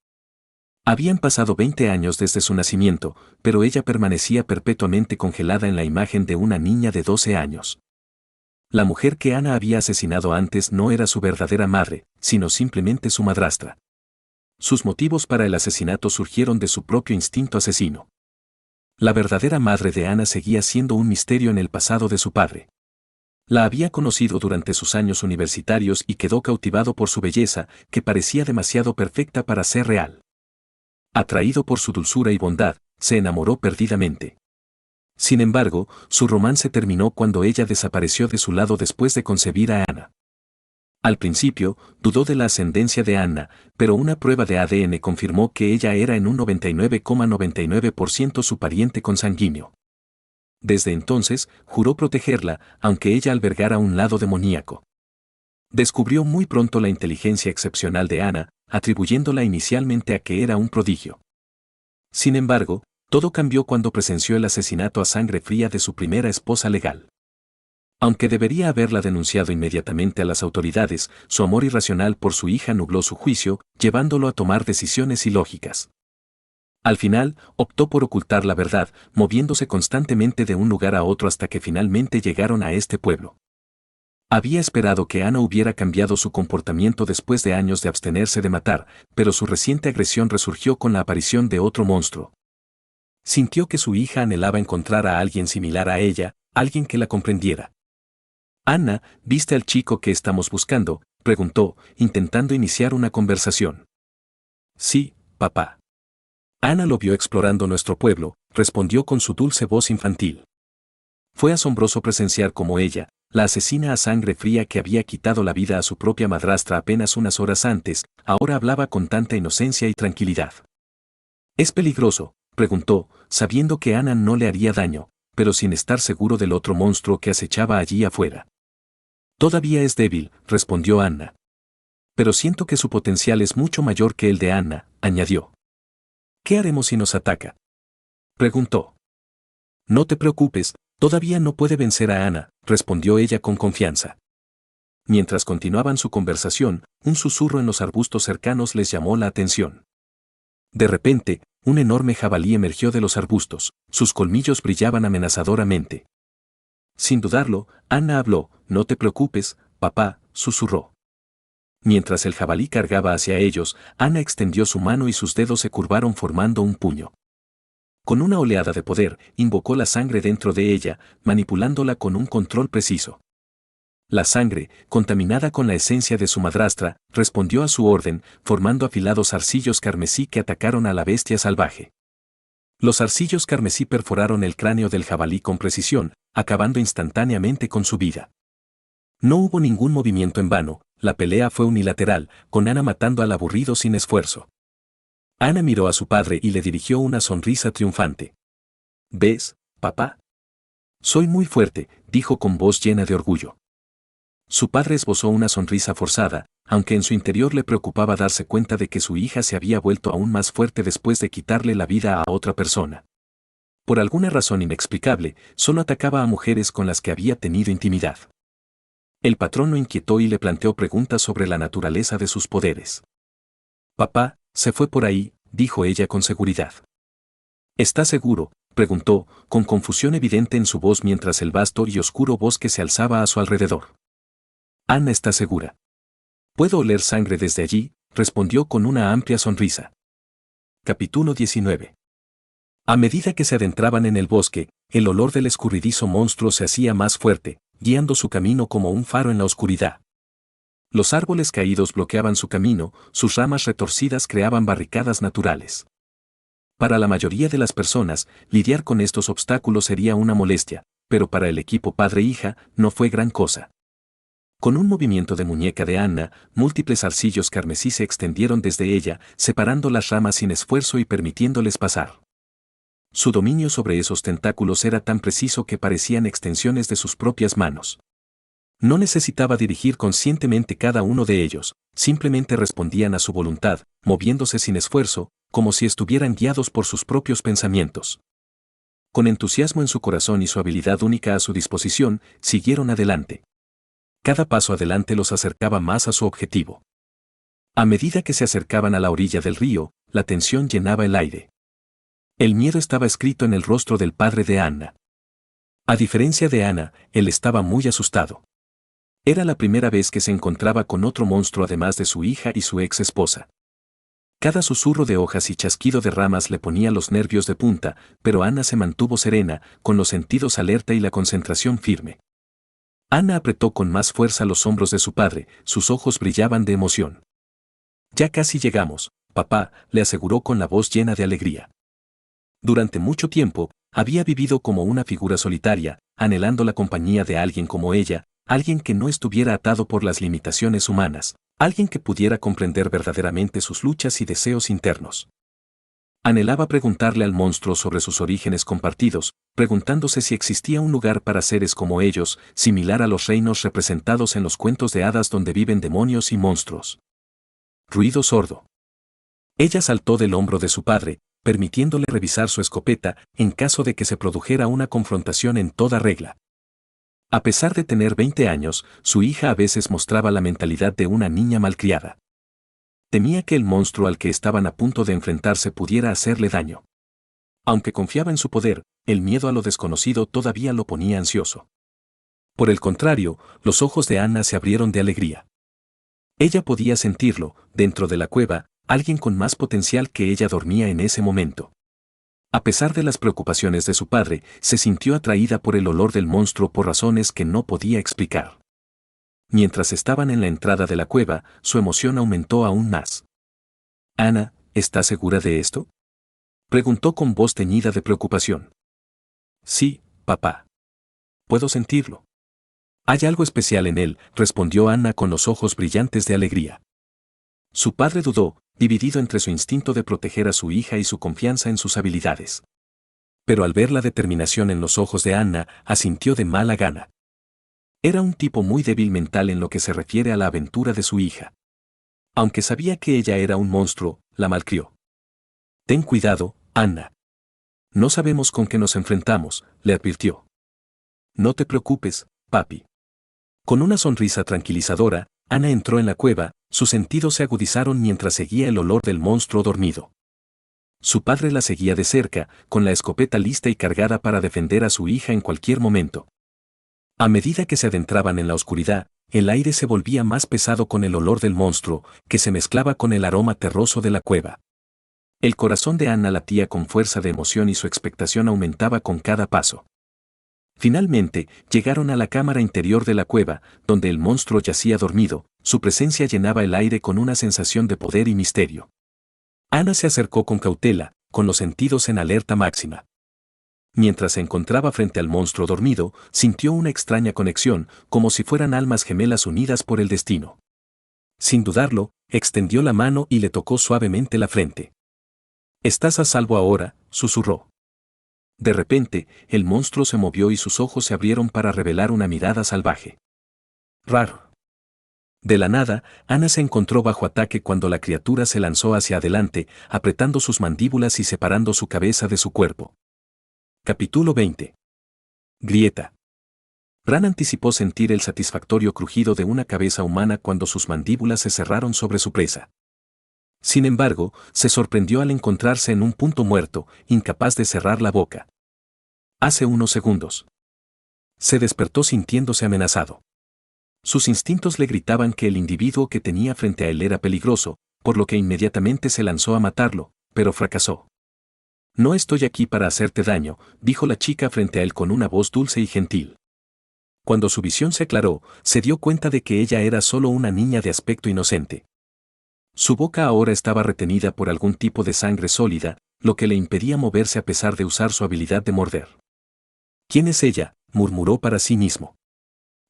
Habían pasado 20 años desde su nacimiento, pero ella permanecía perpetuamente congelada en la imagen de una niña de 12 años. La mujer que Anna había asesinado antes no era su verdadera madre, sino simplemente su madrastra. Sus motivos para el asesinato surgieron de su propio instinto asesino. La verdadera madre de Anna seguía siendo un misterio en el pasado de su padre. La había conocido durante sus años universitarios y quedó cautivado por su belleza, que parecía demasiado perfecta para ser real. Atraído por su dulzura y bondad, se enamoró perdidamente. Sin embargo, su romance terminó cuando ella desapareció de su lado después de concebir a Anna. Al principio, dudó de la ascendencia de Anna, pero una prueba de ADN confirmó que ella era en un 99,99% su pariente consanguíneo. Desde entonces, juró protegerla, aunque ella albergara un lado demoníaco. Descubrió muy pronto la inteligencia excepcional de Anna, atribuyéndola inicialmente a que era un prodigio. Sin embargo, todo cambió cuando presenció el asesinato a sangre fría de su primera esposa legal. Aunque debería haberla denunciado inmediatamente a las autoridades, su amor irracional por su hija nubló su juicio, llevándolo a tomar decisiones ilógicas. Al final, optó por ocultar la verdad, moviéndose constantemente de un lugar a otro hasta que finalmente llegaron a este pueblo. Había esperado que Anna hubiera cambiado su comportamiento después de años de abstenerse de matar, pero su reciente agresión resurgió con la aparición de otro monstruo. Sintió que su hija anhelaba encontrar a alguien similar a ella, alguien que la comprendiera. «Anna, ¿viste al chico que estamos buscando?», preguntó, intentando iniciar una conversación. «Sí, papá». Anna lo vio explorando nuestro pueblo, respondió con su dulce voz infantil. Fue asombroso presenciar cómo ella, la asesina a sangre fría que había quitado la vida a su propia madrastra apenas unas horas antes, ahora hablaba con tanta inocencia y tranquilidad. «¿Es peligroso?», preguntó, sabiendo que Anna no le haría daño, pero sin estar seguro del otro monstruo que acechaba allí afuera. «Todavía es débil», respondió Anna. «Pero siento que su potencial es mucho mayor que el de Anna», añadió. «¿Qué haremos si nos ataca?», preguntó. «No te preocupes, todavía no puede vencer a Anna», respondió ella con confianza. Mientras continuaban su conversación, un susurro en los arbustos cercanos les llamó la atención. De repente, un enorme jabalí emergió de los arbustos, sus colmillos brillaban amenazadoramente. Sin dudarlo, Anna habló. «No te preocupes, papá», susurró. Mientras el jabalí cargaba hacia ellos, Anna extendió su mano y sus dedos se curvaron formando un puño. Con una oleada de poder, invocó la sangre dentro de ella, manipulándola con un control preciso. La sangre, contaminada con la esencia de su madrastra, respondió a su orden, formando afilados zarcillos carmesí que atacaron a la bestia salvaje. Los zarcillos carmesí perforaron el cráneo del jabalí con precisión, acabando instantáneamente con su vida. No hubo ningún movimiento en vano, la pelea fue unilateral, con Anna matando al aburrido sin esfuerzo. Anna miró a su padre y le dirigió una sonrisa triunfante. «¿Ves, papá? Soy muy fuerte», dijo con voz llena de orgullo. Su padre esbozó una sonrisa forzada, aunque en su interior le preocupaba darse cuenta de que su hija se había vuelto aún más fuerte después de quitarle la vida a otra persona. Por alguna razón inexplicable, solo atacaba a mujeres con las que había tenido intimidad. El patrón lo inquietó y le planteó preguntas sobre la naturaleza de sus poderes. Papá, se fue por ahí, dijo ella con seguridad. ¿Estás seguro?, preguntó, con confusión evidente en su voz mientras el vasto y oscuro bosque se alzaba a su alrededor. Anna está segura. Puedo oler sangre desde allí, respondió con una amplia sonrisa. Capítulo 19. A medida que se adentraban en el bosque, el olor del escurridizo monstruo se hacía más fuerte, guiando su camino como un faro en la oscuridad. Los árboles caídos bloqueaban su camino, sus ramas retorcidas creaban barricadas naturales. Para la mayoría de las personas, lidiar con estos obstáculos sería una molestia, pero para el equipo padre-hija no fue gran cosa. Con un movimiento de muñeca de Anna, múltiples arcillos carmesí se extendieron desde ella, separando las ramas sin esfuerzo y permitiéndoles pasar. Su dominio sobre esos tentáculos era tan preciso que parecían extensiones de sus propias manos. No necesitaba dirigir conscientemente cada uno de ellos, simplemente respondían a su voluntad, moviéndose sin esfuerzo, como si estuvieran guiados por sus propios pensamientos. Con entusiasmo en su corazón y su habilidad única a su disposición, siguieron adelante. Cada paso adelante los acercaba más a su objetivo. A medida que se acercaban a la orilla del río, la tensión llenaba el aire. El miedo estaba escrito en el rostro del padre de Anna. A diferencia de Anna, él estaba muy asustado. Era la primera vez que se encontraba con otro monstruo además de su hija y su ex esposa. Cada susurro de hojas y chasquido de ramas le ponía los nervios de punta, pero Anna se mantuvo serena, con los sentidos alerta y la concentración firme. Anna apretó con más fuerza los hombros de su padre, sus ojos brillaban de emoción. Ya casi llegamos, papá, le aseguró con la voz llena de alegría. Durante mucho tiempo, había vivido como una figura solitaria, anhelando la compañía de alguien como ella, alguien que no estuviera atado por las limitaciones humanas, alguien que pudiera comprender verdaderamente sus luchas y deseos internos. Anhelaba preguntarle al monstruo sobre sus orígenes compartidos, preguntándose si existía un lugar para seres como ellos, similar a los reinos representados en los cuentos de hadas donde viven demonios y monstruos. Ruido sordo. Ella saltó del hombro de su padre, permitiéndole revisar su escopeta en caso de que se produjera una confrontación en toda regla. A pesar de tener 20 años, su hija a veces mostraba la mentalidad de una niña malcriada. Temía que el monstruo al que estaban a punto de enfrentarse pudiera hacerle daño. Aunque confiaba en su poder, el miedo a lo desconocido todavía lo ponía ansioso. Por el contrario, los ojos de Anna se abrieron de alegría. Ella podía sentirlo, dentro de la cueva, alguien con más potencial que ella dormía en ese momento. A pesar de las preocupaciones de su padre, se sintió atraída por el olor del monstruo por razones que no podía explicar. Mientras estaban en la entrada de la cueva, su emoción aumentó aún más. «Anna, ¿estás segura de esto?», preguntó con voz teñida de preocupación. «Sí, papá. Puedo sentirlo». «Hay algo especial en él», respondió Anna con los ojos brillantes de alegría. Su padre dudó, dividido entre su instinto de proteger a su hija y su confianza en sus habilidades. Pero al ver la determinación en los ojos de Anna, asintió de mala gana. Era un tipo muy débil mental en lo que se refiere a la aventura de su hija. Aunque sabía que ella era un monstruo, la malcrió. «Ten cuidado, Anna. No sabemos con qué nos enfrentamos», le advirtió. «No te preocupes, papi». Con una sonrisa tranquilizadora, Anna entró en la cueva, sus sentidos se agudizaron mientras seguía el olor del monstruo dormido. Su padre la seguía de cerca, con la escopeta lista y cargada para defender a su hija en cualquier momento. A medida que se adentraban en la oscuridad, el aire se volvía más pesado con el olor del monstruo, que se mezclaba con el aroma terroso de la cueva. El corazón de Anna latía con fuerza de emoción y su expectación aumentaba con cada paso. Finalmente, llegaron a la cámara interior de la cueva, donde el monstruo yacía dormido, su presencia llenaba el aire con una sensación de poder y misterio. Anna se acercó con cautela, con los sentidos en alerta máxima. Mientras se encontraba frente al monstruo dormido, sintió una extraña conexión, como si fueran almas gemelas unidas por el destino. Sin dudarlo, extendió la mano y le tocó suavemente la frente. «Estás a salvo ahora», susurró. De repente, el monstruo se movió y sus ojos se abrieron para revelar una mirada salvaje. Raro. De la nada, Anna se encontró bajo ataque cuando la criatura se lanzó hacia adelante, apretando sus mandíbulas y separando su cabeza de su cuerpo. Capítulo 20. Grieta. Ran anticipó sentir el satisfactorio crujido de una cabeza humana cuando sus mandíbulas se cerraron sobre su presa. Sin embargo, se sorprendió al encontrarse en un punto muerto, incapaz de cerrar la boca. Hace unos segundos. Se despertó sintiéndose amenazado. Sus instintos le gritaban que el individuo que tenía frente a él era peligroso, por lo que inmediatamente se lanzó a matarlo, pero fracasó. No estoy aquí para hacerte daño, dijo la chica frente a él con una voz dulce y gentil. Cuando su visión se aclaró, se dio cuenta de que ella era solo una niña de aspecto inocente. Su boca ahora estaba retenida por algún tipo de sangre sólida, lo que le impedía moverse a pesar de usar su habilidad de morder. ¿Quién es ella?, murmuró para sí mismo.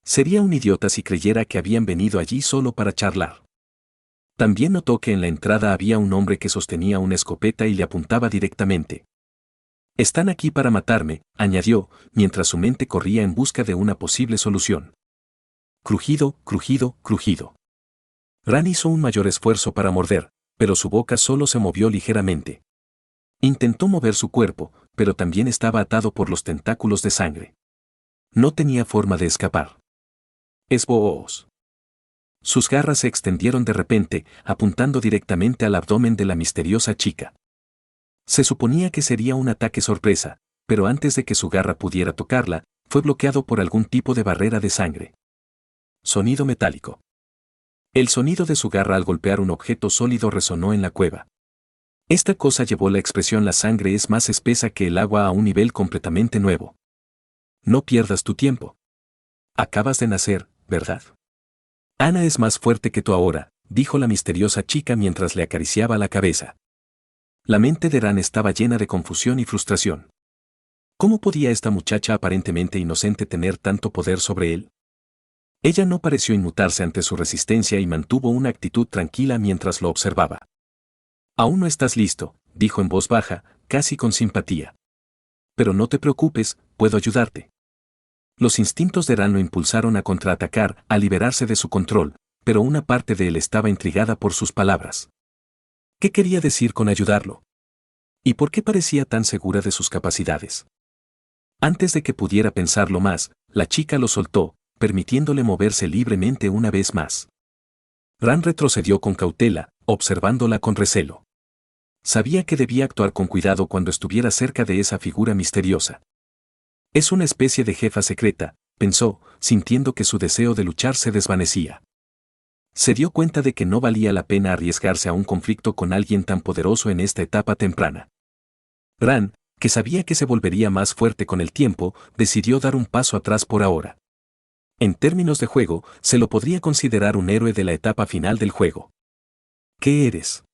Sería un idiota si creyera que habían venido allí solo para charlar. También notó que en la entrada había un hombre que sostenía una escopeta y le apuntaba directamente. Están aquí para matarme, añadió, mientras su mente corría en busca de una posible solución. Crujido, crujido, crujido. Ran hizo un mayor esfuerzo para morder, pero su boca solo se movió ligeramente. Intentó mover su cuerpo, pero también estaba atado por los tentáculos de sangre. No tenía forma de escapar. Esboos. Sus garras se extendieron de repente, apuntando directamente al abdomen de la misteriosa chica. Se suponía que sería un ataque sorpresa, pero antes de que su garra pudiera tocarla, fue bloqueado por algún tipo de barrera de sangre. Sonido metálico. El sonido de su garra al golpear un objeto sólido resonó en la cueva. Esta cosa llevó la expresión: la sangre es más espesa que el agua, a un nivel completamente nuevo. No pierdas tu tiempo. Acabas de nacer, ¿verdad? Ana es más fuerte que tú ahora, dijo la misteriosa chica mientras le acariciaba la cabeza. La mente de Ran estaba llena de confusión y frustración. ¿Cómo podía esta muchacha aparentemente inocente tener tanto poder sobre él? Ella no pareció inmutarse ante su resistencia y mantuvo una actitud tranquila mientras lo observaba. Aún no estás listo, dijo en voz baja, casi con simpatía. Pero no te preocupes, puedo ayudarte. Los instintos de Ran lo impulsaron a contraatacar, a liberarse de su control, pero una parte de él estaba intrigada por sus palabras. ¿Qué quería decir con ayudarlo? ¿Y por qué parecía tan segura de sus capacidades? Antes de que pudiera pensarlo más, la chica lo soltó, permitiéndole moverse libremente una vez más. Ran retrocedió con cautela, observándola con recelo. Sabía que debía actuar con cuidado cuando estuviera cerca de esa figura misteriosa. Es una especie de jefa secreta, pensó, sintiendo que su deseo de luchar se desvanecía. Se dio cuenta de que no valía la pena arriesgarse a un conflicto con alguien tan poderoso en esta etapa temprana. Ran, que sabía que se volvería más fuerte con el tiempo, decidió dar un paso atrás por ahora. En términos de juego, se lo podría considerar un héroe de la etapa final del juego. ¿Qué eres?,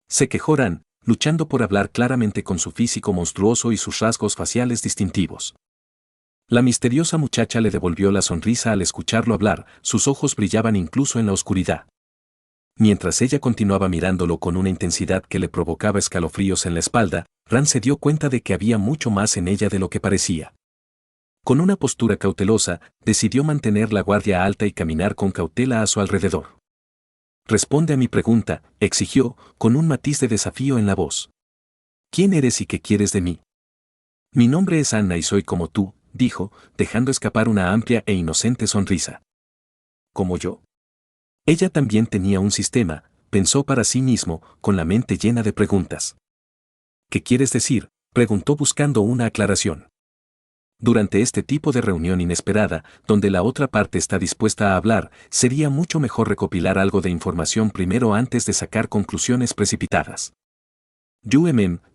se quejó Ran, luchando por hablar claramente con su físico monstruoso y sus rasgos faciales distintivos. La misteriosa muchacha le devolvió la sonrisa al escucharlo hablar, sus ojos brillaban incluso en la oscuridad. Mientras ella continuaba mirándolo con una intensidad que le provocaba escalofríos en la espalda, Ran se dio cuenta de que había mucho más en ella de lo que parecía. Con una postura cautelosa, decidió mantener la guardia alta y caminar con cautela a su alrededor. Responde a mi pregunta, exigió, con un matiz de desafío en la voz. ¿Quién eres y qué quieres de mí? Mi nombre es Anna y soy como tú, dijo, dejando escapar una amplia e inocente sonrisa. ¿Como yo? Ella también tenía un sistema, pensó para sí mismo, con la mente llena de preguntas. ¿Qué quieres decir?, preguntó buscando una aclaración. Durante este tipo de reunión inesperada, donde la otra parte está dispuesta a hablar, sería mucho mejor recopilar algo de información primero antes de sacar conclusiones precipitadas.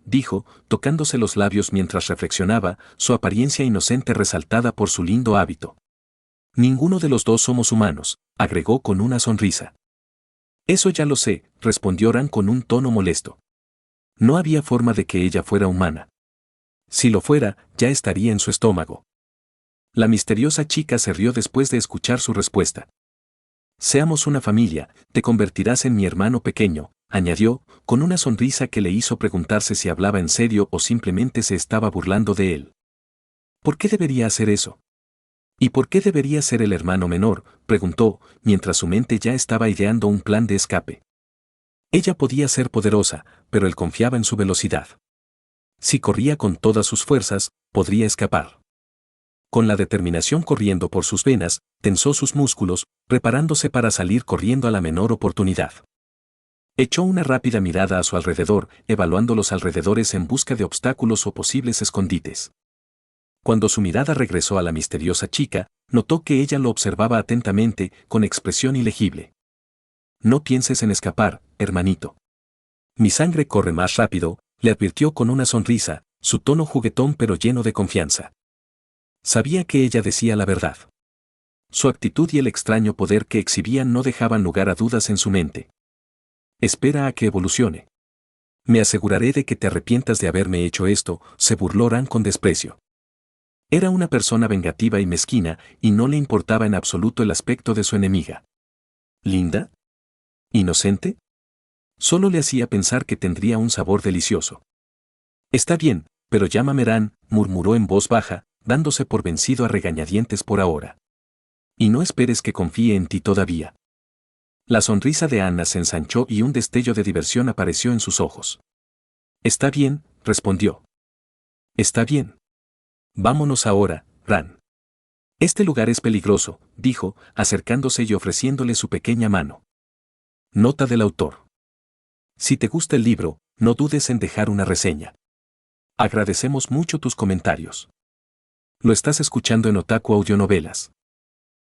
Dijo, tocándose los labios mientras reflexionaba, su apariencia inocente resaltada por su lindo hábito. Ninguno de los dos somos humanos, agregó con una sonrisa. Eso ya lo sé, respondió Ran con un tono molesto. No había forma de que ella fuera humana. Si lo fuera, ya estaría en su estómago. La misteriosa chica se rió después de escuchar su respuesta. Seamos una familia, te convertirás en mi hermano pequeño, añadió, con una sonrisa que le hizo preguntarse si hablaba en serio o simplemente se estaba burlando de él. ¿Por qué debería hacer eso? ¿Y por qué debería ser el hermano menor?, preguntó, mientras su mente ya estaba ideando un plan de escape. Ella podía ser poderosa, pero él confiaba en su velocidad. Si corría con todas sus fuerzas, podría escapar. Con la determinación corriendo por sus venas, tensó sus músculos, preparándose para salir corriendo a la menor oportunidad. Echó una rápida mirada a su alrededor, evaluando los alrededores en busca de obstáculos o posibles escondites. Cuando su mirada regresó a la misteriosa chica, notó que ella lo observaba atentamente, con expresión ilegible. No pienses en escapar, hermanito. Mi sangre corre más rápido, le advirtió con una sonrisa, su tono juguetón pero lleno de confianza. Sabía que ella decía la verdad. Su actitud y el extraño poder que exhibían no dejaban lugar a dudas en su mente. Espera a que evolucione. Me aseguraré de que te arrepientas de haberme hecho esto, se burló Ran con desprecio. Era una persona vengativa y mezquina, y no le importaba en absoluto el aspecto de su enemiga. ¿Linda? ¿Inocente? Solo le hacía pensar que tendría un sabor delicioso. Está bien, pero llámame Ran, murmuró en voz baja, dándose por vencido a regañadientes por ahora. Y no esperes que confíe en ti todavía. La sonrisa de Anna se ensanchó y un destello de diversión apareció en sus ojos. Está bien, respondió. Está bien. Vámonos ahora, Ran. Este lugar es peligroso, dijo, acercándose y ofreciéndole su pequeña mano. Nota del autor. Si te gusta el libro, no dudes en dejar una reseña. Agradecemos mucho tus comentarios. Lo estás escuchando en Otaku Audionovelas.